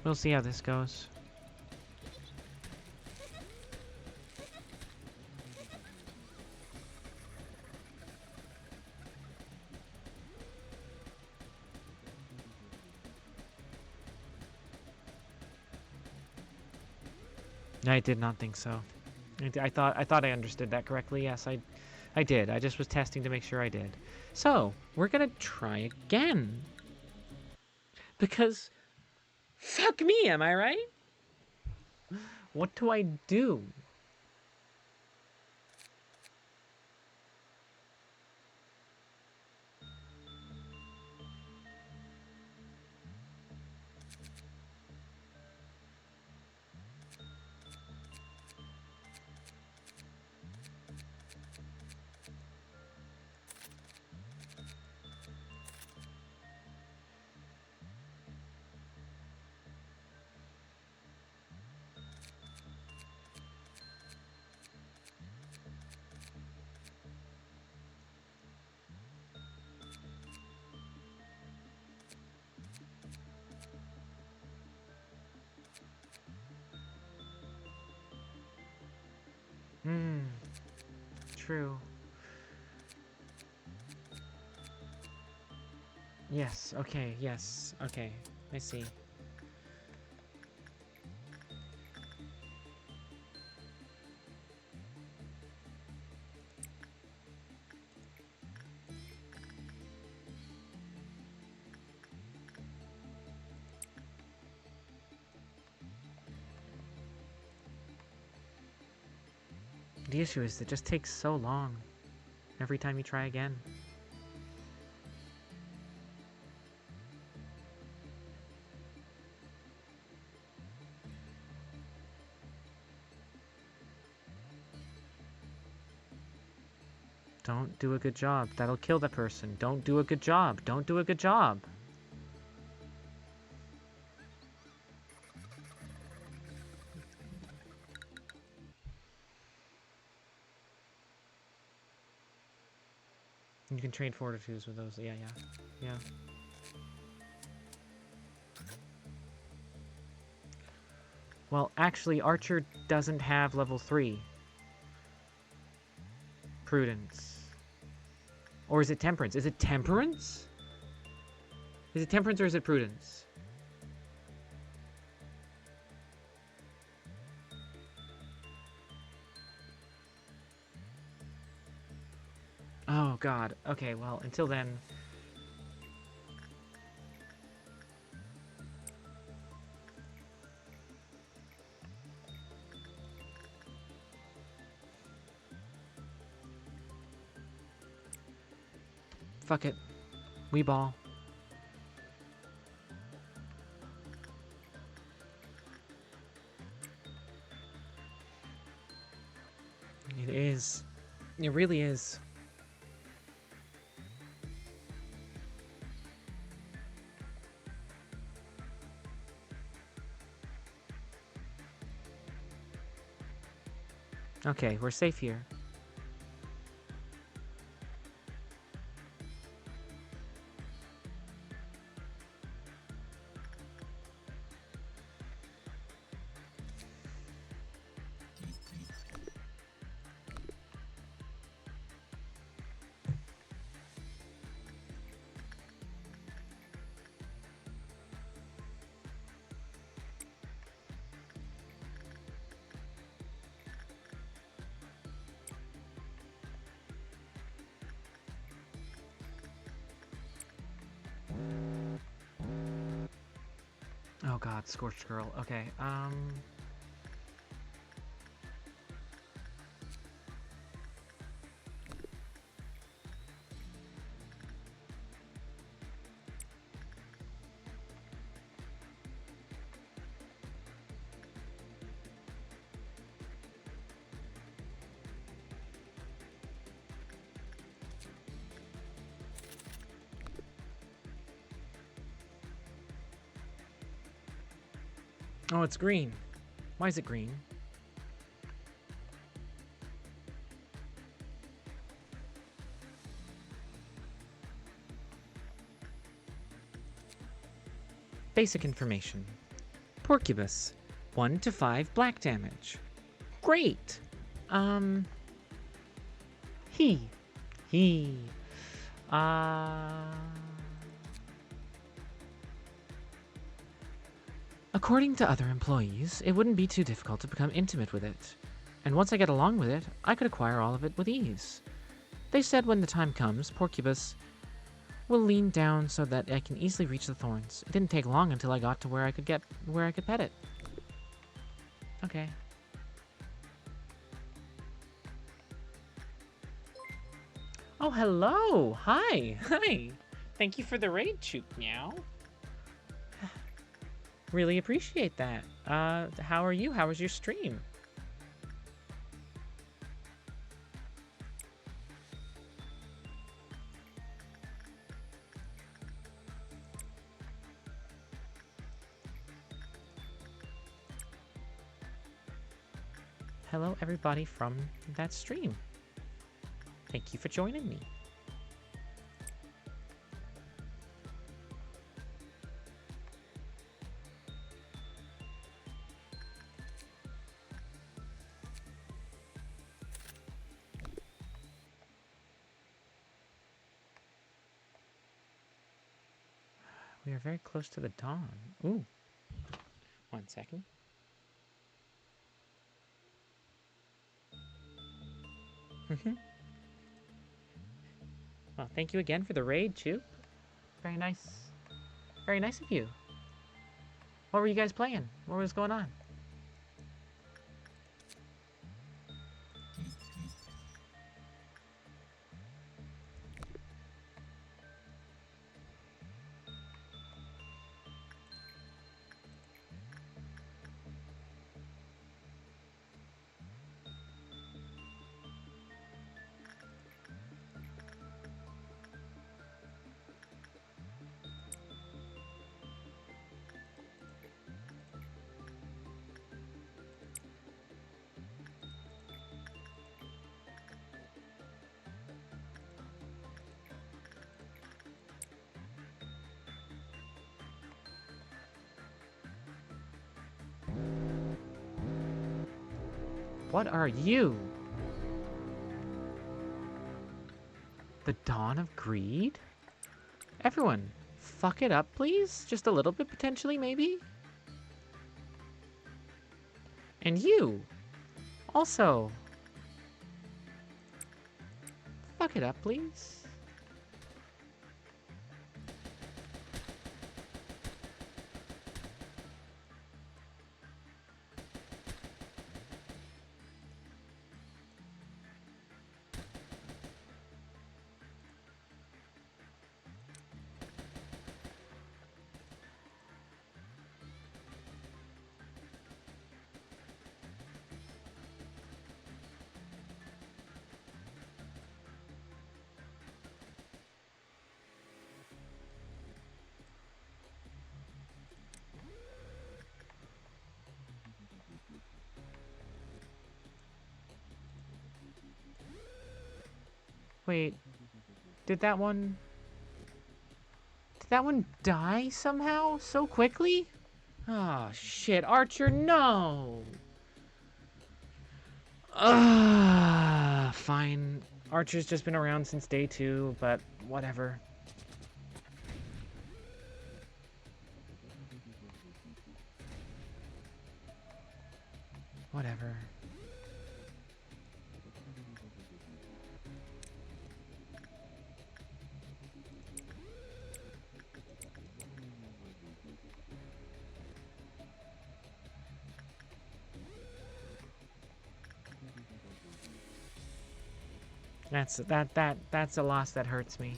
We'll see how this goes. I did not think so. I thought I understood that correctly. Yes, I did. I just was testing to make sure I did. So, we're gonna try again. Because, fuck me, am I right? What do I do? True. Yes, okay, yes, okay. I see. The issue is it just takes so long every time you try again. Don't do a good job. That'll kill the person. Don't do a good job. Don't do a good job. You can trade fortitudes with those. Yeah, yeah. Yeah. Well, actually, Archer doesn't have level 3. Prudence. Or is it Temperance? Is it Temperance? Is it Temperance or is it Prudence? Oh, God. Okay, well, until then... Fuck it. We ball. It is. It really is. Okay, we're safe here. Oh God, Scorched Girl. Okay, Oh, it's green. Why is it green? Basic information. Porcubus. 1 to 5 black damage. Great! He. He. According to other employees, it wouldn't be too difficult to become intimate with it. And once I get along with it, I could acquire all of it with ease. They said when the time comes, Porcubus will lean down so that I can easily reach the thorns. It didn't take long until I got to where I could pet it. Okay. Oh, hello! Hi! Hi! Thank you for the raid, Choop Meow. Really appreciate that. How are you? How was your stream? Hello, everybody from that stream. Thank you for joining me. We are very close to the dawn. Ooh. 1 second. Well, thank you again for the raid, Chew. Very nice. Very nice of you. What were you guys playing? What was going on? What are you? The dawn of greed? Everyone, fuck it up, please? Just a little bit, potentially, maybe? And you, also, fuck it up, please? Wait, did that one die somehow? So quickly? Oh, shit, Archer, no! Fine. Archer's just been around since day 2, but whatever. Whatever. That's a loss that hurts me.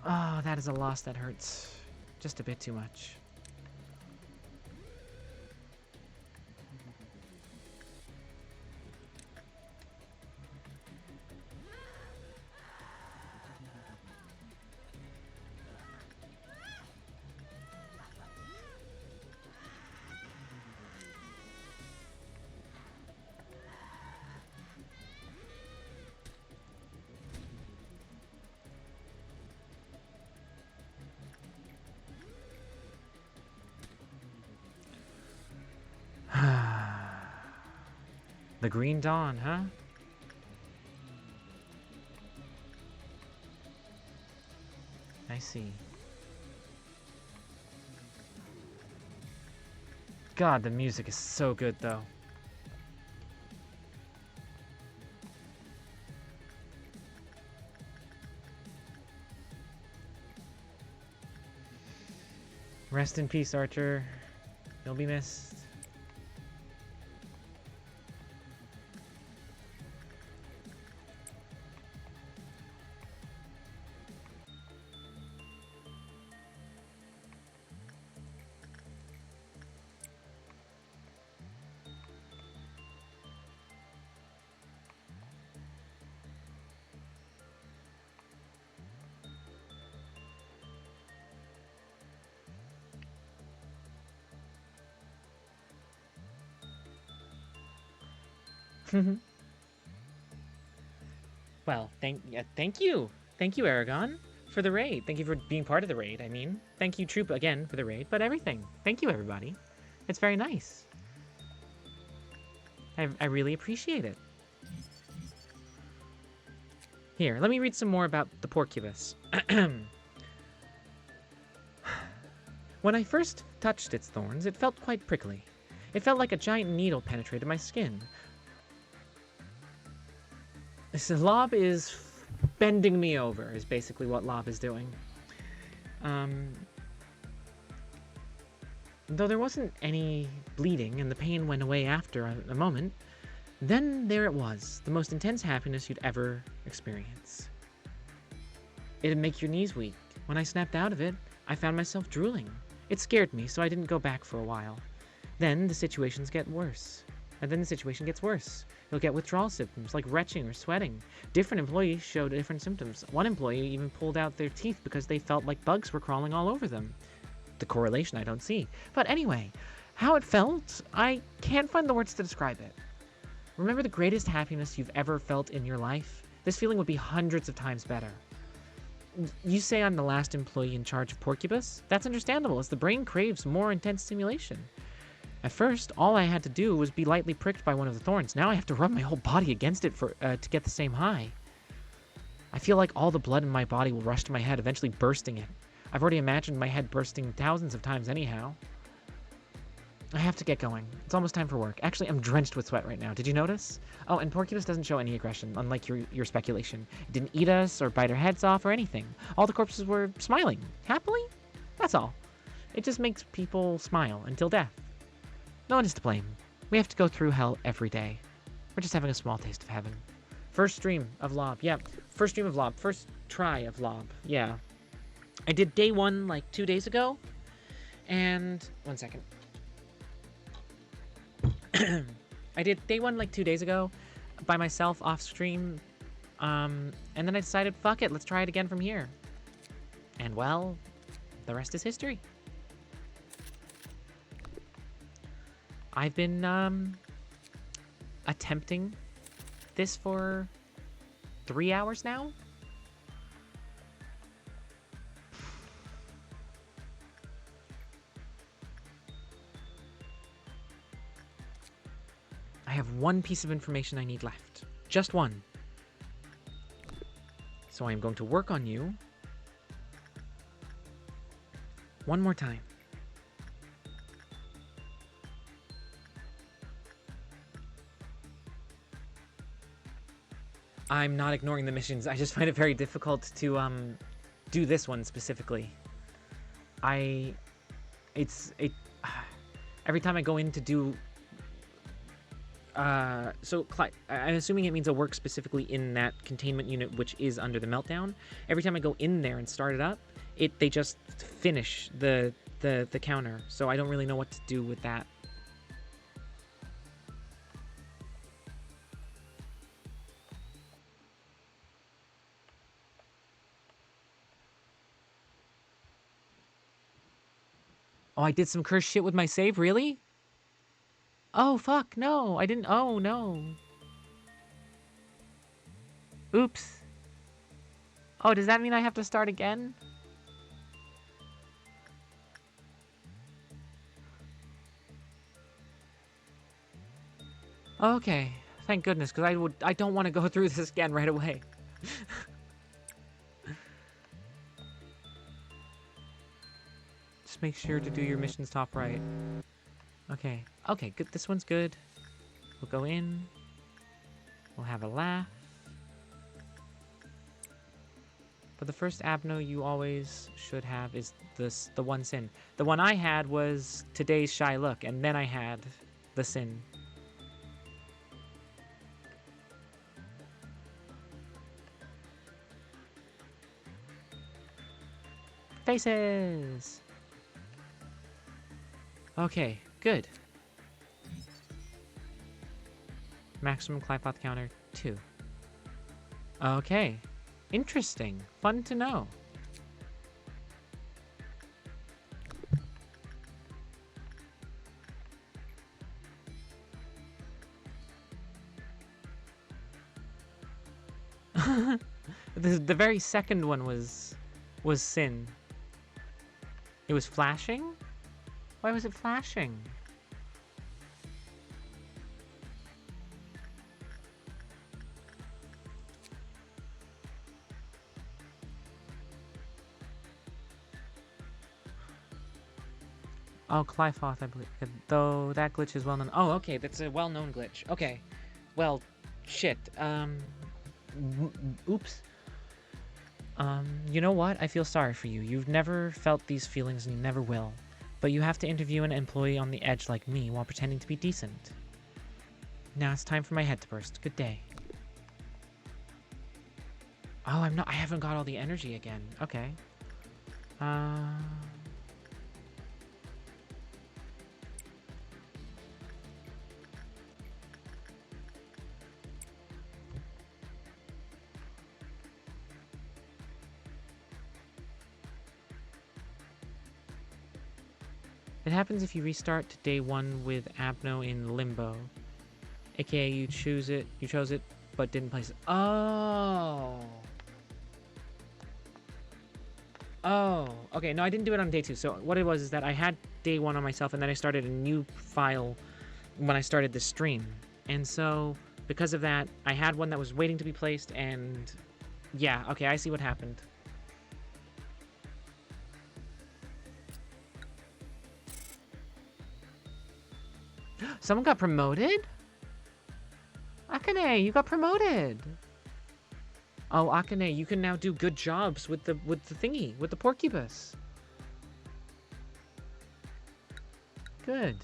Oh, that is a loss that hurts. Just a bit too much. The Green Dawn, huh? I see. God, the music is so good, though. Rest in peace, Archer. You'll be missed. Well, thank you, Aragon, for the raid. Thank you for being part of the raid. I mean, thank you, Troop, again for the raid. But everything. Thank you, everybody. It's very nice. I really appreciate it. Here, let me read some more about the porcupus. When I first touched its thorns, it felt quite prickly. It felt like a giant needle penetrated my skin. This LOB is bending me over, is basically what LOB is doing. Though there wasn't any bleeding and the pain went away after a moment, then there it was, the most intense happiness you'd ever experience. It'd make your knees weak. When I snapped out of it, I found myself drooling. It scared me, so I didn't go back for a while. Then the situation gets worse. You'll get withdrawal symptoms like retching or sweating. Different employees showed different symptoms. One employee even pulled out their teeth because they felt like bugs were crawling all over them. The correlation I don't see. But anyway, how it felt, I can't find the words to describe it. Remember the greatest happiness you've ever felt in your life? This feeling would be hundreds of times better. You say I'm the last employee in charge of Porcupus? That's understandable, as the brain craves more intense stimulation. At first, all I had to do was be lightly pricked by one of the thorns. Now I have to rub my whole body against it to get the same high. I feel like all the blood in my body will rush to my head, eventually bursting it. I've already imagined my head bursting thousands of times anyhow. I have to get going. It's almost time for work. Actually, I'm drenched with sweat right now. Did you notice? Oh, and Porcupus doesn't show any aggression, unlike your speculation. It didn't eat us or bite our heads off or anything. All the corpses were smiling. Happily? That's all. It just makes people smile until death. No one is to blame. We have to go through hell every day. We're just having a small taste of heaven. First stream of LOB. Yeah, first stream of LOB. First try of LOB. Yeah. I did day 1 like 2 days ago. And... one second. I did day 1 like 2 days ago by myself off stream. And then I decided, fuck it, let's try it again from here. And well, the rest is history. I've been attempting this for 3 hours now. I have one piece of information I need left. Just one. So I am going to work on you one more time. I'm not ignoring the missions. I just find it very difficult to do this one specifically. Every time I go in to do I'm assuming it means a work specifically in that containment unit which is under the meltdown. Every time I go in there and start it up, they just finish the counter. So I don't really know what to do with that. Oh, I did some cursed shit with my save, really? Oh, fuck, no, I didn't, oh, no. Oops. Oh, does that mean I have to start again? Okay, thank goodness, because I don't want to go through this again right away. Just make sure to do your missions top right. Okay, good. This one's good. We'll go in. We'll have a laugh. But the first abno you always should have is the one sin. The one I had was today's shy look, and then I had the sin. Faces! Okay, good. Maximum Clypoth counter 2. Okay. Interesting. Fun to know. The very second one was sin. It was flashing? Why was it flashing? Oh, Clyfoth, I believe. Though that glitch is well known. Oh, okay, that's a well-known glitch. Okay. Well, shit. Oops. You know what? I feel sorry for you. You've never felt these feelings and you never will. But you have to interview an employee on the edge like me while pretending to be decent. Now it's time for my head to burst. Good day. Oh, I haven't got all the energy again. Okay. It happens if you restart to day 1 with Abno in limbo. AKA you chose it, but didn't place it. Oh! Oh, okay. No, I didn't do it on day 2. So what it was is that I had day 1 on myself, and then I started a new file when I started this stream. And so because of that, I had one that was waiting to be placed, and yeah, okay, I see what happened. Someone got promoted? Akane, you got promoted. Oh, Akane, you can now do good jobs with the thingy, with the porcupus. Good.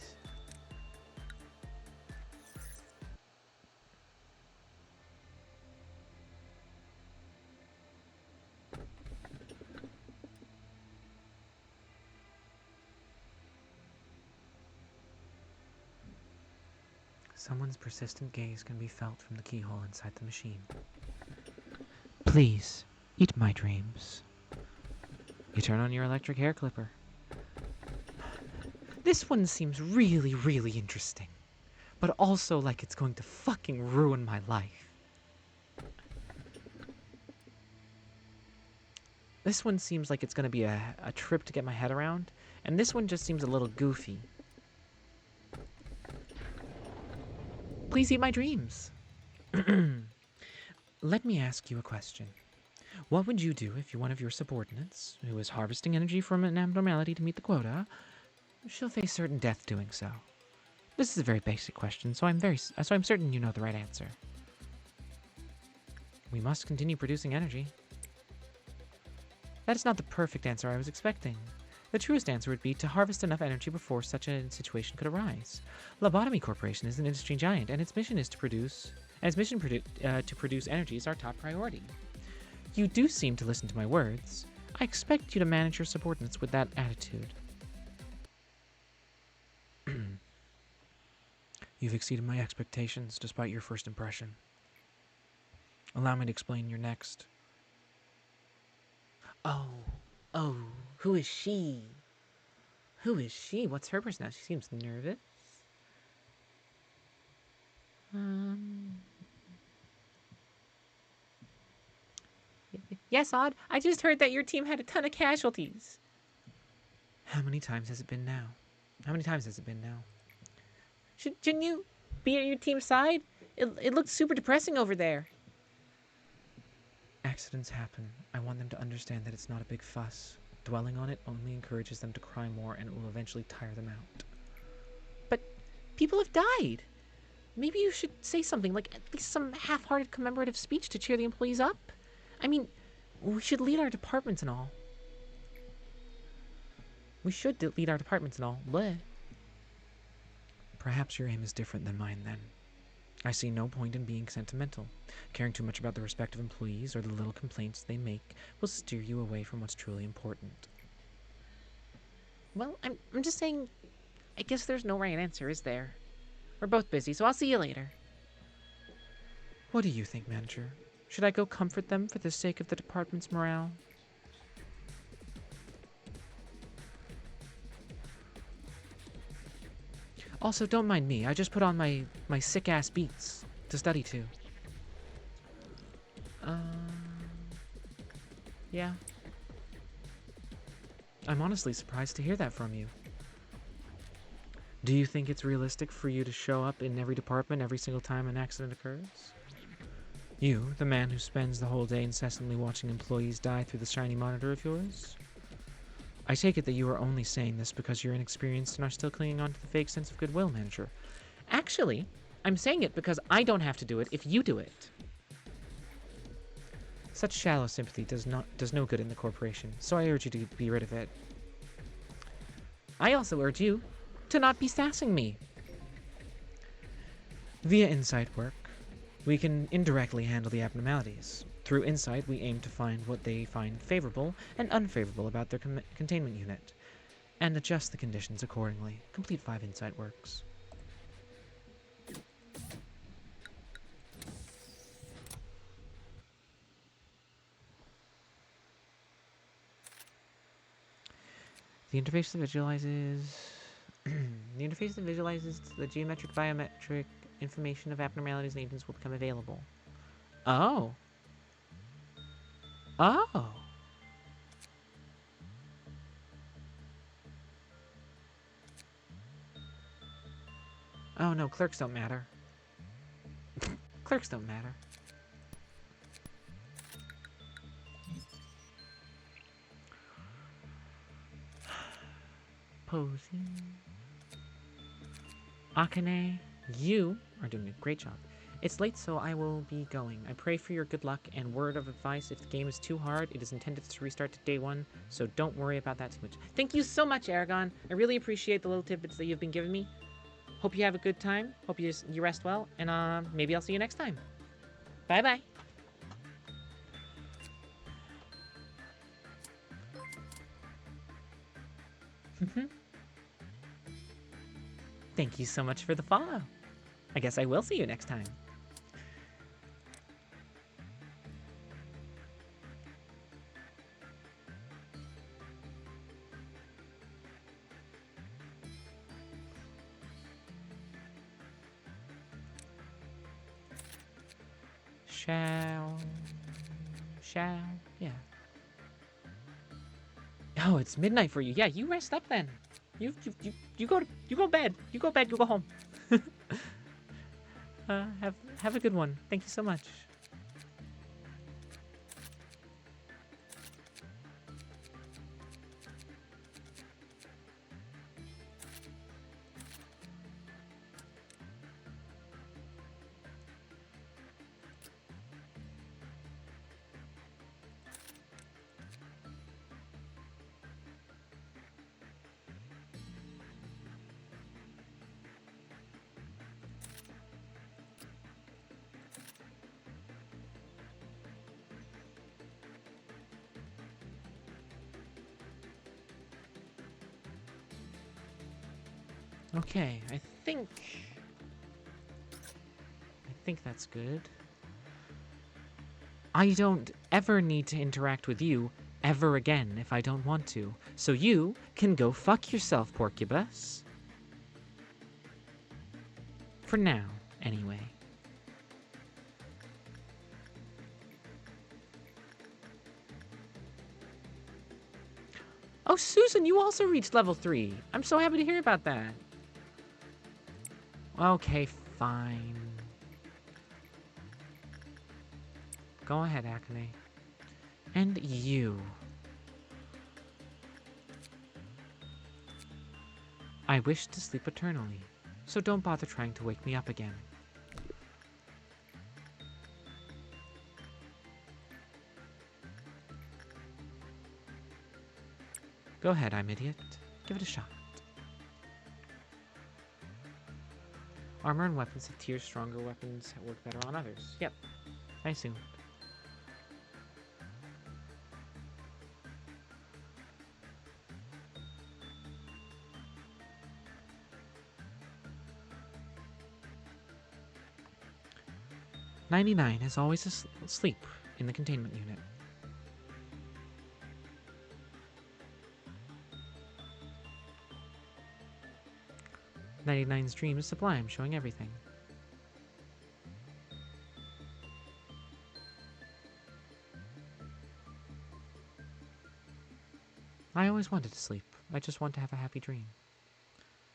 Someone's persistent gaze can be felt from the keyhole inside the machine. Please, eat my dreams. You turn on your electric hair clipper. This one seems really, really interesting, but also like it's going to fucking ruin my life. This one seems like it's going to be a trip to get my head around, and this one just seems a little goofy. Please eat my dreams. Let me ask you a question. What would you do if one of your subordinates, who is harvesting energy from an abnormality to meet the quota, she'll face certain death doing so? This is a very basic question, so I'm certain you know the right answer. We must continue producing energy. That is not the perfect answer I was expecting. The truest answer would be to harvest enough energy before such a situation could arise. LOB Corporation is an industry giant, and its mission to produce energy is our top priority. You do seem to listen to my words. I expect you to manage your subordinates with that attitude. You've exceeded my expectations despite your first impression. Allow me to explain your next. Oh, who is she? Who is she? What's her personality? She seems nervous. Yes, Odd. I just heard that your team had a ton of casualties. How many times has it been now? Shouldn't you be at your team's side? It looks super depressing over there. Accidents happen. I want them to understand that it's not a big fuss. Dwelling on it only encourages them to cry more, and it will eventually tire them out. But people have died. Maybe you should say something, like at least some half-hearted commemorative speech to cheer the employees up. I mean, we should lead our departments and all. Bleh. Perhaps your aim is different than mine, then. I see no point in being sentimental. Caring too much about the respective employees or the little complaints they make will steer you away from what's truly important. Well, I'm just saying, I guess there's no right answer, is there? We're both busy, so I'll see you later. What do you think, manager? Should I go comfort them for the sake of the department's morale? Also, don't mind me. I just put on my sick-ass beats to study to. Yeah. I'm honestly surprised to hear that from you. Do you think it's realistic for you to show up in every department every single time an accident occurs? You, the man who spends the whole day incessantly watching employees die through the shiny monitor of yours? I take it that you are only saying this because you're inexperienced and are still clinging on to the fake sense of goodwill, manager. Actually, I'm saying it because I don't have to do it if you do it. Such shallow sympathy does no good in the corporation, so I urge you to be rid of it. I also urge you to not be sassing me. Via insight work, we can indirectly handle the abnormalities. Through insight, we aim to find what they find favorable and unfavorable about their containment unit, and adjust the conditions accordingly. Complete 5 insight works. The interface that visualizes the geometric biometric information of abnormalities and agents will become available. Oh. Oh. Oh no, clerks don't matter. Clerks don't matter. Posey. Akane, you are doing a great job. It's late, so I will be going. I pray for your good luck and word of advice. If the game is too hard, it is intended to restart to day 1, so don't worry about that too much. Thank you so much, Aragon. I really appreciate the little tidbits that you've been giving me. Hope you have a good time. Hope you rest well, and maybe I'll see you next time. Bye-bye. Thank you so much for the follow. I guess I will see you next time. Yeah. Oh, it's midnight for you. Yeah, you rest up then. You go to bed. You go bed. You go home. Have a good one. Thank you so much. Okay, I think that's good. I don't ever need to interact with you ever again if I don't want to. So you can go fuck yourself, Porcubus. For now, anyway. Oh, Susan, you also reached level 3. I'm so happy to hear about that. Okay, fine. Go ahead, Akane. And you. I wish to sleep eternally, so don't bother trying to wake me up again. Go ahead, I'm idiot. Give it a shot. Armor and weapons have tiers. Stronger weapons work better on others. Yep, I assumed. "99 is always asleep in the containment unit. "99's dream is sublime, showing everything. I always wanted to sleep. I just want to have a happy dream.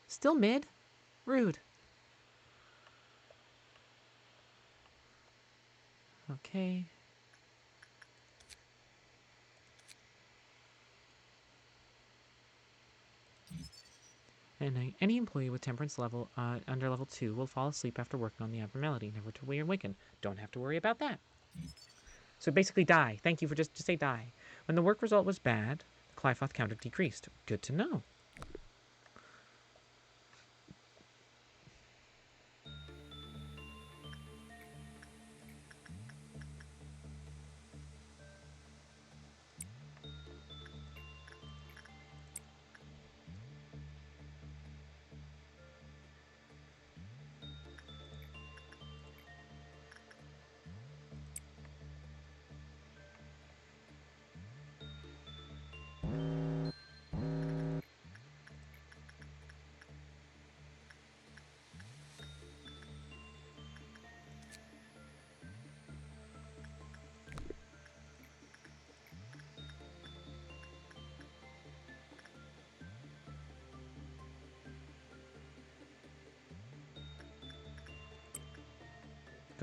Still mid? Rude. Okay. And any employee with temperance level under level 2 will fall asleep after working on the abnormality, never to reawaken. Don't have to worry about that. So basically die. Thank you for just say die. When the work result was bad, the Clyfoth counter decreased. Good to know.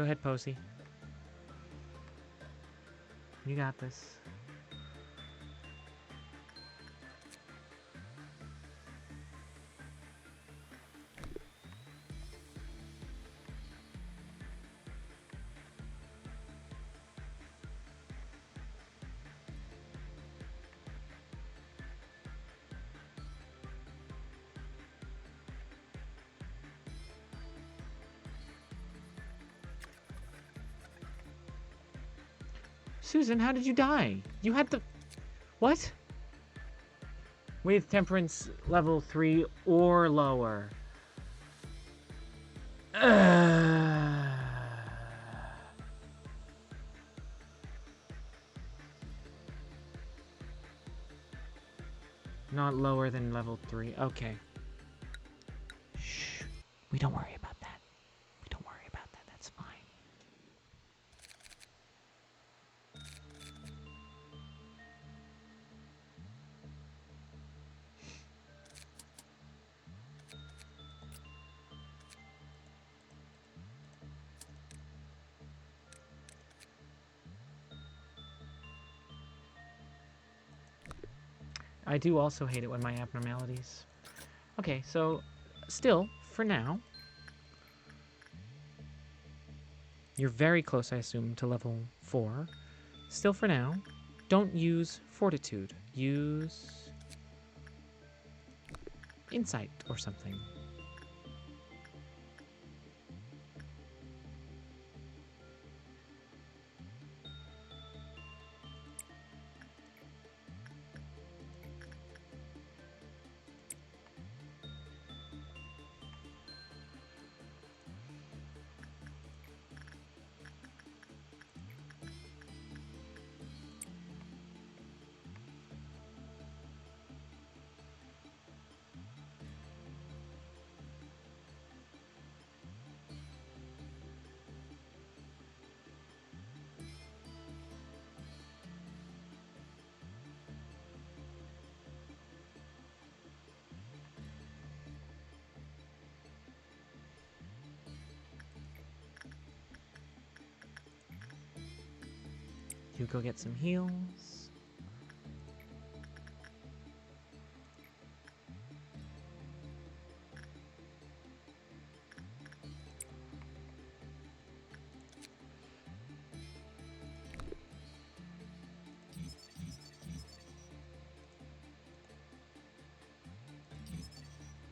Go ahead, Posey. You got this. Susan, how did you die? You had the... What? With temperance level 3 or lower. Not lower than level 3. Okay. Shh. We don't worry about that. We don't worry about that. That's fine. I do also hate it when my abnormalities... Okay, so still, for now, you're very close, I assume, to level 4. Still, for now, don't use Fortitude. Use Insight or something. You go get some heals.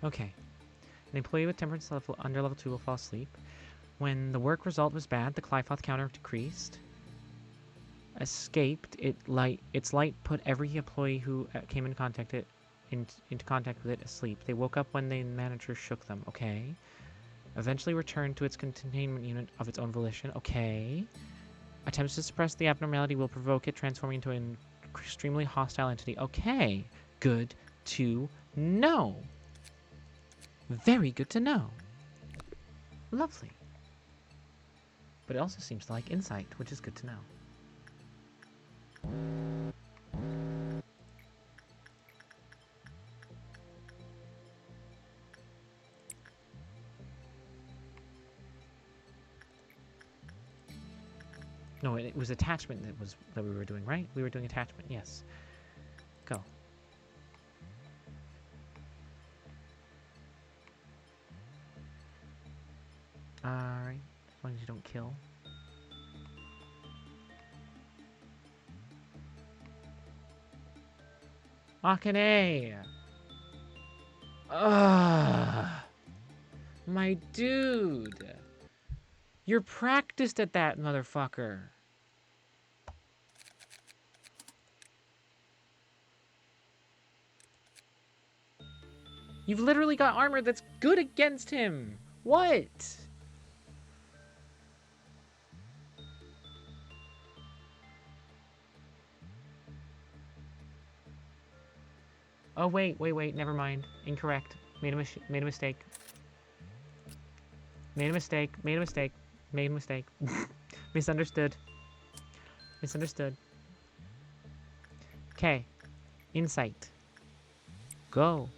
Okay. An employee with temperance level under level 2 will fall asleep. When the work result was bad, the Clifoth counter decreased. Escaped, its light put every employee who came in contact into contact with it asleep. They woke up when the manager shook them. Okay. Eventually returned to its containment unit of its own volition. Okay. Attempts to suppress the abnormality will provoke it, transforming into an extremely hostile entity. Okay. Good to know. Very good to know. Lovely. But it also seems to like insight, which is good to know. No, it was attachment that we were doing, right? We were doing attachment, yes. Go. Alright, as long as you don't kill. Akane! Ugh! My dude! You're practiced at that, motherfucker! You've literally got armor that's good against him! What? Oh, wait, never mind. Incorrect. Made a mistake. Made a mistake. Misunderstood. Okay. Insight. Go.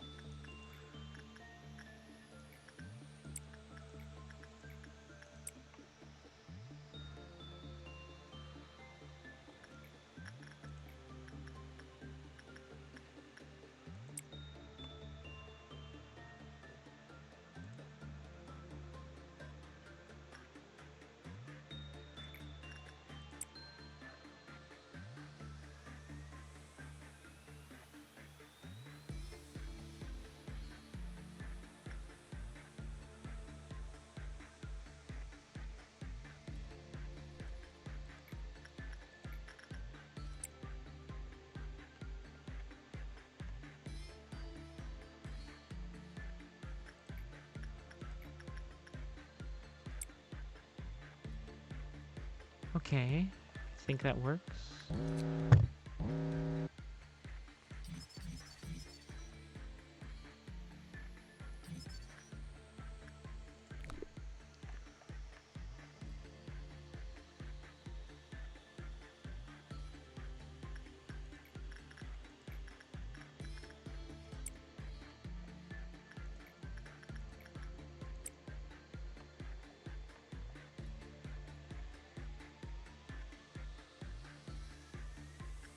Okay, I think that works.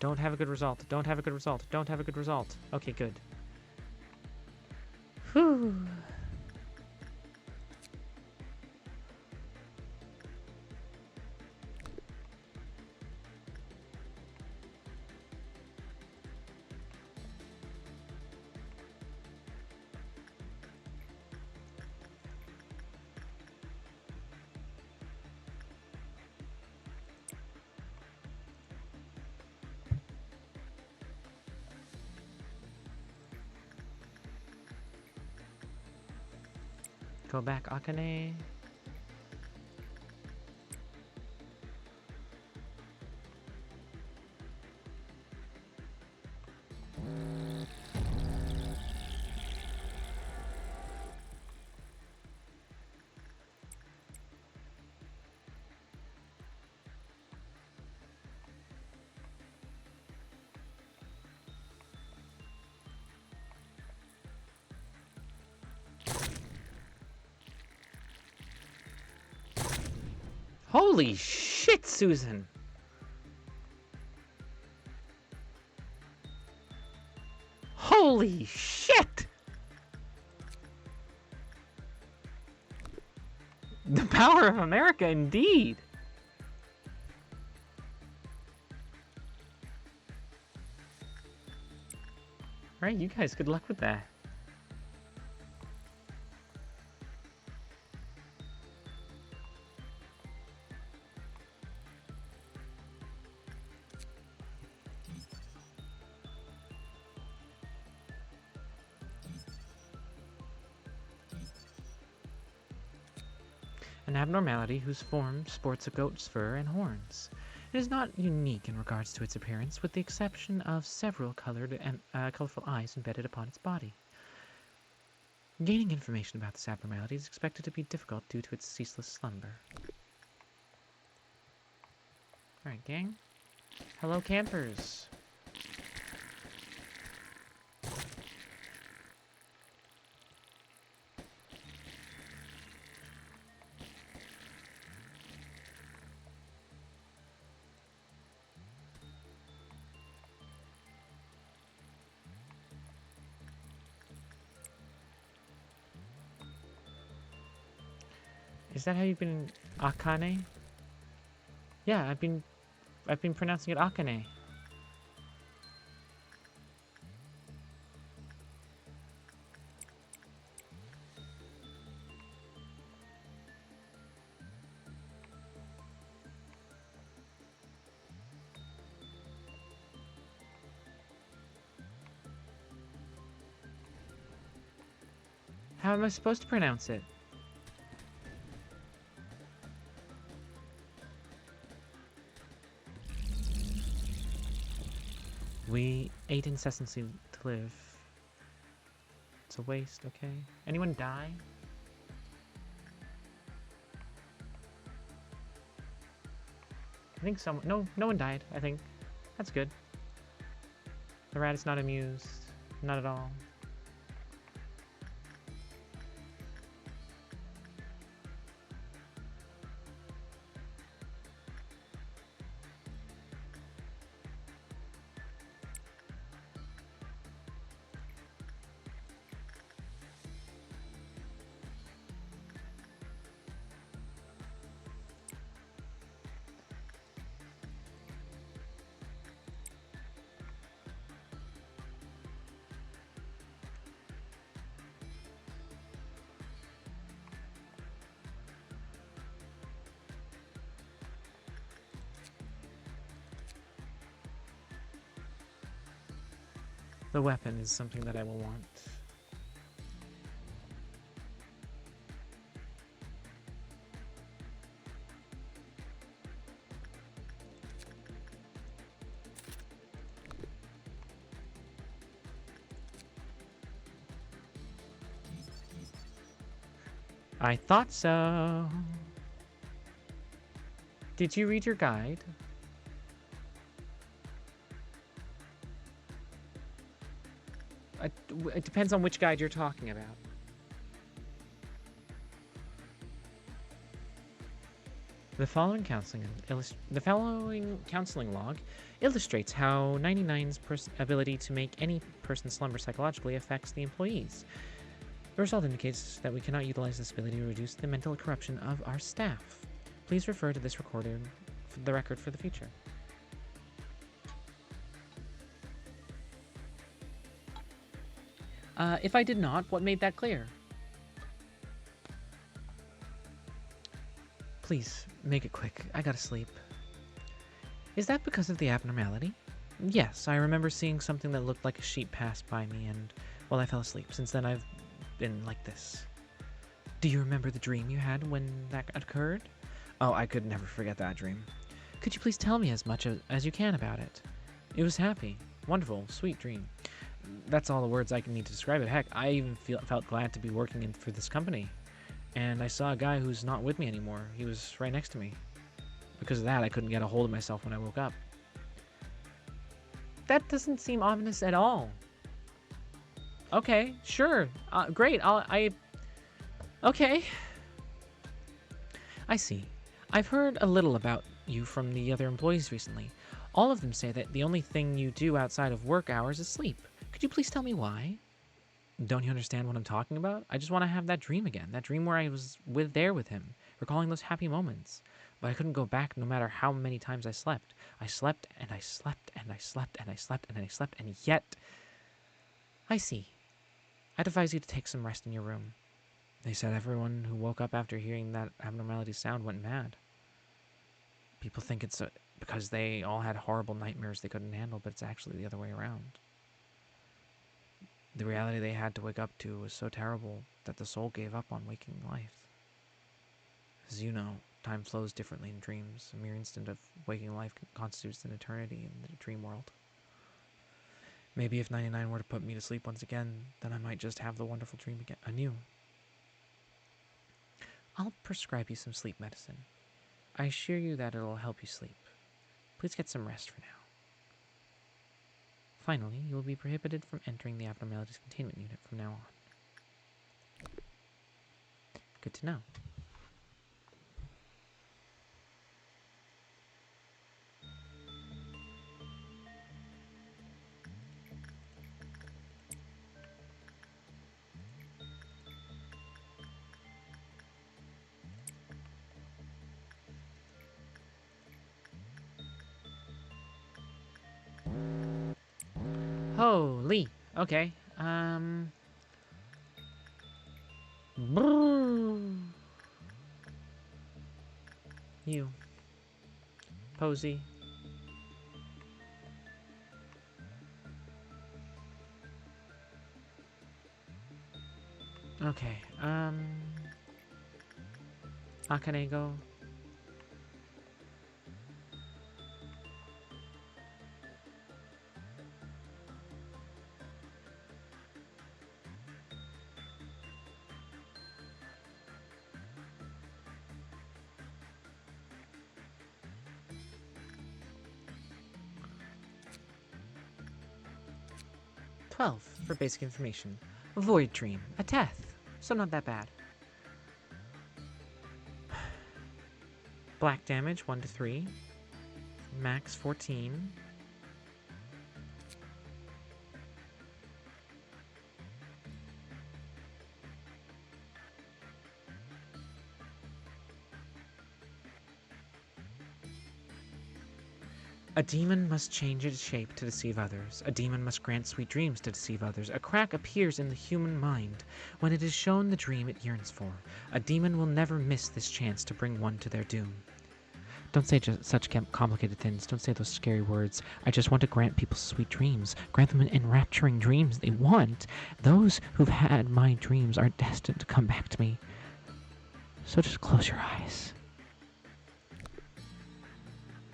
Don't have a good result. Don't have a good result. Don't have a good result. Okay, good. Whew. Go back, Akane. Holy shit, Susan! Holy shit! The power of America, indeed! Alright, you guys, good luck with that. An abnormality whose form sports a goat's fur and horns. It is not unique in regards to its appearance, with the exception of several colored and colorful eyes embedded upon its body. Gaining information about this abnormality is expected to be difficult due to its ceaseless slumber. Alright, gang. Hello, campers. Is that how you've been Akane? Yeah, I've been pronouncing it Akane. How am I supposed to pronounce it? We ate incessantly to live. It's a waste, okay? Anyone die? I think no one died, I think. That's good. The rat is not amused. Not at all. The weapon is something that I will want. I thought so. Did you read your guide? It depends on which guide you're talking about. The following counseling log illustrates how 99's ability to make any person slumber psychologically affects the employees. The result indicates that we cannot utilize this ability to reduce the mental corruption of our staff. Please refer to this record for the future. If I did not, what made that clear? Please, make it quick. I gotta sleep. Is that because of the abnormality? Yes, I remember seeing something that looked like a sheep pass by me and, well, I fell asleep. Since then, I've been like this. Do you remember the dream you had when that occurred? Oh, I could never forget that dream. Could you please tell me as much as you can about it? It was happy, wonderful, sweet dream. That's all the words I can need to describe it. Heck, I even felt glad to be working for this company. And I saw a guy who's not with me anymore. He was right next to me. Because of that, I couldn't get a hold of myself when I woke up. That doesn't seem ominous at all. Okay, sure. Great. Okay. I see. I've heard a little about you from the other employees recently. All of them say that the only thing you do outside of work hours is sleep. Could you please tell me why? Don't you understand what I'm talking about? I just want to have that dream again. That dream where I was there with him, recalling those happy moments. But I couldn't go back no matter how many times I slept. I slept and I slept and I slept and I slept and I slept, and yet... I see. I'd advise you to take some rest in your room. They said everyone who woke up after hearing that abnormality sound went mad. People think it's because they all had horrible nightmares they couldn't handle, but it's actually the other way around. The reality they had to wake up to was so terrible that the soul gave up on waking life. As you know, time flows differently in dreams. A mere instant of waking life constitutes an eternity in the dream world. Maybe if 99 were to put me to sleep once again, then I might just have the wonderful dream again, anew. I'll prescribe you some sleep medicine. I assure you that it'll help you sleep. Please get some rest for now. Finally, you will be prohibited from entering the abnormalities containment unit from now on. Good to know. Holy. Okay. You. Posey. Okay. Akanego. For basic information. Void Dream. A death. So not that bad. Black damage 1 to 3. Max 14. A demon must change its shape to deceive others. A demon must grant sweet dreams to deceive others. A crack appears in the human mind when it is shown the dream it yearns for. A demon will never miss this chance to bring one to their doom. Don't say such complicated things. Don't say those scary words. I just want to grant people sweet dreams. Grant them enrapturing dreams they want. Those who've had my dreams are destined to come back to me. So just close your eyes.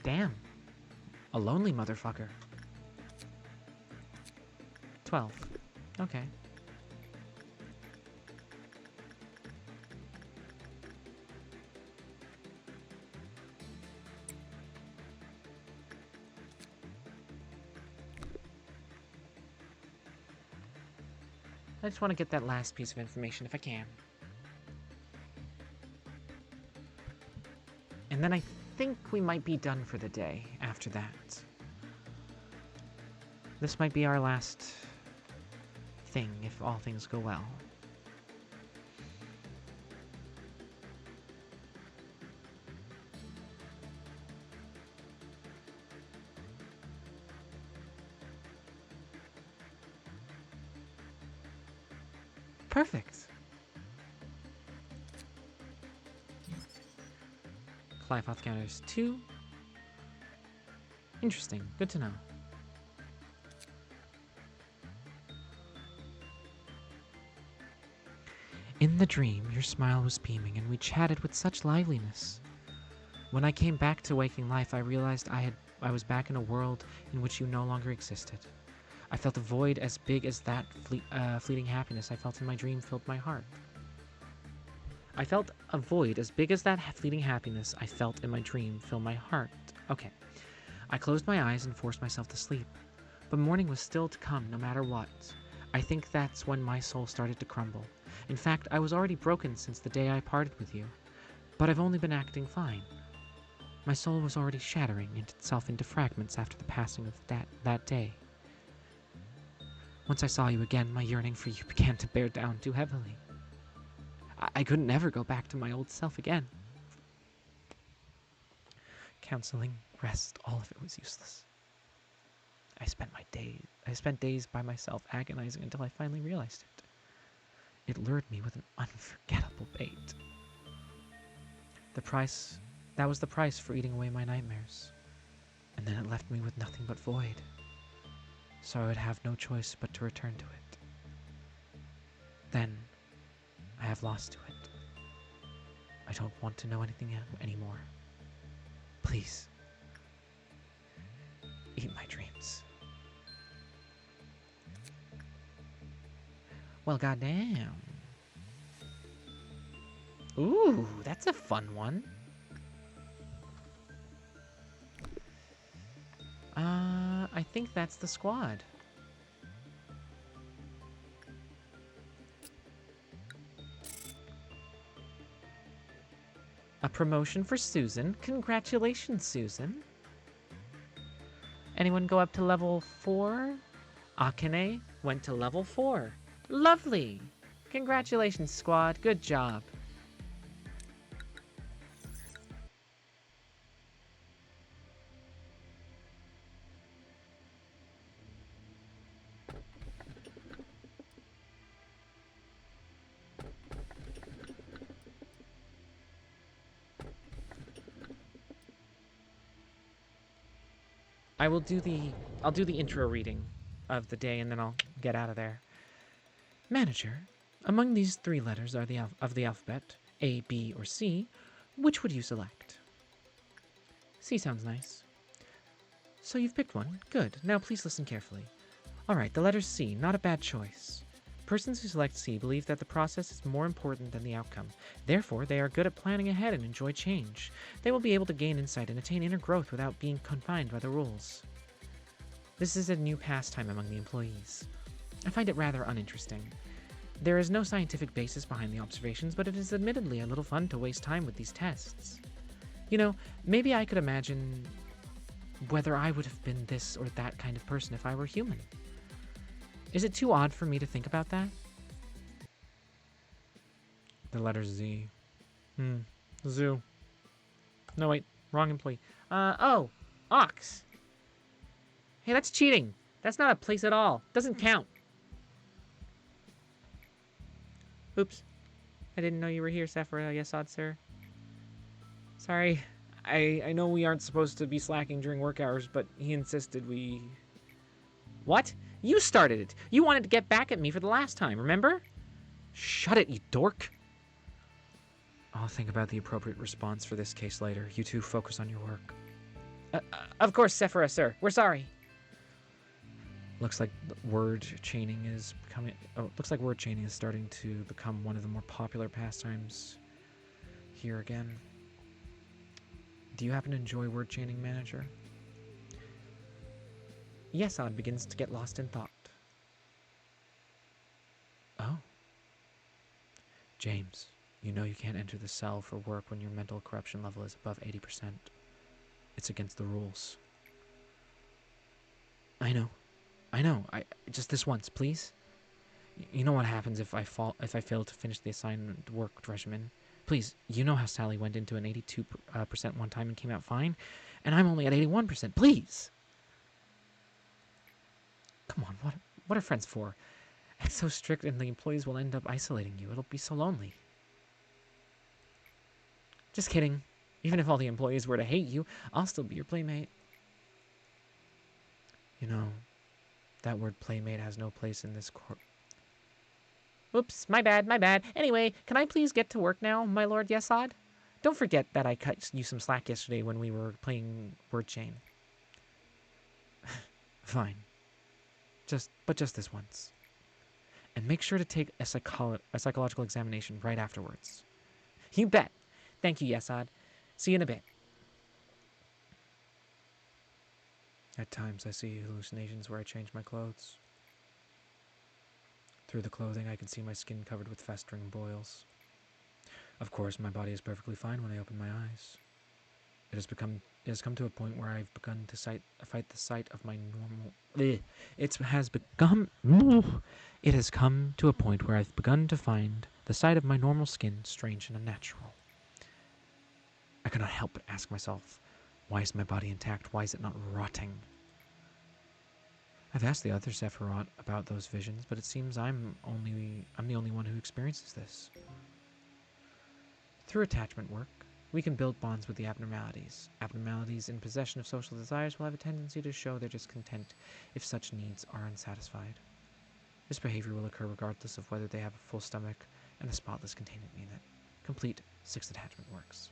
Damn. A lonely motherfucker. 12. Okay. I just want to get that last piece of information if I can. And then I think we might be done for the day after that. This might be our last thing if all things go well. Perfect. Clive counters 2. Interesting. Good to know. In the dream, your smile was beaming, and we chatted with such liveliness. When I came back to waking life, I realized I was back in a world in which you no longer existed. I felt a void as big as that fleeting happiness I felt in my dream filled my heart. I felt a void as big as that fleeting happiness I felt in my dream fill my heart. Okay. I closed my eyes and forced myself to sleep. But morning was still to come no matter what. I think that's when my soul started to crumble. In fact, I was already broken since the day I parted with you. But I've only been acting fine. My soul was already shattering itself into fragments after the passing of that day. Once I saw you again, my yearning for you began to bear down too heavily. I couldn't ever go back to my old self again. Counseling, rest, all of it was useless. I spent days by myself agonizing until I finally realized it. It lured me with an unforgettable bait. That was the price for eating away my nightmares. And then it left me with nothing but void. So I would have no choice but to return to it. Then, I have lost to it. I don't want to know anything anymore. Please, eat my dreams. Well, goddamn. Ooh, that's a fun one. I think that's the squad. A promotion for Susan. Congratulations, Susan. Anyone go up to level 4? Akane went to level 4. Lovely. Congratulations, squad. Good job. I'll do the intro reading of the day and then I'll get out of there. Manager, among these 3 letters of the alphabet, A, B, or C, which would you select? C sounds nice. So you've picked one. Good. Now please listen carefully. Alright, the letter C, not a bad choice. Persons who select C believe that the process is more important than the outcome. Therefore, they are good at planning ahead and enjoy change. They will be able to gain insight and attain inner growth without being confined by the rules. This is a new pastime among the employees. I find it rather uninteresting. There is no scientific basis behind the observations, but it is admittedly a little fun to waste time with these tests. You know, maybe I could imagine whether I would have been this or that kind of person if I were human. Is it too odd for me to think about that? The letter Z. Zoo. No, wait. Wrong employee. Oh. Ox. Hey, that's cheating. That's not a place at all. Doesn't count. Oops. I didn't know you were here, Sephora. Yes, odd sir. Sorry. I know we aren't supposed to be slacking during work hours, but he insisted we... What? You started it. You wanted to get back at me for the last time, remember? Shut it, you dork. I'll think about the appropriate response for this case later. You two focus on your work. Of course, Sephora, sir. We're sorry. Looks like word chaining is becoming... Oh, looks like word chaining is starting to become one of the more popular pastimes here again. Do you happen to enjoy word chaining, Manager? Yes, Odd begins to get lost in thought. James, you know you can't enter the cell for work when your mental corruption level is above 80%. It's against the rules. I know. Just this once, please. You know what happens if I fail to finish the assigned work regimen? Please, you know how Sally went into an 82% one time and came out fine, and I'm only at 81%. Please. Come on, what are friends for? It's so strict, and the employees will end up isolating you. It'll be so lonely. Just kidding. Even if all the employees were to hate you, I'll still be your playmate. You know, that word playmate has no place in this court. Oops, my bad. Anyway, can I please get to work now, my lord Yesod? Don't forget that I cut you some slack yesterday when we were playing word chain. Fine. Just this once. And make sure to take a psychological examination right afterwards. You bet. Thank you, Yesod. See you in a bit. At times I see hallucinations where I change my clothes. Through the clothing, I can see my skin covered with festering boils. Of course, my body is perfectly fine when I open my eyes. It has come to a point where I've begun to fight the sight of my normal. It has come to a point where I've begun to find the sight of my normal skin strange and unnatural. I cannot help but ask myself, why is my body intact? Why is it not rotting? I've asked the other Sephiroth about those visions, but it seems I'm the only one who experiences this. Through attachment work, we can build bonds with the abnormalities. Abnormalities in possession of social desires will have a tendency to show their discontent if such needs are unsatisfied. This behavior will occur regardless of whether they have a full stomach and a spotless containment unit. Complete 6 attachment works.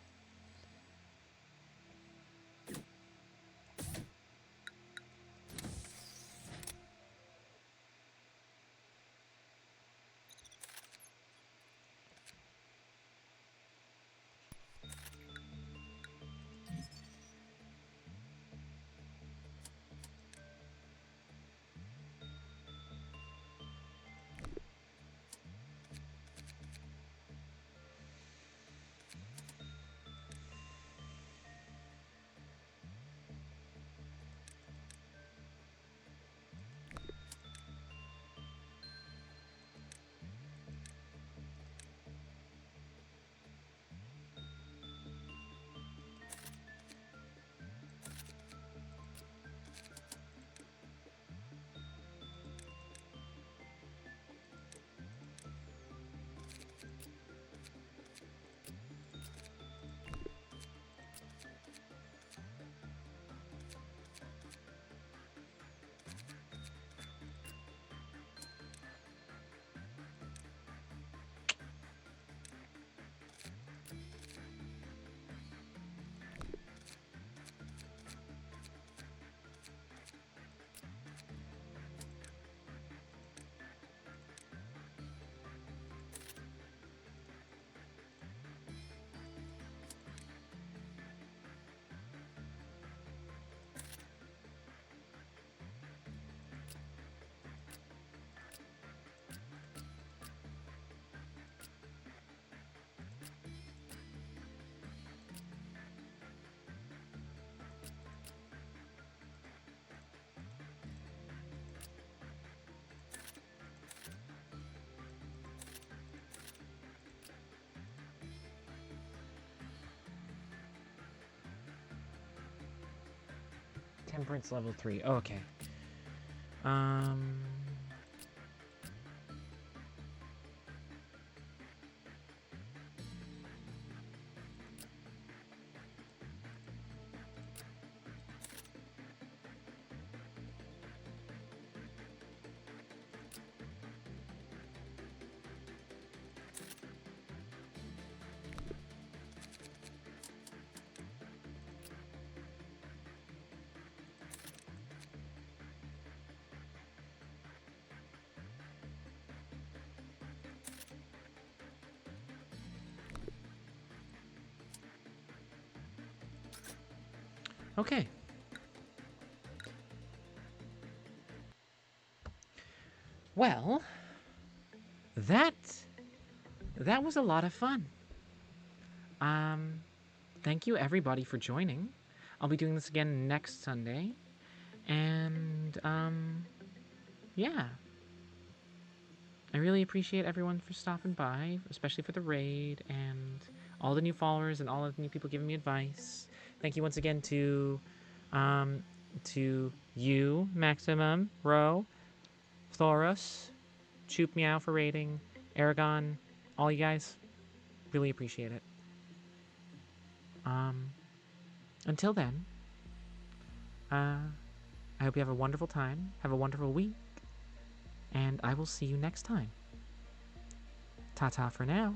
Temperance level 3. Oh, okay. Okay. Well, that that was a lot of fun. Thank you everybody for joining. I'll be doing this again next Sunday. And, yeah. I really appreciate everyone for stopping by, especially for the raid and all the new followers and all of the new people giving me advice. Thank you once again to you, Maximum, Ro, Thoros, Choop Meow for raiding, Aragon, all you guys. Really appreciate it. Until then, I hope you have a wonderful time, have a wonderful week, and I will see you next time. Ta-ta for now.